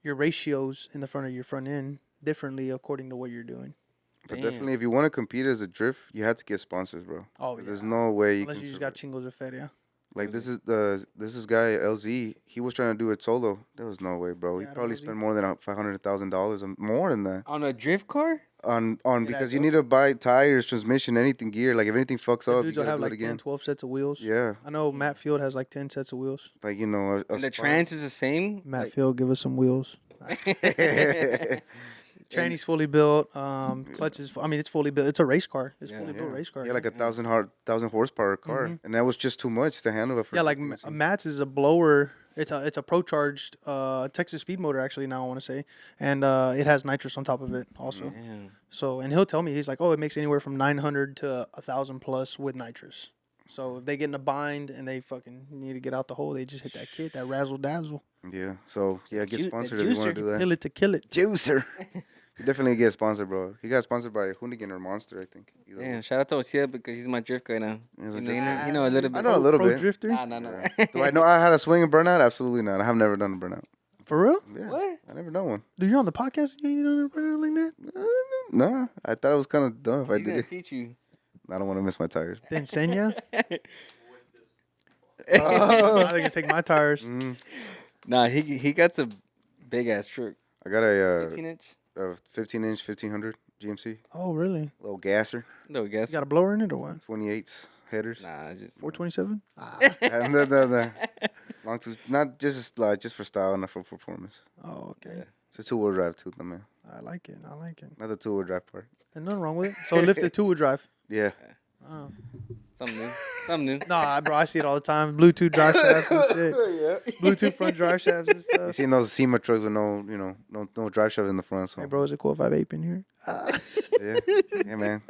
Speaker 1: ratios in the front of your front end differently according to what you're doing.
Speaker 3: But
Speaker 2: Damn.
Speaker 3: definitely, if you want to compete as a drift, you have to get sponsors, bro.
Speaker 1: Oh
Speaker 3: 'Cause
Speaker 1: yeah.
Speaker 3: There's no way you
Speaker 1: Unless
Speaker 3: can.
Speaker 1: you just got chingos or feria.
Speaker 3: Like this is guy LZ. He was trying to do it solo. There was no way, bro.
Speaker 1: Yeah, I
Speaker 3: He
Speaker 1: don't
Speaker 3: probably
Speaker 1: know,
Speaker 3: spent more than $500,000, more than that
Speaker 2: On a drift car?
Speaker 3: on
Speaker 1: Yeah,
Speaker 3: because you
Speaker 1: so-
Speaker 3: need to buy tires, transmission, anything, gear. Like if anything fucks
Speaker 1: The
Speaker 3: up, you
Speaker 1: dudes will
Speaker 3: gotta
Speaker 1: have
Speaker 3: do it
Speaker 1: like 10,
Speaker 3: again.
Speaker 1: 12 sets of wheels.
Speaker 3: Yeah,
Speaker 1: I know Matt Field has like 10 sets of wheels.
Speaker 3: like a
Speaker 2: And the
Speaker 3: spark.
Speaker 2: trans is the same?
Speaker 1: Matt Field, give us some wheels.
Speaker 3: yeah,
Speaker 1: Tranny's fully built. Clutch is. It's fully built. It's a race car. It's
Speaker 2: Yeah.
Speaker 1: fully built race car.
Speaker 3: like a 1,000 horsepower car, and that was just too much to handle.
Speaker 1: Yeah, like Matt's is a blower. It's a pro charged Texas speed motor actually now I want to say, and it has nitrous on top of it also.
Speaker 2: Damn.
Speaker 1: So and he'll tell me he's like, oh, it makes anywhere from 900 to 1,000 plus with nitrous. So if they get in a bind and they fucking need to get out the hole, they just hit that kit, that razzle dazzle,
Speaker 3: Yeah, so yeah, get
Speaker 2: Ju-
Speaker 3: sponsored
Speaker 2: the
Speaker 3: if you want
Speaker 2: juicer.
Speaker 3: to do that.
Speaker 1: kill it to kill it.
Speaker 3: Juicer. You definitely get sponsored, bro. He got sponsored by Hoonigan or Monster, I think. Either
Speaker 2: Damn.
Speaker 3: way.
Speaker 2: Shout out to Osia because he's my drift guy now.
Speaker 3: He's a
Speaker 2: You
Speaker 3: drift
Speaker 2: know, you know a little bit.
Speaker 3: I know a little
Speaker 1: Pro
Speaker 3: bit.
Speaker 1: drifter.
Speaker 2: Nah.
Speaker 3: Do I know how to swing a burnout? Absolutely not. I have never done a burnout.
Speaker 1: For real?
Speaker 3: Yeah,
Speaker 2: What?
Speaker 3: I never done one.
Speaker 1: Dude, you're on the podcast. You ain't done a like that.
Speaker 3: No, I thought it was kind of dumb if I
Speaker 2: He's
Speaker 3: did
Speaker 2: gonna
Speaker 3: it.
Speaker 2: teach you.
Speaker 3: I don't want to miss my tires.
Speaker 1: Then Senya. I think I take my tires.
Speaker 2: Nah, he got a big ass truck.
Speaker 3: I got a
Speaker 2: 15-inch.
Speaker 3: 15-inch 1500 GMC,
Speaker 1: Oh really?
Speaker 3: little gasser,
Speaker 2: No guess.
Speaker 1: You got a blower in it or what?
Speaker 3: 28s headers.
Speaker 2: Nah, it's just
Speaker 1: 427.
Speaker 3: No. Long to not just for style, not for performance.
Speaker 1: Oh okay.
Speaker 3: It's a two-wheel drive too, though, man.
Speaker 1: I like it.
Speaker 3: Not the two-wheel drive part.
Speaker 1: There's nothing wrong with it. So lift the two-wheel drive.
Speaker 3: Yeah.
Speaker 1: Oh.
Speaker 2: something new.
Speaker 1: Nah, bro, I see it all the time. Bluetooth drive shafts and shit. Bluetooth front drive shafts and
Speaker 3: You
Speaker 1: stuff.
Speaker 3: seen those SEMA trucks with no drive shaft in the front? So
Speaker 1: Hey, bro, is it cool if I vape in here?
Speaker 3: yeah, man.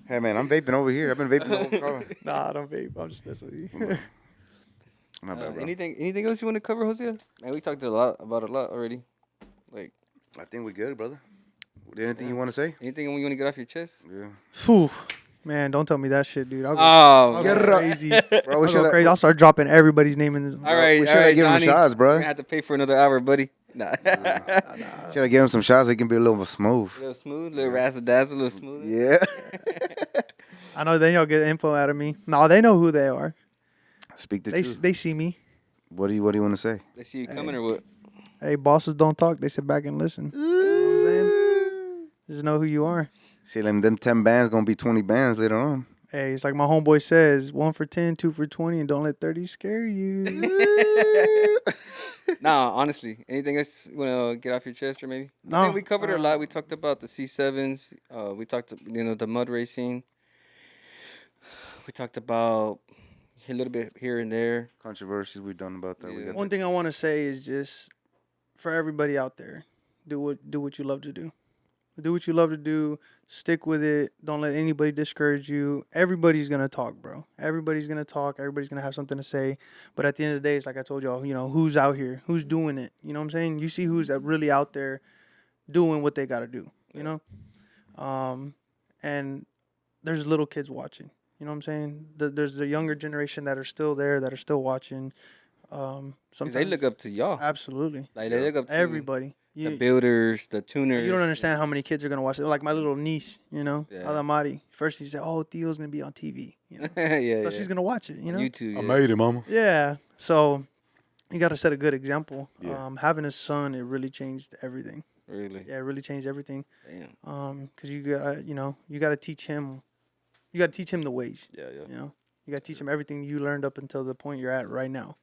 Speaker 3: Hey, man, I'm vaping over here. I've been vaping the whole car.
Speaker 1: Nah, I don't vape. I'm just messing with you.
Speaker 3: My bad, bro.
Speaker 2: Anything else you want to cover, Jose? Man, we talked a lot already. Like,
Speaker 3: I think we good, brother. Anything you want to say?
Speaker 2: anything you want to get off your chest?
Speaker 3: Yeah.
Speaker 1: Phew. Man, don't tell me that shit, dude.
Speaker 2: Oh,
Speaker 1: I'll
Speaker 3: Get
Speaker 1: go
Speaker 3: right.
Speaker 1: crazy.
Speaker 3: Bro,
Speaker 1: I'll
Speaker 3: we
Speaker 1: go
Speaker 3: should
Speaker 1: crazy. I'll start dropping everybody's name in this.
Speaker 2: all right,
Speaker 3: we
Speaker 2: all
Speaker 3: shoulda
Speaker 2: right,
Speaker 3: give him
Speaker 2: Johnny.
Speaker 3: shots, bro.
Speaker 2: We're gonna have to pay for another hour, buddy. Nah.
Speaker 3: Should I give him some shots? They can be a little more smooth.
Speaker 2: A little smooth, a little razzle-dazzle, a little smooth.
Speaker 3: Yeah.
Speaker 1: I know then y'all get info out of me. No, they know who they are.
Speaker 3: Speak the
Speaker 1: They
Speaker 3: truth.
Speaker 1: they see me.
Speaker 3: What do you want to say?
Speaker 2: They see you coming or what?
Speaker 1: Hey, bosses don't talk. They sit back and listen. You know what I'm saying? Just know who you are.
Speaker 3: See, them 10 bands gonna be 20 bands later on.
Speaker 1: Hey, it's like my homeboy says, 1 for 10, 2 for 20, and don't let 30 scare you.
Speaker 2: Nah, honestly, anything else you want to get off your chest or maybe? I
Speaker 1: No,
Speaker 2: think we covered it a lot. We talked about the C7s. We talked, the mud racing. We talked about a little bit here and there.
Speaker 3: Controversies we've done about that. We
Speaker 2: Yeah.
Speaker 3: got
Speaker 1: One thing I want to say is just for everybody out there, do what you love to do. Do what you love to do. Stick with it. Don't let anybody discourage you. Everybody's gonna talk, bro. Everybody's gonna talk. Everybody's gonna have something to say. But at the end of the day, it's like I told y'all. Who's out here? Who's doing it? You know what I'm saying? You see who's really out there doing what they gotta do. You know. And there's little kids watching. You know what I'm saying? There's the younger generation that are still there, that are still watching.
Speaker 2: 'Cause
Speaker 1: Sometimes
Speaker 2: they look up to y'all.
Speaker 1: absolutely
Speaker 2: Like they look up to
Speaker 1: everybody.
Speaker 2: the builders, the tuners.
Speaker 1: You don't understand how many kids are gonna watch it. Like my little niece,
Speaker 2: Yeah.
Speaker 1: Alamari. First she said, "Oh, Theo's gonna be on TV."
Speaker 2: yeah,
Speaker 1: So she's gonna watch it.
Speaker 2: YouTube.
Speaker 3: I
Speaker 2: Yeah.
Speaker 3: made it, mama.
Speaker 1: Yeah. So you got to set a good example.
Speaker 3: Yeah.
Speaker 1: Having a son, it really changed everything.
Speaker 2: Really.
Speaker 1: Yeah, it really changed everything.
Speaker 2: Damn.
Speaker 1: Because you gotta teach him. You gotta teach him the ways.
Speaker 2: Yeah, yeah.
Speaker 1: You gotta teach him everything you learned up until the point you're at right now.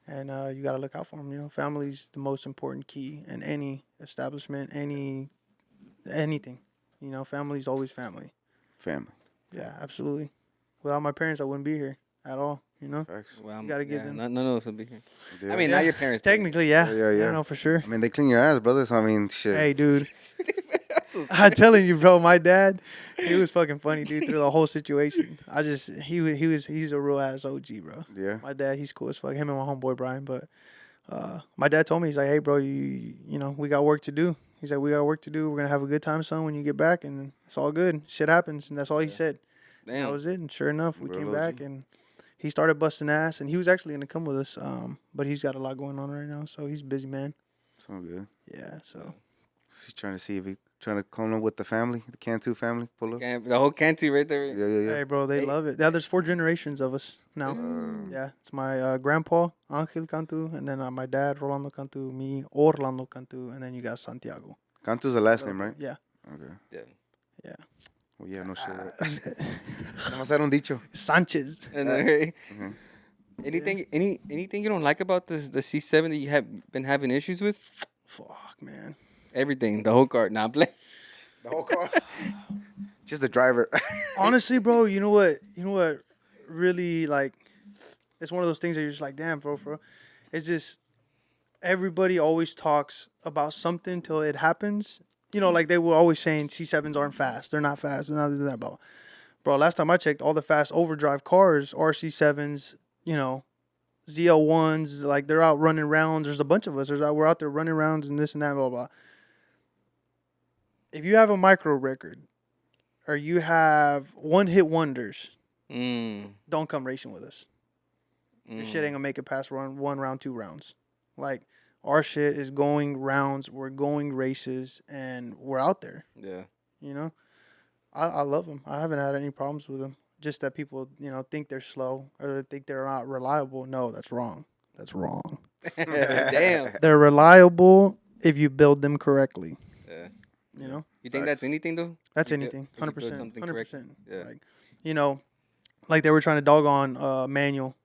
Speaker 1: And you gotta look out for him. Family's the most important key in any establishment, anything. Family's always family.
Speaker 3: Family.
Speaker 1: Yeah, absolutely. Without my parents, I wouldn't be here at all.
Speaker 3: Facts.
Speaker 2: Well,
Speaker 1: You gotta give
Speaker 2: yeah,
Speaker 1: them-
Speaker 2: None of us will be here.
Speaker 3: Yeah.
Speaker 2: I mean, not your parents. but-
Speaker 1: Technically, yeah.
Speaker 3: Yeah.
Speaker 1: No, for sure.
Speaker 3: I mean, they clean your ass, brother. So, I mean, shit.
Speaker 1: Hey, dude. I'm telling you, bro. My dad, he was fucking funny, dude, through the whole situation. He's a real ass OG, bro.
Speaker 3: Yeah.
Speaker 1: My dad, he's cool as fuck. Him and my homeboy Brian, but my dad told me, he's like, hey, bro, we got work to do. He's like, we got work to do. We're gonna have a good time, son, when you get back, and it's all good. Shit happens, and that's all he said.
Speaker 2: Damn.
Speaker 1: That was it. And sure enough, we
Speaker 3: Real
Speaker 1: came
Speaker 3: OG.
Speaker 1: back, and he started busting ass, and he was actually gonna come with us, but he's got a lot going on right now, so he's a busy man.
Speaker 3: So good.
Speaker 1: Yeah, so.
Speaker 3: He's trying to see if he trying to come up with the family, the Cantu family. Pull up.
Speaker 2: The whole Cantu right there.
Speaker 3: Yeah.
Speaker 1: Hey, bro, they love it. Yeah, there's 4 generations of us now. Yeah, it's my grandpa, Angel Cantu, and then my dad, Rolando Cantu, me, Orlando Cantu, and then you got Santiago.
Speaker 3: Cantu's the last name, right?
Speaker 1: Yeah.
Speaker 3: Okay.
Speaker 2: Yeah.
Speaker 1: Yeah.
Speaker 3: Well, yeah, no shit. Nomás era un dicho.
Speaker 1: Sanchez.
Speaker 2: And then,
Speaker 3: Mhm.
Speaker 2: anything you don't like about the C7 that you have been having issues with?
Speaker 1: Fuck, man.
Speaker 2: Everything, the whole car. Nah, play.
Speaker 3: The whole car. Just the driver.
Speaker 1: Honestly, bro, you know what? Really, like, it's one of those things that you're just like, damn, bro. It's just everybody always talks about something till it happens. Like they were always saying C7s aren't fast. They're not fast. And that, bro. Last time I checked, all the fast overdrive cars are C7s. ZL1s, like they're out running rounds. There's a bunch of us. We're out there running rounds and this and that, blah blah. If you have a micro record, or you have one hit wonders, don't come racing with us. Your shit ain't gonna make it past one round, 2 rounds. Like, our shit is going rounds, we're going races, and we're out there.
Speaker 2: Yeah.
Speaker 1: I love them. I haven't had any problems with them. Just that people, think they're slow or think they're not reliable. No, that's wrong. That's wrong.
Speaker 2: Damn.
Speaker 1: They're reliable if you build them correctly.
Speaker 2: Yeah.
Speaker 1: You
Speaker 2: think that's anything though?
Speaker 1: That's
Speaker 2: If you
Speaker 1: anything.
Speaker 2: build
Speaker 1: 100%.
Speaker 2: something
Speaker 1: 100%.
Speaker 2: correct. Yeah.
Speaker 1: Like they were trying to dog on manual,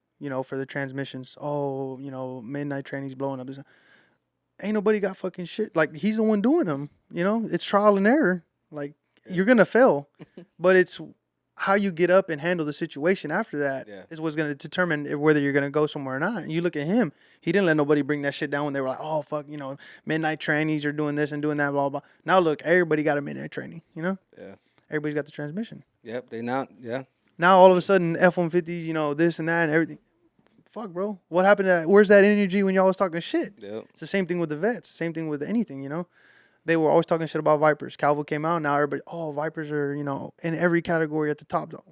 Speaker 1: for the transmissions. Oh, midnight training's blowing up. Ain't nobody got fucking shit. Like, he's the one doing them. It's trial and error. Like, you're gonna fail, but it's how you get up and handle the situation after that is what's going to determine whether you're going to go somewhere or not. And you look at him, he didn't let nobody bring that shit down when they were like, oh, fuck, midnight trainees are doing this and doing that, blah, blah. Now, look, everybody got a midnight training,
Speaker 2: Yeah.
Speaker 1: Everybody's got the transmission.
Speaker 2: Yep. They not. Yeah.
Speaker 1: Now, all of a sudden, F-150s, this and that and everything. fuck, bro? What happened to that? Where's that energy when y'all was talking shit?
Speaker 2: Yep.
Speaker 1: It's the same thing with the vets. Same thing with anything, you know? They were always talking shit about Vipers. Calvo came out. Now everybody, Vipers are, you know, in every category at the top, though.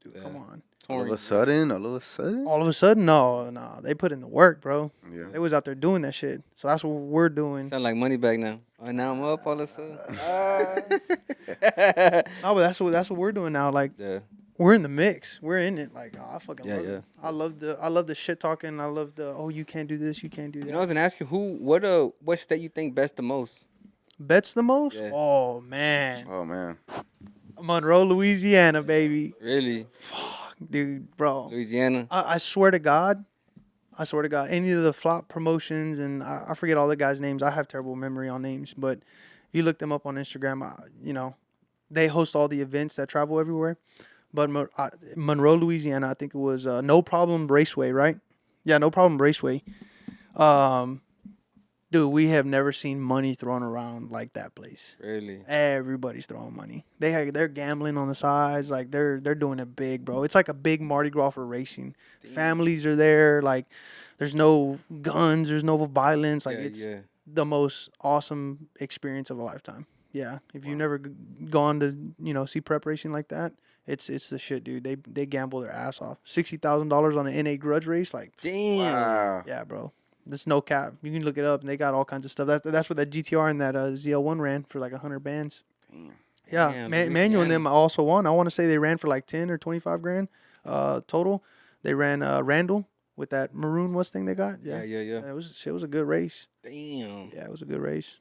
Speaker 1: Dude, come on.
Speaker 3: All of a sudden.
Speaker 1: All of a sudden, no. They put in the work, bro.
Speaker 3: Yeah.
Speaker 1: They was out there doing that shit. So that's what we're doing.
Speaker 2: Sound like money back now. Oh, now I'm up all of a sudden.
Speaker 1: No, but that's what we're doing now. Like,
Speaker 2: Yeah.
Speaker 1: we're in the mix. We're in it. Like, I fucking
Speaker 2: Yeah,
Speaker 1: love
Speaker 2: yeah.
Speaker 1: it. I love the shit talking. I love the you can't do this, you can't do that.
Speaker 2: You know, I was gonna ask you what state you think best the most?
Speaker 1: Bets the most?
Speaker 2: Yeah.
Speaker 1: Oh man,
Speaker 3: Oh man.
Speaker 1: Monroe, Louisiana, baby.
Speaker 2: Really?
Speaker 1: Dude, bro.
Speaker 2: Louisiana?
Speaker 1: I swear to God, any of the flop promotions, and I forget all the guys' names. I have terrible memory on names, but if you look them up on Instagram, you know, they host all the events that travel everywhere. But Monroe, Louisiana, I think it was No Problem Raceway, right? Yeah, No Problem Raceway. Dude, we have never seen money thrown around like that place.
Speaker 2: Really?
Speaker 1: Everybody's throwing money. They're gambling on the sides, like they're doing it big, bro. It's like a big Mardi Gras for racing.
Speaker 2: Damn.
Speaker 1: Families are there, like there's no guns, there's no violence, like it's the most awesome experience of a lifetime. Yeah, if you've never gone to see prep racing like that, it's the shit, dude. They gamble their ass off. $60,000 on an NA grudge race, like
Speaker 2: Damn.
Speaker 3: Wow.
Speaker 1: yeah, bro. There's no cap. You can look it up, and they got all kinds of stuff. That's what that GTR and that ZL1 ran for like 100 bands.
Speaker 3: Damn.
Speaker 1: Yeah,
Speaker 2: Damn,
Speaker 1: Manuel and them also won. I want to say they ran for like 10 or 25 grand total. They ran Randall with that maroon Mustang they got. Yeah. It was a good race.
Speaker 2: Damn.
Speaker 1: Yeah, it was a good race.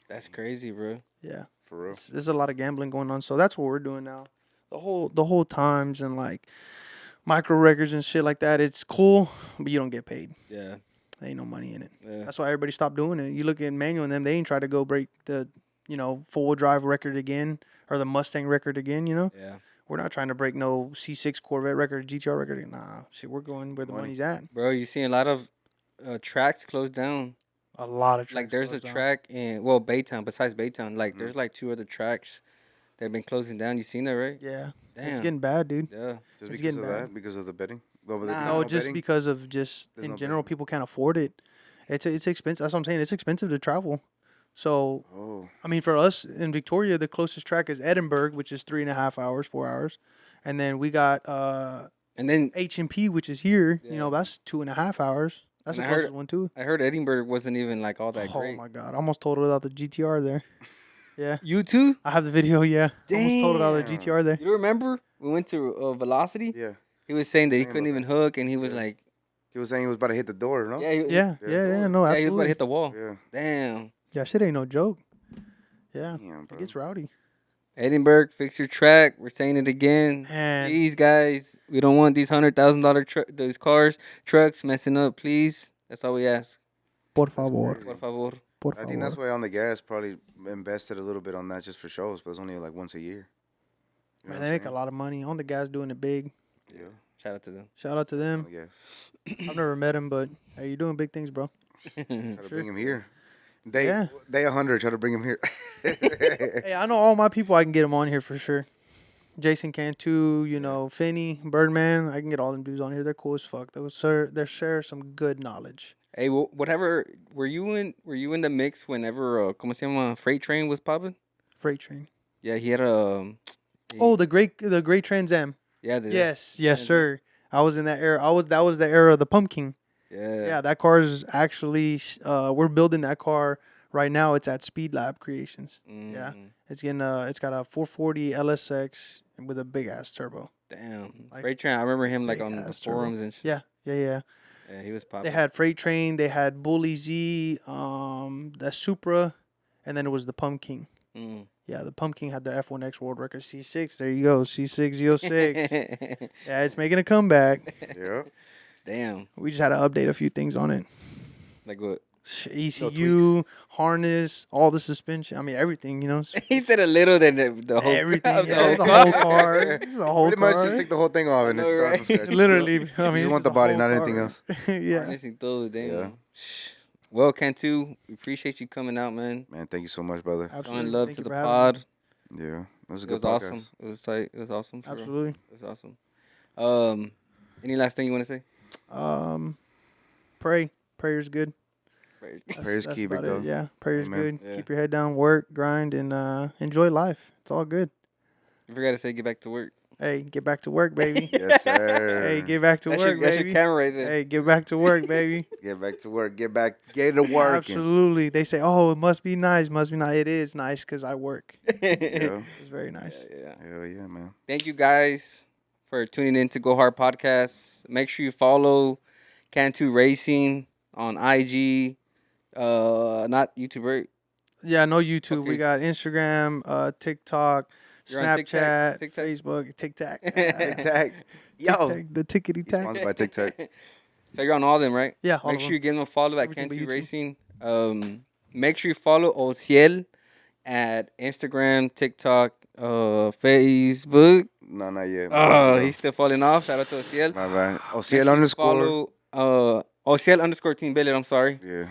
Speaker 2: That's crazy, bro.
Speaker 1: Yeah.
Speaker 3: For real.
Speaker 1: There's a lot of gambling going on, so that's what we're doing now. The whole times and like micro records and shit like that. It's cool, but you don't get paid.
Speaker 2: Yeah.
Speaker 1: There ain't no money in it.
Speaker 2: Yeah.
Speaker 1: That's why everybody stopped doing it. You look at Manuel and them; they ain't try to go break the 4-wheel drive record again or the Mustang record again. You know,
Speaker 2: Yeah.
Speaker 1: we're not trying to break no C6 Corvette record, GTR record. Nah, shit, we're going where the money's at.
Speaker 2: Bro, you see a lot of tracks closed down.
Speaker 1: A lot of tracks
Speaker 2: Like there's a
Speaker 1: closed down.
Speaker 2: track in Baytown. Besides Baytown, like there's like 2 other tracks that have been closing down. You seen that, right?
Speaker 1: Yeah,
Speaker 2: Damn.
Speaker 1: it's getting bad, dude.
Speaker 2: Yeah.
Speaker 3: Just
Speaker 1: It's
Speaker 3: because
Speaker 1: getting
Speaker 3: of
Speaker 1: bad.
Speaker 3: that? Because of the betting? Over
Speaker 2: Nah.
Speaker 1: No, just
Speaker 3: betting?
Speaker 1: because of just
Speaker 3: There's
Speaker 1: in
Speaker 3: no
Speaker 1: general,
Speaker 3: betting.
Speaker 1: people can't afford it. It's expensive. That's what I'm saying. It's expensive to travel. So
Speaker 3: Oh.
Speaker 1: I mean, for us in Victoria, the closest track is Edinburgh, which is 3.5 hours, 4 hours, and then we got
Speaker 2: And then
Speaker 1: H&P, which is here.
Speaker 2: Yeah.
Speaker 1: That's 2.5 hours. That's
Speaker 2: And
Speaker 1: the
Speaker 2: I heard-
Speaker 1: closest one too.
Speaker 2: I heard Edinburgh wasn't even like all that
Speaker 1: Oh
Speaker 2: great.
Speaker 1: my god! I almost totaled it out the GTR there. Yeah,
Speaker 2: You too?
Speaker 1: I have the video. Yeah, almost totaled out the
Speaker 3: Damn.
Speaker 1: GTR there.
Speaker 2: You remember we went to Velocity?
Speaker 3: Yeah.
Speaker 2: He was saying that he
Speaker 3: Saying
Speaker 2: couldn't
Speaker 3: about
Speaker 2: even hook, and he was
Speaker 3: Yeah.
Speaker 2: like,
Speaker 3: He was saying he was about to hit the door, no?
Speaker 2: yeah,
Speaker 1: Yeah,
Speaker 3: Yeah,
Speaker 1: yeah, no,
Speaker 2: yeah, he was about
Speaker 1: absolutely.
Speaker 2: to hit the wall.
Speaker 3: Yeah.
Speaker 2: Damn.
Speaker 1: Yeah, shit ain't no joke. Yeah,
Speaker 3: Damn, bro.
Speaker 1: it gets rowdy.
Speaker 2: Edinburgh, fix your track. We're saying it again.
Speaker 1: And
Speaker 2: Please, guys, we don't want these $100,000 these trucks messing up. Please, that's all we ask.
Speaker 1: por favor,
Speaker 3: crazy.
Speaker 2: Por favor.
Speaker 1: por
Speaker 3: I think that's
Speaker 1: favor.
Speaker 3: why On the Gas probably invested a little bit on that just for shows, but it's only like once a year. You know
Speaker 1: Man,
Speaker 3: what
Speaker 1: they
Speaker 3: I'm
Speaker 1: make a
Speaker 3: saying?
Speaker 1: lot of money. On the guys doing it big.
Speaker 3: Yeah.
Speaker 2: Shout out to them.
Speaker 1: Shout out to
Speaker 3: On
Speaker 1: them.
Speaker 3: the Gas.
Speaker 1: I've never met him, but hey, you're doing big things, bro.
Speaker 3: Try to
Speaker 1: Sure.
Speaker 3: bring him here. Day
Speaker 1: Yeah.
Speaker 3: day 100. Try to bring him here.
Speaker 1: Hey, I know all my people. I can get them on here for sure. Jason Cantu, Finney, Birdman. I can get all them dudes on here. They're cool as fuck. They share some good knowledge.
Speaker 2: Hey, whatever. Were you in the mix whenever ¿cómo se llama? Freight Train was popping?
Speaker 1: Freight train.
Speaker 2: Yeah, he had a.
Speaker 1: Oh, the great Trans Am.
Speaker 2: yeah.
Speaker 1: Yes,
Speaker 2: Trans Am.
Speaker 1: sir. I was in that era. That was the era of the pumpkin.
Speaker 2: Yeah.
Speaker 1: Yeah, that car is actually. We're building that car right now. It's at Speed Lab Creations. Yeah.
Speaker 2: Mhm.
Speaker 1: It's getting. It's got a 440 LSX with a big ass turbo.
Speaker 2: Damn.
Speaker 1: Like,
Speaker 2: Freight Train. I remember him like
Speaker 1: big
Speaker 2: on the
Speaker 1: ass turbo.
Speaker 2: forums and shit.
Speaker 1: Yeah.
Speaker 2: Yeah, he was popping.
Speaker 1: They had Freight Train. They had Bully Z. The Supra, and then it was the Pumpkin.
Speaker 2: Mm.
Speaker 1: Yeah, the Pumpkin had the F1X World Record C6. There you go, C6Z06. Yeah, it's making a comeback.
Speaker 3: Yeah.
Speaker 2: Damn.
Speaker 1: We just had to update a few things on it.
Speaker 2: Like what?
Speaker 1: ECU, harness, all the suspension. I mean, everything,
Speaker 2: He said a little than the whole
Speaker 1: Everything.
Speaker 2: the
Speaker 1: Yeah, it's the
Speaker 2: car.
Speaker 1: whole car. It's the whole
Speaker 3: Pretty
Speaker 1: car.
Speaker 3: much just take the whole thing off and
Speaker 2: I
Speaker 3: then
Speaker 2: know,
Speaker 3: start
Speaker 2: right?
Speaker 3: from scratch.
Speaker 1: Literally. I
Speaker 3: You
Speaker 1: mean,
Speaker 3: just
Speaker 1: it's
Speaker 3: want the
Speaker 1: a
Speaker 3: body,
Speaker 1: whole
Speaker 3: not
Speaker 1: car.
Speaker 3: anything else.
Speaker 1: Yeah.
Speaker 2: Harnessing todo, damn.
Speaker 3: Yeah.
Speaker 2: Well, Cantu, we appreciate you coming out, man.
Speaker 3: Man, thank you so much, brother.
Speaker 1: Absolutely.
Speaker 2: Showing love
Speaker 1: Thank
Speaker 2: to
Speaker 1: you
Speaker 2: the
Speaker 1: for having me.
Speaker 2: pod.
Speaker 3: Yeah. That was a
Speaker 2: It
Speaker 3: good
Speaker 2: was
Speaker 3: podcast.
Speaker 2: awesome. It was tight. It was awesome. For real.
Speaker 1: Absolutely.
Speaker 2: It was awesome. Any last thing you want to say?
Speaker 1: Pray. Prayer's good.
Speaker 3: Prayer's key, big
Speaker 1: about
Speaker 3: dog.
Speaker 1: it. Yeah, prayer's
Speaker 3: Amen.
Speaker 1: good.
Speaker 2: Yeah.
Speaker 1: Keep your head down, work, grind, and enjoy life. It's all good.
Speaker 2: You forgot to say get back to work.
Speaker 1: Hey, get back to work, baby.
Speaker 3: Yes, sir.
Speaker 1: Hey, get back to
Speaker 2: That's
Speaker 1: work,
Speaker 2: your
Speaker 1: baby.
Speaker 2: camera right there.
Speaker 1: Hey, get back to work, baby.
Speaker 3: Get back to work. Get to work.
Speaker 1: Absolutely. They say, "Oh, it must be nice. Must be nice." It is nice because I work.
Speaker 3: Yeah.
Speaker 1: It's very nice.
Speaker 2: Yeah.
Speaker 3: Hell yeah, man.
Speaker 2: Thank you guys for tuning in to Go Hard Podcast. Make sure you follow Cantu Racing on IG. Not YouTube, right?
Speaker 1: Yeah, no YouTube.
Speaker 2: Okay.
Speaker 1: We got Instagram, TikTok,
Speaker 2: You're on
Speaker 1: Snapchat,
Speaker 2: TikTok?
Speaker 1: Facebook, TikTok.
Speaker 3: Tag. Yo.
Speaker 1: TikTok, the tickety tack.
Speaker 3: Sponsored by TikTok.
Speaker 2: So you're on all of them, right?
Speaker 1: Yeah, all
Speaker 2: Make
Speaker 1: of
Speaker 2: sure
Speaker 1: them.
Speaker 2: you give them a follow at
Speaker 1: Everything but
Speaker 2: Cantu
Speaker 1: YouTube.
Speaker 2: Racing. Make sure you follow Ociel at Instagram, TikTok, Facebook.
Speaker 3: No, not yet.
Speaker 2: Oh, he's still falling off. Shout out to Ociel.
Speaker 3: My bad.
Speaker 2: Make
Speaker 3: Ociel
Speaker 2: sure you
Speaker 3: underscore.
Speaker 2: Follow Ociel underscore Team Billet. I'm sorry.
Speaker 3: Yeah.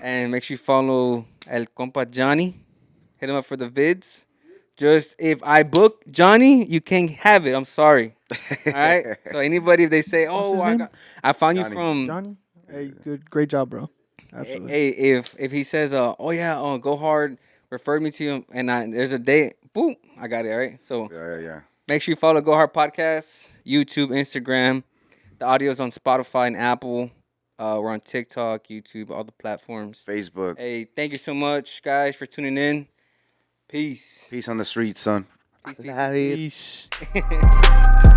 Speaker 2: And make sure you follow El Compa Johnny. Hit him up for the vids. Just if I book Johnny, you can't have it. I'm sorry. All right. So anybody, if they say,
Speaker 1: What's
Speaker 2: "Oh,
Speaker 1: his
Speaker 2: I
Speaker 1: name?
Speaker 2: got, I found you
Speaker 3: Johnny.
Speaker 2: from,"
Speaker 1: Johnny, hey, great job, bro. Absolutely.
Speaker 2: hey, if he says, "Oh yeah, go hard," refer me to him, and there's a date, boom, I got it. All right. So
Speaker 3: Yeah.
Speaker 2: make sure you follow Go Hard Podcast, YouTube, Instagram. The audio's on Spotify and Apple. We're on TikTok, YouTube, all the platforms.
Speaker 3: Facebook.
Speaker 2: Hey, thank you so much, guys, for tuning in. Peace.
Speaker 3: Peace on the streets, son.
Speaker 2: Peace.
Speaker 1: Peace.